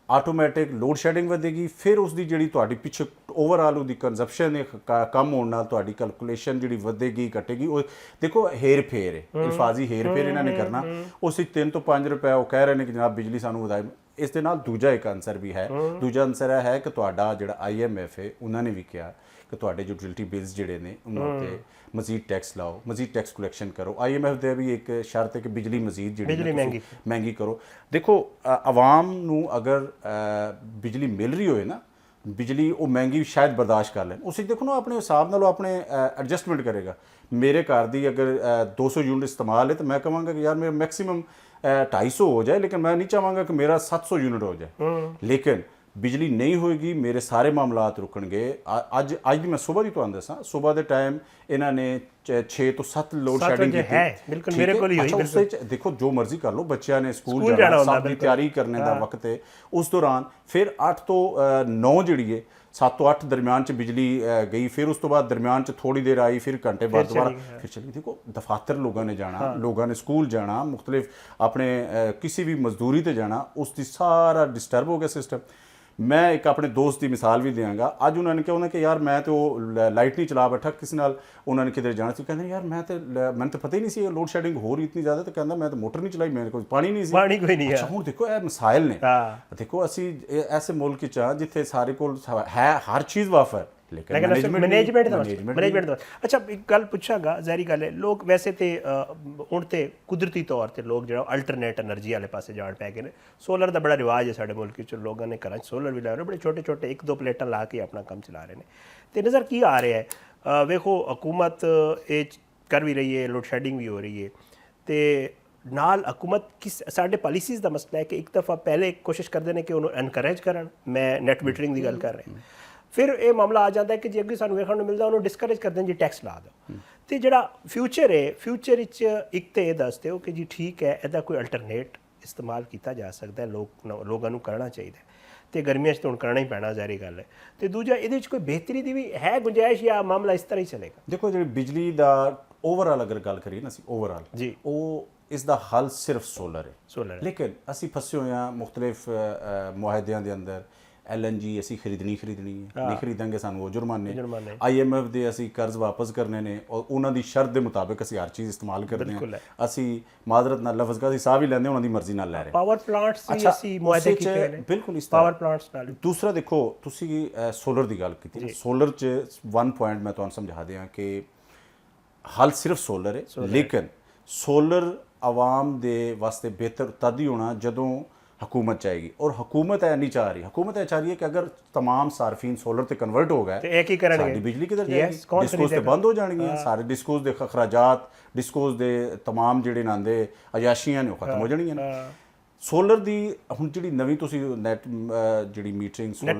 Speaker 3: ਆਟੋਮੈਟਿਕ ਲੋਡ ਸ਼ੈਡਿੰਗ ਵਧੇਗੀ, ਫਿਰ ਉਸ ਦੀ ਜਿਹੜੀ ਤੁਹਾਡੀ ਪਿੱਛੇ ਓਵਰਆਲ ਉਹਦੀ ਕੰਜ਼ੰਪਸ਼ਨ ਕਮ ਹੋਣ ਨਾਲ ਤੁਹਾਡੀ ਕੈਲਕੂਲੇਸ਼ਨ ਜਿਹੜੀ ਵਧੇਗੀ ਘਟੇਗੀ। ਉਹ ਦੇਖੋ ਹੇਰ ਫੇਰ ਹੈ, ਇਲਫਾਜ਼ੀ ਹੇਰ ਫੇਰ ਇਹਨਾਂ ਨੇ ਕਰਨਾ। ਉਸ 3 ਤੋਂ 5 ਰੁਪਏ ਉਹ ਕਹਿ ਰਹੇ ਨੇ ਕਿ ਜਨਾਬ ਬਿਜਲੀ ਸਾਨੂੰ ਵਧਾਏ। ਇਸ ਦੇ ਨਾਲ ਦੂਜਾ ਇੱਕ ਆਨਸਰ ਵੀ ਹੈ, ਦੂਜਾ ਆਨਸਰ ਇਹ ਹੈ ਕਿ ਤੁਹਾਡਾ ਜਿਹੜਾ IMF ਹੈ ਉਹਨਾਂ ਨੇ ਵੀ ਕਿਹਾ ਕਿ ਤੁਹਾਡੇ ਯੂਟਿਲਿਟੀ ਬਿਲਸ ਜਿਹੜੇ ਨੇ ਉਹਨਾਂ ਉੱਤੇ ਮਜ਼ੀਦ ਟੈਕਸ ਲਾਓ, ਮਜ਼ੀਦ ਟੈਕਸ ਕਲੈਕਸ਼ਨ ਕਰੋ। IMF ਦੇ ਵੀ ਇੱਕ ਸ਼ਰਤ ਹੈ ਕਿ ਬਿਜਲੀ ਮਜ਼ੀਦ ਜਿਹੜੀ ਮਹਿੰਗੀ ਕਰੋ। ਦੇਖੋ, ਆਵਾਮ ਨੂੰ ਅਗਰ ਬਿਜਲੀ ਮਿਲ ਰਹੀ ਹੋਏ ਨਾ, ਬਿਜਲੀ ਉਹ ਮਹਿੰਗੀ ਸ਼ਾਇਦ ਬਰਦਾਸ਼ਤ ਕਰ ਲੈਣ। ਉਸ ਦੇਖੋ ਨਾ ਆਪਣੇ ਹਿਸਾਬ ਨਾਲ ਉਹ ਆਪਣੇ ਐਡਜਸਟਮੈਂਟ ਕਰੇਗਾ। ਮੇਰੇ ਘਰ ਦੀ ਅਗਰ 200 ਯੂਨਿਟ ਇਸਤੇਮਾਲ ਹੈ ਤਾਂ ਮੈਂ ਕਹਾਂਗਾ ਕਿ ਯਾਰ ਮੇਰਾ ਮੈਕਸਿਮਮ 250 ਹੋ ਜਾਏ, ਲੇਕਿਨ ਮੈਂ ਨਹੀਂ ਚਾਹਾਂਗਾ ਕਿ ਮੇਰਾ 700 ਯੂਨਿਟ ਹੋ ਜਾਏ। ਲੇਕਿਨ ਬਿਜਲੀ ਨਹੀਂ ਹੋਏਗੀ, ਮੇਰੇ ਸਾਰੇ ਮਾਮਲਾਤ ਰੁਕਣਗੇ। ਅੱਜ ਦੀ ਮੈਂ ਸਵੇਰ ਦੀ ਤੁਹਾਨੂੰ ਦੱਸਾਂ, ਸਵੇਰ ਦੇ ਟਾਈਮ ਇਹਨਾਂ ਨੇ 6 ਤੋਂ 7 ਲੋਡ ਸ਼ੈਡਿੰਗ ਕੀਤੀ ਹੈ। ਬਿਲਕੁਲ ਮੇਰੇ ਕੋਲ ਹੀ ਹੋਈ। ਉਸ ਵਿੱਚ ਦੇਖੋ ਜੋ ਮਰਜ਼ੀ ਕਰ ਲਓ, ਬੱਚਿਆਂ ਨੇ ਸਕੂਲ ਜਾਣਾ, ਸਭ ਦੀ ਤਿਆਰੀ ਕਰਨੇ ਦਾ ਵਕਤ ਹੈ। ਉਸ ਦੌਰਾਨ ਫਿਰ 8 ਤੋਂ 9 ਜਿਹੜੀ ਹੈ, 7 ਤੋਂ 8 ਦਰਮਿਆਨ 'ਚ ਬਿਜਲੀ ਗਈ। ਫਿਰ ਉਸ ਤੋਂ ਬਾਅਦ ਦਰਮਿਆਨ 'ਚ ਥੋੜੀ ਦੇਰ ਆਈ, ਫਿਰ ਘੰਟੇ ਬਾਅਦ ਦੁਬਾਰਾ ਫਿਰ ਚਲੀ। ਦੇਖੋ, ਦਫਾਤਰ ਲੋਕਾਂ ਨੇ ਜਾਣਾ, ਲੋਕਾਂ ਨੇ ਸਕੂਲ ਜਾਣਾ, ਮੁxtਲਿਫ ਆਪਣੇ ਕਿਸੇ ਵੀ ਮਜ਼ਦੂਰੀ ਤੇ ਜਾਣਾ, ਉਸ ਦੀ ਸਾਰਾ ਡਿਸਟਰਬ ਹੋ ਗਿਆ ਸਿਸਟਮ। ਮੈਂ ਇੱਕ ਆਪਣੇ ਦੋਸਤ ਦੀ ਮਿਸਾਲ ਵੀ ਦਿਆਂਗਾ। ਅੱਜ ਉਹਨਾਂ ਨੇ ਕਿਹਾ ਕਿ ਯਾਰ ਮੈਂ ਤਾਂ ਉਹ ਲਾਈਟ ਨਹੀਂ ਚਲਾ ਬੈਠਾ, ਕਿਸੇ ਨਾਲ ਉਹਨਾਂ ਨੇ ਕਿਧਰ ਜਾਣਾ ਸੀ, ਕਹਿੰਦੇ ਯਾਰ ਮੈਨੂੰ ਤਾਂ ਪਤਾ ਹੀ ਨਹੀਂ ਸੀ ਲੋਡ ਸ਼ੈਡਿੰਗ ਹੋ ਰਹੀ ਇਤਨੀ ਜ਼ਿਆਦਾ। ਤਾਂ ਕਹਿੰਦਾ ਮੈਂ ਤਾਂ ਮੋਟਰ ਨਹੀਂ ਚਲਾਈ, ਮੇਰੇ ਕੋਲ ਪਾਣੀ ਨਹੀਂ ਸੀ, ਪਾਣੀ ਕੋਈ ਨਹੀਂ ਹੈ। ਹੁਣ ਦੇਖੋ ਇਹ ਮਸਾਇਲ ਨੇ। ਦੇਖੋ, ਅਸੀਂ ਐਸੇ ਮੁਲਕ 'ਚ ਹਾਂ ਜਿੱਥੇ ਸਾਰੇ ਕੋਲ ਹੈ ਹਰ ਚੀਜ਼ ਵਾਫਰ,
Speaker 1: लेकिन मैनेजमेंट ਦਾ ਅੱਛਾ ਇੱਕ ਗੱਲ ਪੁੱਛਾਂਗਾ ਜ਼ਾਹਿਰੀ ਗੱਲ ਹੈ ਲੋਕ ਵੈਸੇ ਤੇ ਹੁਣ ਤੇ ਕੁਦਰਤੀ ਤੌਰ ਤੇ ਲੋਕ ਜਿਹੜਾ ਅਲਟਰਨੇਟ એનર્ਜੀ ਵਾਲੇ ਪਾਸੇ ਜਾਣ ਪੈ ਗਏ ਨੇ ਸੋਲਰ ਦਾ ਬੜਾ ਰਿਵਾਜ ਹੈ ਸਾਡੇ ਮੁਲਕ ਵਿੱਚ ਲੋਕਾਂ ਨੇ ਘਰਾਂ 'ਚ ਸੋਲਰ ਵੀ ਲਾ ਰਹੇ ਬੜੇ ਛੋਟੇ ਛੋਟੇ ਇੱਕ ਦੋ ਪਲੇਟਾਂ ਲਾ ਕੇ ਆਪਣਾ ਕੰਮ ਚਲਾ ਰਹੇ ਨੇ ਤੇ ਨਜ਼ਰ ਕੀ ਆ ਰਿਹਾ ਹੈ ਵੇਖੋ ਹਕੂਮਤ ਇਹ ਕਰ ਵੀ ਰਹੀ ਹੈ ਲੋਡ ਸ਼ੈਡਿੰਗ ਵੀ ਹੋ ਰਹੀ ਹੈ ਤੇ ਨਾਲ ਹਕੂਮਤ ਕਿਸ ਸਾਡੇ ਪਾਲਿਸੀਜ਼ ਦਾ ਮਸਲਾ ਹੈ ਕਿ ਇੱਕ ਦਫਾ ਪਹਿਲੇ ਕੋਸ਼ਿਸ਼ ਕਰਦੇ ਨੇ ਕਿ ਉਹਨੂੰ ਐਨਕਰੇਜ ਕਰਨ ਮੈਂ ਨੈਟ ਮੀਟਰਿੰਗ ਦੀ ਗੱਲ ਕਰ ਰਿਹਾ ਫਿਰ ਇਹ ਮਾਮਲਾ ਆ ਜਾਂਦਾ ਹੈ ਕਿ ਜੇ ਅੱਗੇ ਸਾਨੂੰ ਵੇਖਣ ਨੂੰ ਮਿਲਦਾ ਉਹਨੂੰ ਡਿਸਕਰੇਜ ਕਰਦੇ ਨੇ ਜੀ ਟੈਕਸ ਲਾ ਦਿਓ ਤੇ ਜਿਹੜਾ ਫਿਊਚਰ ਹੈ ਫਿਊਚਰ ਵਿੱਚ ਇੱਕ ਤੇ ਇਹ ਦੱਸ ਦਿਓ ਕਿ ਜੀ ਠੀਕ ਹੈ ਇਹਦਾ ਕੋਈ ਅਲਟਰਨੇਟ ਇਸਤੇਮਾਲ ਕੀਤਾ ਜਾ ਸਕਦਾ ਹੈ ਲੋਕਾਂ ਨੂੰ ਕਰਨਾ ਚਾਹੀਦਾ ਤੇ ਗਰਮੀਆਂ 'ਚ ਤਾਂ ਹੁਣ ਕਰਨਾ ਹੀ ਪੈਣਾ ਜ਼ਾਹਿਰੀ ਗੱਲ ਹੈ ਤੇ ਦੂਜਾ ਇਹਦੇ ਵਿੱਚ ਕੋਈ ਬਿਹਤਰੀ ਦੀ ਵੀ ਹੈ ਗੁੰਜਾਇਸ਼ ਜਾਂ ਮਾਮਲਾ ਇਸ ਤਰ੍ਹਾਂ ਹੀ ਚੱਲੇਗਾ
Speaker 3: ਦੇਖੋ ਜਿਹੜੀ ਬਿਜਲੀ ਦਾ ਓਵਰਆਲ ਅਗਰ ਗੱਲ ਕਰੀਏ ਨਾ ਅਸੀਂ ਓਵਰਆਲ
Speaker 1: ਜੀ
Speaker 3: ਉਹ ਇਸ ਦਾ ਹੱਲ ਸਿਰਫ ਸੋਲਰ ਹੈ ਲੇਕਿਨ ਅਸੀਂ ਫਸੇ ਹੋਏ ਹਾਂ ਮੁxtਲਿਫ ਮੁਆਹਦਿਆਂ ਦੇ ਅੰਦਰ LNG ਅਸੀਂ ਖਰੀਦਣੀ ਹੈ ਨਹੀਂ ਖਰੀਦਾਂਗੇ ਸਾਨੂੰ ਉਹ ਜੁਰਮਾਨੇ IMF ਦੇ ਅਸੀਂ ਕਰਜ਼ ਵਾਪਸ ਕਰਨੇ ਨੇ ਔਰ ਉਹਨਾਂ ਦੀ ਸ਼ਰਤ ਦੇ ਮੁਤਾਬਿਕ ਅਸੀਂ ਹਰ ਚੀਜ਼ ਇਸਤੇਮਾਲ ਕਰਦੇ ਹਾਂ ਅਸੀਂ ਮਾਜ਼ਰਤ ਨਾਲ ਲਫ਼ਜ਼ ਦਾ ਹਿਸਾਬ ਹੀ ਲੈਂਦੇ ਉਹਨਾਂ ਦੀ ਮਰਜ਼ੀ ਨਾਲ ਲੈ ਰਹੇ
Speaker 1: ਪਾਵਰ ਪਲਾਂਟਸ ਵੀ ਅਸੀਂ ਮੁਆਹਦੇ ਕੀਤੇ ਨੇ
Speaker 3: ਬਿਲਕੁਲ ਇਸ
Speaker 1: ਪਾਵਰ ਪਲਾਂਟਸ ਨਾਲ
Speaker 3: ਦੂਸਰਾ ਦੇਖੋ ਤੁਸੀਂ ਸੋਲਰ ਦੀ ਗੱਲ ਕੀਤੀ ਸੋਲਰ 'ਚ 1 ਪੁਆਇੰਟ ਮੈਂ ਤੁਹਾਨੂੰ ਸਮਝਾ ਦਿਆਂ ਕਿ ਹੱਲ ਸਿਰਫ ਸੋਲਰ ਹੈ ਲੇਕਿਨ ਸੋਲਰ ਆਵਾਮ ਦੇ ਵਾਸਤੇ ਬਿਹਤਰ ਤਦ ਹੀ ਹੋਣਾ ਜਦੋਂ हुकूमत चाहेगी और हुकूमत है नहीं चाह रही हुकूमत है चाह रही है कि अगर तमाम सार्फिन सोलर से कन्वर्ट हो गए
Speaker 1: एक ही करेंगे
Speaker 3: सारी बिजली किधर जाएगी डिस्कोज ते बंद हो जाएंगे सारे डिस्कोज के अखराजात डिस्कोज के तमाम जिहड़े नांदे अयाशियां ने खत्म हो जाएंगे सोलर ਦੀ ਹੁਣ ਜਿਹੜੀ ਨਵੀਂ ਤੁਸੀਂ ਨੈਟ ਜਿਹੜੀ ਮੀਟਰਿੰਗ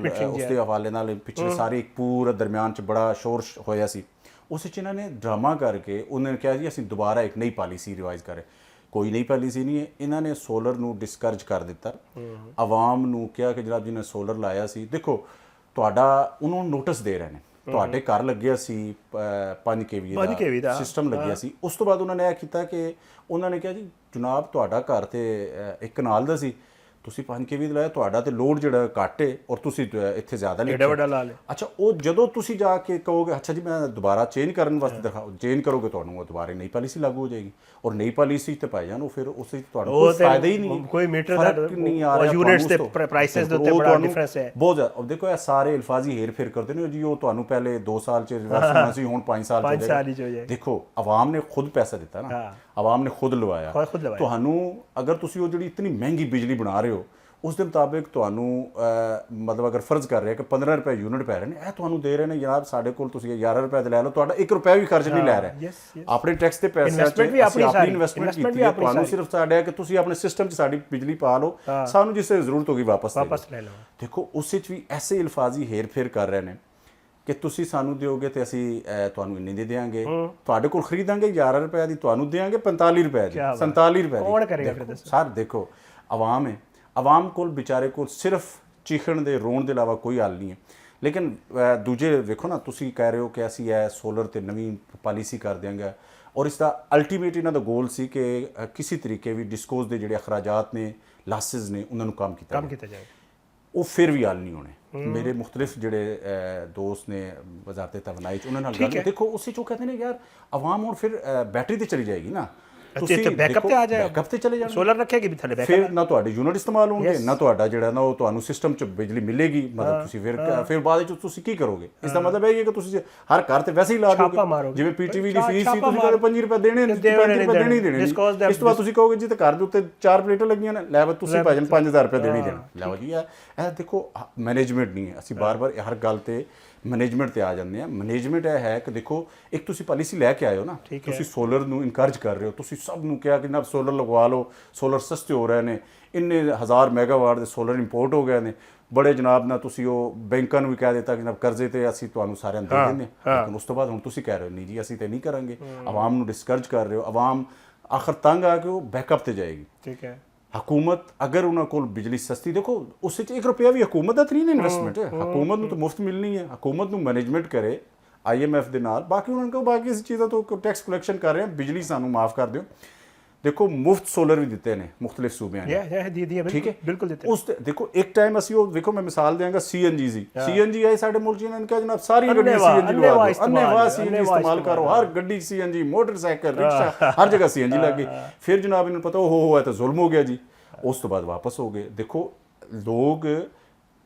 Speaker 3: ਉਸ ਦੇ ਹਵਾਲੇ ਨਾਲ ਪਿਛਲੇ ਸਾਰੇ ਇੱਕ ਪੂਰਾ ਦਰਮਿਆਨ 'ਚ ਬੜਾ ਸ਼ੋਰ ਹੋਇਆ ਸੀ ਉਸ ਵਿੱਚ ਇਹਨਾਂ ਨੇ ਡਰਾਮਾ ਕਰਕੇ ਉਹਨਾਂ ਨੇ ਕਿਹਾ ਜੀ ਅਸੀਂ ਦੁਬਾਰਾ ਇੱਕ ਨਈ ਪਾਲਿਸੀ ਰਿਵਾਈਜ਼ ਕਰੇ ਕੋਈ ਨਈ ਪਾਲਿਸੀ ਨਹੀਂ ਹੈ ਇਹਨਾਂ ਨੇ ਸੋਲਰ ਨੂੰ ਡਿਸਕਰੇਜ ਕਰ ਦਿੱਤਾ ਆਵਾਮ ਨੂੰ ਕਿਹਾ ਕਿ ਜਨਾਬ ਜਿਹਨੇ ਸੋਲਰ ਲਾਇਆ ਸੀ ਦੇਖੋ ਤੁਹਾਡਾ ਉਹਨੂੰ ਨੋਟਿਸ ਦੇ ਰਹੇ ਨੇ ਤੁਹਾਡੇ ਘਰ ਲੱਗਿਆ ਸੀ 5 kV ਦਾ ਸਿਸਟਮ ਲੱਗਿਆ ਸੀ ਉਸ ਤੋਂ ਬਾਅਦ ਉਹਨਾਂ ਨੇ ਇਹ ਕੀਤਾ ਕਿ ਉਹਨਾਂ ਨੇ ਕਿਹਾ ਜੀ ਜਨਾਬ ਤੁਹਾਡਾ ਘਰ ਤੇ ਇੱਕ ਕਨਾਲ ਦਾ ਸੀ ਤੁਸੀਂ 5 kV ਦਾ ਲਾਇਆ ਤੁਹਾਡਾ ਤੇ ਲੋਡ ਜਿਹੜਾ ਘੱਟ ਹੈ ਔਰ ਤੁਸੀਂ ਇੱਥੇ ਜ਼ਿਆਦਾ ਲਿਖਿਆ
Speaker 1: ਵੱਡਾ ਲਾ ਲਿਆ
Speaker 3: ਅੱਛਾ ਉਹ ਜਦੋਂ ਤੁਸੀਂ ਜਾ ਕੇ ਕਹੋਗੇ ਅੱਛਾ ਜੀ ਮੈਂ ਦੁਬਾਰਾ ਚੇਂਜ ਕਰਨ ਵਾਸਤੇ ਦਿਖਾਓ ਚੇਂਜ ਕਰੋਗੇ ਤੁਹਾਨੂੰ ਉਹ ਦੁਬਾਰਾ ਨਈ ਪਾਲਿਸੀ ਲਾਗੂ ਹੋ ਜਾਏਗੀ ਔਰ ਨਈ ਪਾਲਿਸੀ ਤੇ ਭਾਈ ਜਾਨ ਉਹ ਫਿਰ ਉਸ ਵਿੱਚ ਤੁਹਾਨੂੰ ਕੋਈ ਫਾਇਦਾ ਹੀ ਨਹੀਂ
Speaker 1: ਕੋਈ ਮੀਟਰ ਦਾ ਨਹੀਂ ਆ ਰਿਹਾ ਯੂਨਿਟਸ ਤੇ ਪ੍ਰਾਈਸਸ ਦੇ ਉੱਤੇ ਬੜਾ ਡਿਫਰੈਂਸ ਹੈ ਬਹੁਤ
Speaker 3: ਜ਼ਿਆਦਾ ਉਹ ਦੇਖੋ ਇਹ ਸਾਰੇ ਅਲਫਾਜ਼ੀ ਹੇਰ ਫੇਰ ਕਰਦੇ ਨੇ ਜੀ ਉਹ ਤੁਹਾਨੂੰ ਪਹਿਲੇ 2 ਸਾਲ ਚ ਰਿਵਰਸ ਹੋਣਾ ਸੀ ਹੁਣ 5 ਸਾਲ ਚ ਹੋ ਜਾਏਗਾ ਦੇਖੋ ਆਵਾਮ ਨੇ ਖੁਦ ਪੈਸਾ ਦਿੱਤਾ ਨਾ ਆਵਾਮ ਨੇ ਖੁਦ ਲਵਾਇਆ ਤੁਹਾਨੂੰ ਅਗਰ ਤੁਸੀਂ ਉਹ ਜਿਹੜੀ ਇਤਨੀ ਮਹਿੰਗੀ ਬਿਜਲੀ ਬਣਾ ਰਹੇ ਹੋ ਉਸ ਦੇ ਮੁਤਾਬਿਕ ਤੁਹਾਨੂੰ ਮਤਲਬ ਅਗਰ ਫਰਜ਼ ਕਰ ਰਿਹਾ ਕਿ 15 ਰੁਪਏ ਯੂਨਿਟ ਪੈ ਰਹੇ ਨੇ ਇਹ ਤੁਹਾਨੂੰ ਦੇ ਰਹੇ ਨੇ ਜਨਾਬ ਸਾਡੇ ਕੋਲ ਤੁਸੀਂ 11 ਰੁਪਏ ਦੇ ਲੈ ਲਓ ਤੁਹਾਡਾ 1 ਰੁਪਿਆ ਵੀ ਖਰਚ ਨਹੀਂ ਲੈ ਰਿਹਾ ਆਪਣੇ ਟੈਕਸ ਦੇ ਪੈਸੇ ਆਪਣੀ ਇਨਵੈਸਟਮੈਂਟ ਕੀਤੀ ਹੈ ਤੁਹਾਨੂੰ ਸਿਰਫ ਸਾਡਾ ਹੈ ਕਿ ਤੁਸੀਂ ਆਪਣੇ ਸਿਸਟਮ 'ਚ ਸਾਡੀ ਬਿਜਲੀ ਪਾ ਲਓ ਸਾਨੂੰ ਜਿਸ ਤੇ ਜ਼ਰੂਰਤ ਹੋਗੀ ਵਾਪਸ ਲੈ ਲਓ ਦੇਖੋ ਉਸ ਵਿੱਚ ਵੀ ਐਸੇ ਅਲਫਾਜ਼ੀ ਹੇਰ ਫੇਰ ਕਰ ਰਹੇ ਨੇ ਕਿ ਤੁਸੀਂ ਸਾਨੂੰ ਦਿਓਗੇ ਤੇ ਅਸੀਂ ਤੁਹਾਨੂੰ ਇੰਨੀ ਦੇ ਦੇਵਾਂਗੇ ਤੁਹਾਡੇ ਕੋਲ ਖਰੀਦਾਂਗੇ 11 ਰੁਪਏ ਦੀ ਤੁਹਾਨੂੰ ਦੇਵਾਂਗੇ 45 ਰੁਪਏ ਦੀ 47 ਰੁਪਏ ਦੀ ਕੌਣ ਕਰੇਗਾ ਫਿਰ ਦੱਸੋ ਸਰ ਦੇਖੋ ਆਵਾਮ ਹੈ ਆਵਾਮ ਕੋਲ ਵਿਚਾਰੇ ਕੋਲ ਸਿਰਫ ਚੀਖਣ ਦੇ ਰੋਣ ਦੇ ਇਲਾਵਾ ਕੋਈ ਹੱਲ ਨਹੀਂ ਹੈ ਲੇਕਿਨ ਦੂਜੇ ਵੇਖੋ ਨਾ ਤੁਸੀਂ ਕਹਿ ਰਹੇ ਹੋ ਕਿ ਅਸੀਂ ਇਹ ਸੋਲਰ ਤੇ ਨਵੀਂ ਪਾਲਿਸੀ ਕਰ ਦਿਆਂਗੇ ਔਰ ਇਸ ਦਾ ਅਲਟੀਮੇਟ ਇਹਨਾਂ ਦਾ ਗੋਲ ਸੀ ਕਿ ਕਿਸੇ ਤਰੀਕੇ ਵੀ ਡਿਸਕੋਜ਼ ਦੇ ਜਿਹੜੇ ਅਖਰਾਜਾਤ ਨੇ ਲਾਸਿਸ ਨੇ ਉਹਨਾਂ ਨੂੰ ਕੰਮ ਕੀਤਾ
Speaker 1: ਜਾਏ
Speaker 3: ਉਹ ਫਿਰ ਵੀ ਹੱਲ ਨਹੀਂ ਹੋਣੇ ਮੇਰੇ ਮੁxtਲਿਫ ਜਿਹੜੇ ਦੋਸਤ ਨੇ ਵਜ਼ਾਰਤ ਤਵਨਾਈ ਚ ਉਹਨਾਂ ਨਾਲ ਗੱਲ ਦੇਖੋ ਉਸੇ ਚੋਂ ਕਹਿੰਦੇ ਨੇ ਯਾਰ ਆਵਾਮ ਹੁਣ ਫਿਰ ਬੈਟਰੀ ਤੇ ਚਲੀ ਜਾਏਗੀ ਨਾ
Speaker 1: ਤੁਸੀਂ ਬੈਕਅਪ ਤੇ ਆ ਜਾਏ
Speaker 3: ਬੈਕਅਪ ਤੇ ਚਲੇ ਜਾਣਾ
Speaker 1: ਸੋਲਰ ਰੱਖੇਗੀ ਵੀ ਥੱਲੇ
Speaker 3: ਫਿਰ ਨਾ ਤੁਹਾਡੇ ਯੂਨਿਟ ਇਸਤੇਮਾਲ ਹੋਣਗੇ ਨਾ ਤੁਹਾਡਾ ਜਿਹੜਾ ਨਾ ਉਹ ਤੁਹਾਨੂੰ ਸਿਸਟਮ 'ਚ ਬਿਜਲੀ ਮਿਲੇਗੀ ਮਤਲਬ ਤੁਸੀਂ ਫਿਰ ਬਾਅਦ ਵਿੱਚ ਤੁਸੀਂ ਕੀ ਕਰੋਗੇ ਇਸ ਦਾ ਮਤਲਬ ਇਹ ਹੈ ਕਿ ਤੁਸੀਂ ਹਰ ਘਰ ਤੇ ਵੈਸੇ ਹੀ ਲਾ ਦੋਗੇ ਜਿਵੇਂ PTV ਦੀ ਫੀਸ ਸੀ ਤੁਸੀਂ ਕਹਿੰਦੇ 5 ਰੁਪਏ ਦੇਣੇ ਨੇ 5 ਰੁਪਏ ਦੇਣੇ ਹੀ ਦੇਣੇ ਇਸ ਤੋਂ ਬਾਅਦ ਤੁਸੀਂ ਕਹੋਗੇ ਜੀ ਤੇ ਘਰ ਦੇ ਉੱਤੇ 4 ਪਲੇਟਾਂ ਲੱਗੀਆਂ ਨੇ ਲੈ ਬਸ ਤੁਸੀਂ ਭਾਜਨ 5000 ਰੁਪਏ ਦੇਣੇ ਹੀ ਦੇਣਾ ਲਓ ਜੀ ਇਹ ਦੇਖੋ ਮੈਨੇਜਮੈਂਟ ਨਹੀਂ ਹੈ ਅਸੀਂ ਬਾਰ-ਬਾਰ ਹਰ ਗੱਲ ਤੇ ਮੈਨੇਜਮੈਂਟ ਤੇ ਆ ਜਾਂਦੇ ਆ ਮੈਨੇਜਮੈਂਟ ਇਹ ਹੈ ਕਿ ਦੇਖੋ ਇੱਕ ਤੁਸੀਂ ਪਾਲਿਸੀ ਲੈ ਕੇ ਆਏ ਹੋ ਨਾ ਤੁਸੀਂ ਸੋਲਰ ਨੂੰ ਇਨਕਰੇਜ ਕਰ ਰਹੇ ਹੋ ਤੁਸੀਂ ਸਭ ਨੂੰ ਕਿਹਾ ਕਿ ਨਾ ਸੋਲਰ ਲਗਵਾ ਲਓ ਸੋਲਰ ਸਸਤੇ ਹੋ ਰਹੇ ਨੇ ਇੰਨੇ 1000 ਮੈਗਾਵਾਟ ਦੇ ਸੋਲਰ ਇੰਪੋਰਟ ਹੋ ਗਏ ਨੇ ਬੜੇ ਜਨਾਬ ਨਾਲ ਤੁਸੀਂ ਉਹ ਬੈਂਕਾਂ ਨੂੰ ਵੀ ਕਹਿ ਦਿੱਤਾ ਕਿ ਜਨਾਬ ਕਰਜ਼ੇ ਤੇ ਅਸੀਂ ਤੁਹਾਨੂੰ ਸਾਰਿਆਂ ਨੂੰ ਦੇ ਦਿੰਦੇ ਲੇਕਿਨ ਉਸ ਤੋਂ ਬਾਅਦ ਹੁਣ ਤੁਸੀਂ ਕਹਿ ਰਹੇ ਹੋ ਨਹੀਂ ਜੀ ਅਸੀਂ ਤੇ ਨਹੀਂ ਕਰਾਂਗੇ ਆਵਾਮ ਨੂੰ ਡਿਸਕਰੇਜ ਕਰ ਰਹੇ ਹੋ ਆਵਾਮ ਆਖਰ ਤੰਗ ਆ ਕੇ ਉਹ ਬੈਕਅਪ ਤੇ ਜਾਏਗੀ ਠੀਕ ਹੈ हुकूमत अगर उन्होंने को बिजली सस्ती देखो उस 1 रुपया भी हुकूमत का नहीं इन्वेस्टमेंट है हुकूमत तो मुफ्त मिलनी है हुकूमत मैनेजमेंट करे IMF के नाल बाकी उन्होंने कहो बाकी इस चीज़ों तो टैक्स कलैक्शन कर रहे हैं बिजली सानू माफ़ कर दो देखो मुफ्त सोलर भी दिते ने मुख्तलिफ सूबे ने ठीक है बिल्कुल दिते उस देखो एक टाइम असी वो देखो मैं मिसाल देंगा CNG सी CNG आई साडे मुल्क ने इनका जनाब सारी गड्डी CNG लगा दो अन्नेवाह CNG इस्तेमाल करो हर गड्डी CNG मोटरसाइकिल रिक्शा हर जगह CNG लग गई फिर जनाब इन्हें पता हो है तो जुल्म हो गया जी उस तो बाद वापस हो गए देखो लोग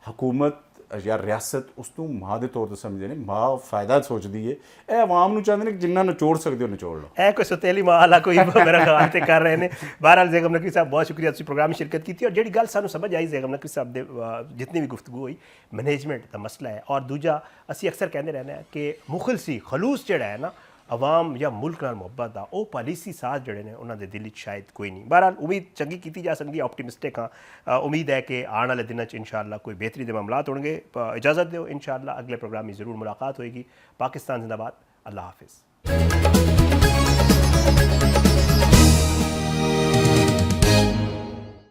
Speaker 3: हुकूमत ਜਾਂ ਰਿਆਸਤ ਉਸ ਨੂੰ ਮਾਂ ਦੇ ਤੌਰ ਤੇ ਸਮਝਦੇ ਨੇ, ਮਾਂ ਫਾਇਦਾ ਸੋਚਦੀ ਹੈ। ਇਹ ਆਵਾਮ ਨੂੰ ਚਾਹੁੰਦੇ ਨੇ ਕਿ ਜਿੰਨਾ ਨਿਚੋੜ ਸਕਦੇ ਹੋ ਨਿਚੋੜ ਲਓ।
Speaker 1: ਇਹ ਕੋਈ ਸੁਤੇਲੀ ਮਾਂ ਵਾਲਾ ਕੋਈ ਮੇਰਾ ਖਿਆਲ ਤੇ ਕਰ ਰਹੇ ਨੇ। ਬਹਰਾਲ ਜ਼ੈਗਮ ਨਕवी ਸਾਹਿਬ ਬਹੁਤ ਸ਼ੁਕਰੀਆ, ਤੁਸੀਂ ਪ੍ਰੋਗਰਾਮ ਸ਼ਿਰਕਤ ਕੀਤੀ। ਔਰ ਜਿਹੜੀ ਗੱਲ ਸਾਨੂੰ ਸਮਝ ਆਈ ਜ਼ੈਗਮ ਨਕवी ਸਾਹਿਬ ਦੇ ਜਿਤਨੀ ਵੀ ਗੁਫ਼ਤਗੂ ਹੋਈ, ਮੈਨੇਜਮੈਂਟ ਦਾ ਮਸਲਾ ਹੈ। ਔਰ ਦੂਜਾ ਅਸੀਂ ਅਕਸਰ ਕਹਿੰਦੇ ਰਹਿੰਦੇ ਹਾਂ ਕਿ ਮੁਖਲਸੀ ਖਲੂਸ ਜਿਹੜਾ ਹੈ ਨਾ ਆਵਾਮ ਜਾਂ ਮੁਲਕ ਨਾਲ ਮੁਹੱਬਤ ਦਾ, ਉਹ ਪਾਲਿਸੀ ਸਾਜ਼ ਜਿਹੜੇ ਨੇ ਉਹਨਾਂ ਦੇ ਦਿਲ ਵਿੱਚ ਸ਼ਾਇਦ ਕੋਈ ਨਹੀਂ। ਬਹਰਾਲ ਉਮੀਦ ਚੰਗੀ ਕੀਤੀ ਜਾ ਸਕਦੀ ਹੈ, ਆਪਟੀਮਿਸਟਿਕ ਹਾਂ। ਉਮੀਦ ਹੈ ਕਿ ਆਉਣ ਵਾਲੇ ਦਿਨਾਂ 'ਚ ਇਨਸ਼ਾਅੱਲਾ ਕੋਈ ਬਿਹਤਰੀ ਦੇ ਮਾਮਲਾਤ ਹੋਣਗੇ। ਇਜਾਜ਼ਤ ਦਿਓ, ਇਨਸ਼ਾਅੱਲਾ ਅਗਲੇ ਪ੍ਰੋਗਰਾਮ में ज़रूर मुलाकात होएगी। पाकिस्तान जिंदाबाद। अल्लाह हाफिज़।